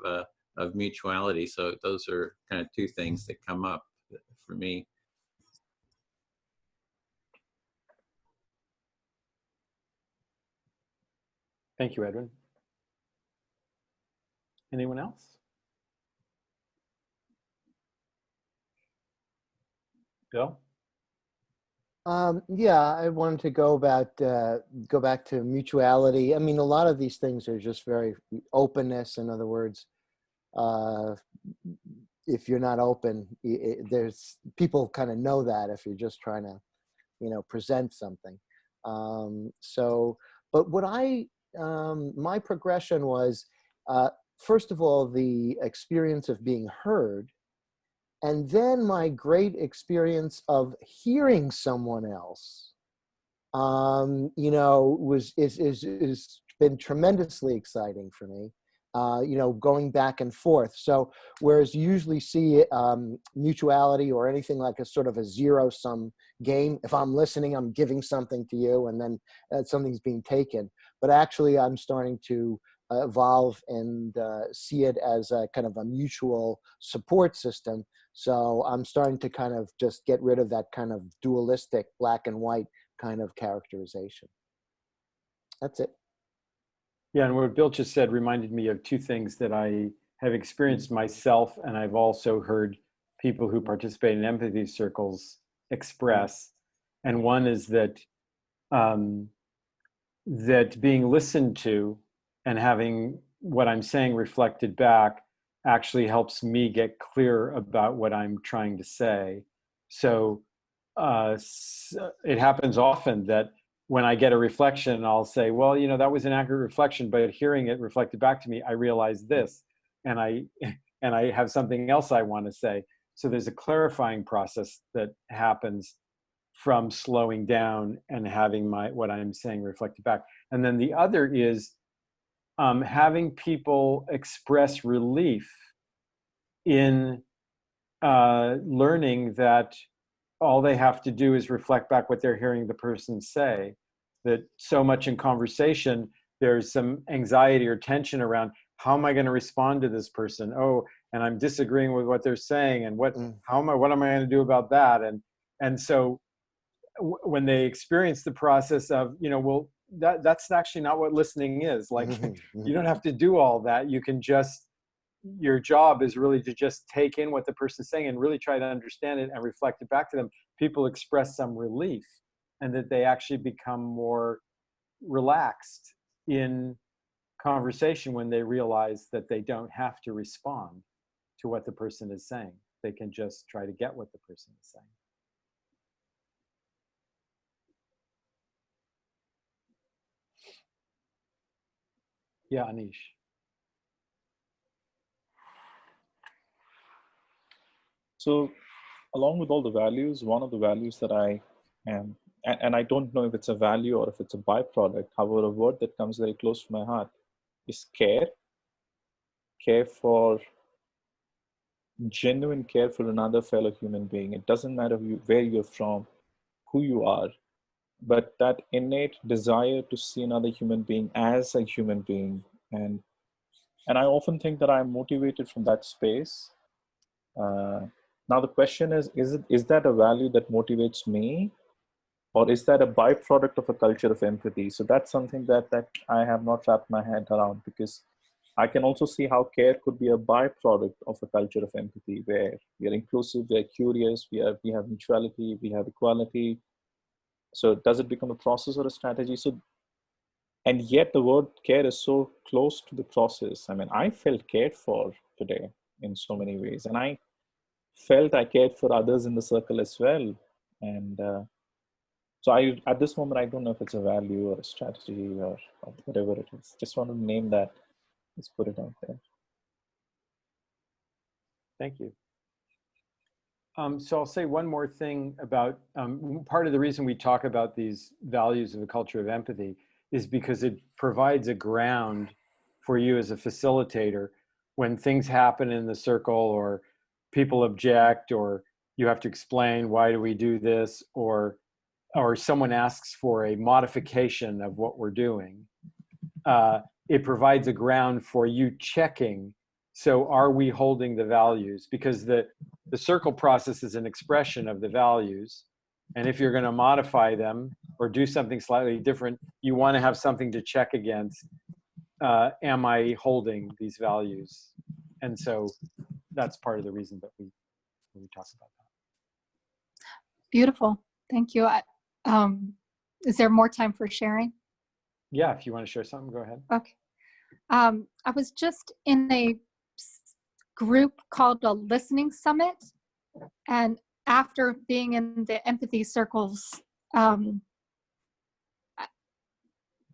mutuality. So those are kind of two things that come up for me. Thank you, Edwin. Anyone else? Bill? Yeah, I wanted to go back to mutuality. I mean, a lot of these things are just very openness. In other words, if you're not open, there's people kind of know that if you're just trying to, you know, present something. But what my progression was, first of all, the experience of being heard. And then my great experience of hearing someone else, you know, is been tremendously exciting for me. You know, going back and forth. So whereas you usually see mutuality or anything like a sort of a zero-sum game, if I'm listening, I'm giving something to you, and then something's being taken. But actually, I'm starting to evolve and see it as a kind of a mutual support system. So I'm starting to kind of just get rid of that kind of dualistic black and white kind of characterization. That's it. Yeah, and what Bill just said reminded me of two things that I have experienced myself, and I've also heard people who participate in empathy circles express. And one is that that being listened to and having what I'm saying reflected back actually helps me get clear about what I'm trying to say. So it happens often that when I get a reflection, I'll say, well, you know, that was an accurate reflection, but hearing it reflected back to me, I realized this, and I have something else I want to say. So there's a clarifying process that happens from slowing down and having what I'm saying reflected back. And then the other is having people express relief in learning that all they have to do is reflect back what they're hearing the person say. That so much in conversation, there's some anxiety or tension around, how am I going to respond to this person? Oh, and I'm disagreeing with what they're saying, and what am I going to do about that? And so when they experience the process of, you know, well, that's actually not what listening is. Like, you don't have to do all that. You can just, your job is really to just take in what the person's saying and really try to understand it and reflect it back to them. People express some relief, and that they actually become more relaxed in conversation when they realize that they don't have to respond to what the person is saying. They can just try to get what the person is saying. Yeah, Anish. So along with all the values, one of the values that I am, and I don't know if it's a value or if it's a byproduct, however, a word that comes very close to my heart is care. Care for, genuine care for another fellow human being. It doesn't matter where you're from, who you are, but that innate desire to see another human being as a human being. And I often think that I'm motivated from that space. Now the question is that a value that motivates me, or is that a byproduct of a culture of empathy? So that's something that I have not wrapped my head around, because I can also see how care could be a byproduct of a culture of empathy, where we are inclusive, we are curious, we have mutuality, we have equality. So does it become a process or a strategy? So, and yet the word care is so close to the process. I mean, I felt cared for today in so many ways, and I felt I cared for others in the circle as well. And so at this moment, I don't know if it's a value or a strategy or whatever it is. Just want to name that. Let's put it out there. Thank you. So I'll say one more thing about part of the reason we talk about these values of a culture of empathy is because it provides a ground for you as a facilitator when things happen in the circle, or people object, or you have to explain, why do we do this, or someone asks for a modification of what we're doing. It provides a ground for you checking. So are we holding the values? Because the circle process is an expression of the values. And if you're going to modify them or do something slightly different, you want to have something to check against. Am I holding these values? And so that's part of the reason that we talk about that. Beautiful. Thank you. Is there more time for sharing? Yeah, if you want to share something, go ahead. Okay. I was just in a group called a listening summit, and after being in the empathy circles,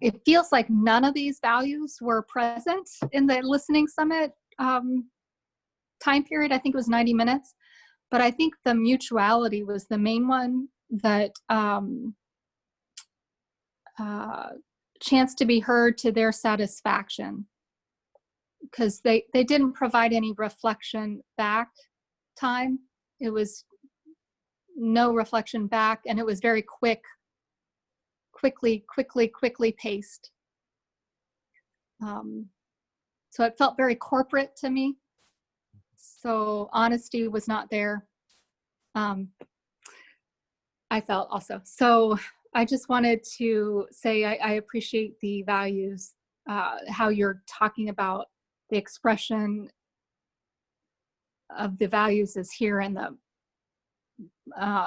it feels like none of these values were present in the listening summit time period. I think it was 90 minutes, but I think the mutuality was the main one, that chance to be heard to their satisfaction, because they didn't provide any reflection back time. It was no reflection back, and it was very quickly paced. So it felt very corporate to me. So honesty was not there. I felt also. So I just wanted to say I appreciate the values, how you're talking about the expression of the values is here in the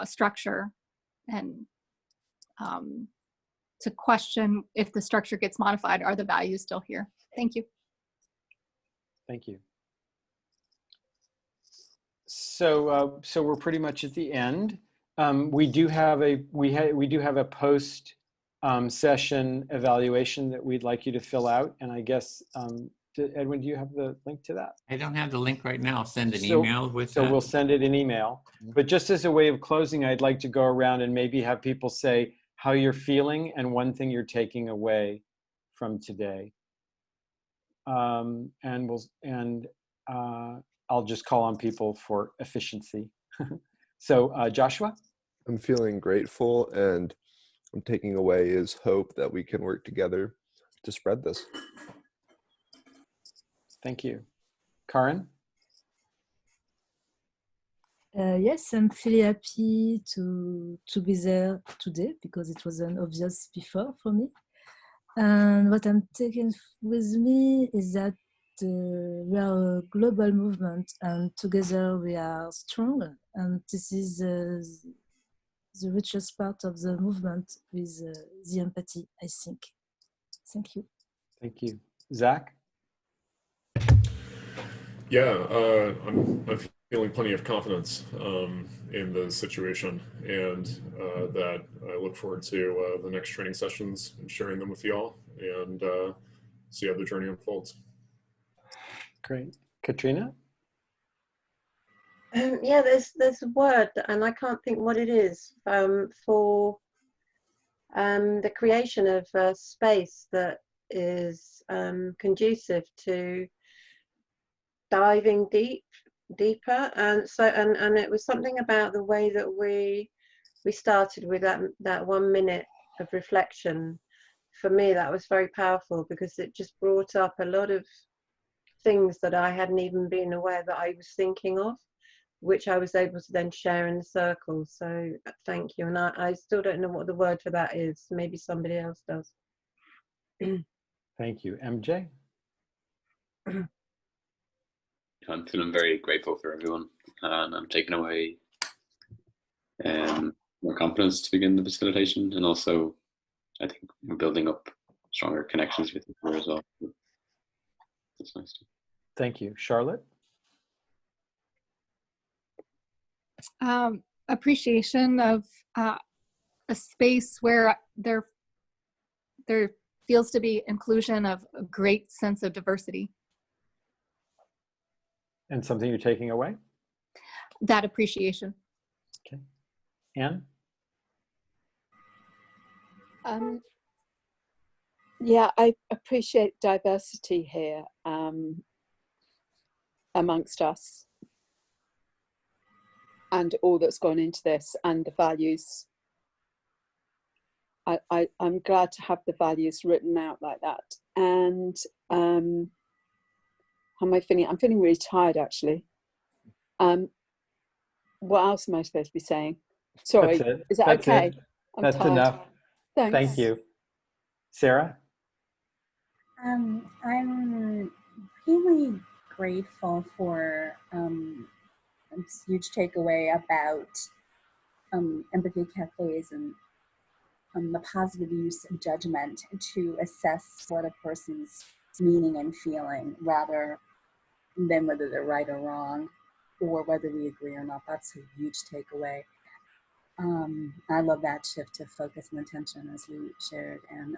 structure. And to question if the structure gets modified, are the values still here? Thank you. Thank you. So so we're pretty much at the end. We do have a post session evaluation that we'd like you to fill out, and I guess Edwin, do you have the link to that? I don't have the link right now. I'll send an email with so that. we'll send it an email. But just as a way of closing, I'd like to go around and maybe have people say how you're feeling and one thing you're taking away from today. I'll just call on people for efficiency. So Joshua? I'm feeling grateful, and I'm taking away is hope that we can work together to spread this. Thank you. Karen? Yes, I'm really happy to be there today because it wasn't obvious before for me. And what I'm taking with me is that we are a global movement, and together we are strong. And this is the richest part of the movement with the empathy, I think. Thank you. Thank you. Zach? Yeah, I'm feeling plenty of confidence in the situation, and that I look forward to the next training sessions and sharing them with you all, and see how the journey unfolds. Great. Katrina? Yeah, there's a word, and I can't think what it is, for the creation of a space that is conducive to diving deeper, and so and it was something about the way that we started with that 1 minute of reflection. For me, that was very powerful because it just brought up a lot of things that I hadn't even been aware that I was thinking of, which I was able to then share in the circle. So thank you. And I still don't know what the word for that is. Maybe somebody else does. Thank you. MJ? I'm feeling very grateful for everyone, and I'm taking away more confidence to begin the facilitation, and also I think we're building up stronger connections with people as well. That's nice too. Thank you. Charlotte? Appreciation of a space where there feels to be inclusion of a great sense of diversity. And something you're taking away? That appreciation. Okay. Anne? Yeah, I appreciate diversity here amongst us, and all that's gone into this, and the values. I'm glad to have the values written out like that. And how am I feeling? I'm feeling really tired, actually. What else am I supposed to be saying? Sorry, That's it. is that That's okay? it. I'm That's tired. enough. Thanks. Thank you. Sarah? I'm really grateful for a huge takeaway about empathy cafes and the positive use of judgment to assess what a person's meaning and feeling, rather than whether they're right or wrong, or whether we agree or not. That's a huge takeaway. I love that shift to focus and attention, as we shared, and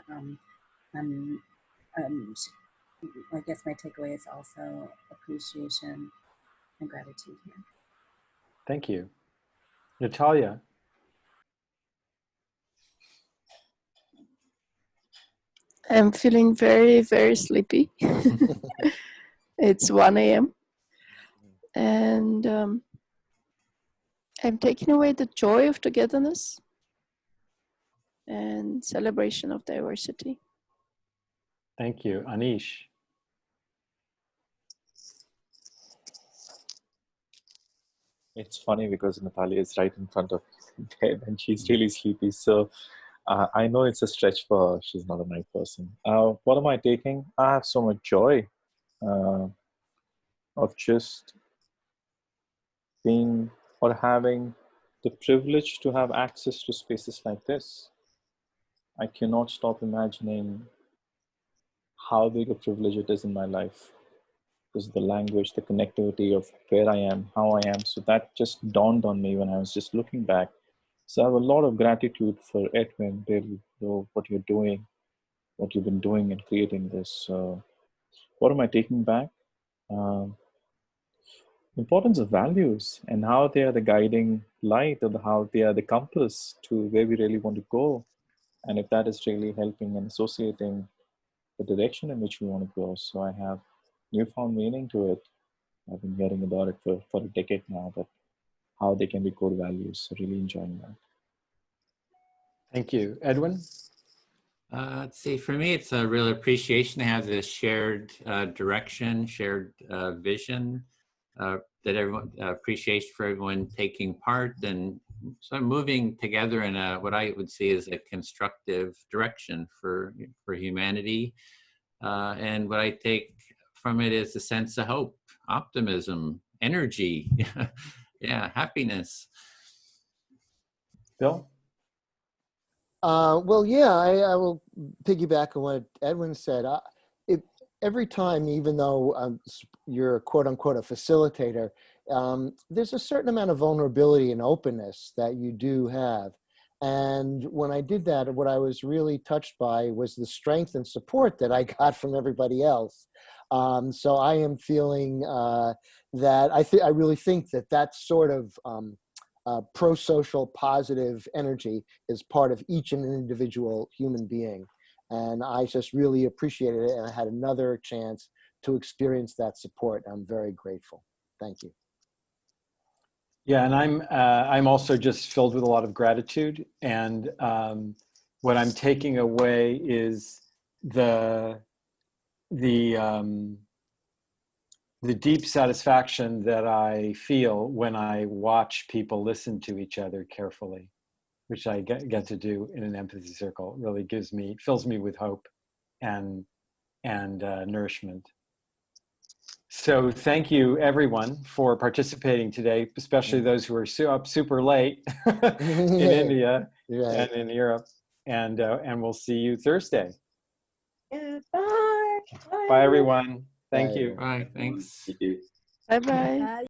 I guess my takeaway is also appreciation and gratitude here. Thank you. Natalia? I'm feeling very, very sleepy. It's 1 a.m. And I'm taking away the joy of togetherness and celebration of diversity. Thank you. Anish? It's funny because Natalia is right in front of bed and she's really sleepy. So I know it's a stretch for her. She's not a night person. What am I taking? I have so much joy of just being or having the privilege to have access to spaces like this. I cannot stop imagining how big a privilege it is in my life, because of the language, the connectivity of where I am, how I am. So that just dawned on me when I was just looking back. So I have a lot of gratitude for Edwin, really, what you're doing, what you've been doing in creating this. What am I taking back? Importance of values and how they are the guiding light, or how they are the compass to where we really want to go. And if that is really helping and associating the direction in which we want to go. So I have newfound meaning to it. I've been hearing about it for a decade now, but how they can be core values. So really enjoying that. Thank you. Edwin? Let's see, for me, it's a real appreciation to have this shared direction, shared vision, that everyone appreciation for everyone taking part and sort of moving together in what I would see as a constructive direction for humanity. And what I take from it is a sense of hope, optimism, energy, yeah, happiness. Bill? Well, yeah, I will piggyback on what Edwin said. Every time, even though you're quote unquote a facilitator, there's a certain amount of vulnerability and openness that you do have. And when I did that, what I was really touched by was the strength and support that I got from everybody else. So I am feeling that I really think that sort of pro-social positive energy is part of each and individual human being. And I just really appreciated it. And I had another chance to experience that support. I'm very grateful. Thank you. Yeah, and I'm also just filled with a lot of gratitude. And what I'm taking away is the deep satisfaction that I feel when I watch people listen to each other carefully, which I get to do in an empathy circle. It really fills me with hope and nourishment. So thank you everyone for participating today, especially those who are up super late in India and in Europe. And we'll see you Thursday. Goodbye. Bye everyone. Thank you. Bye, thanks. Thank you. Bye-bye.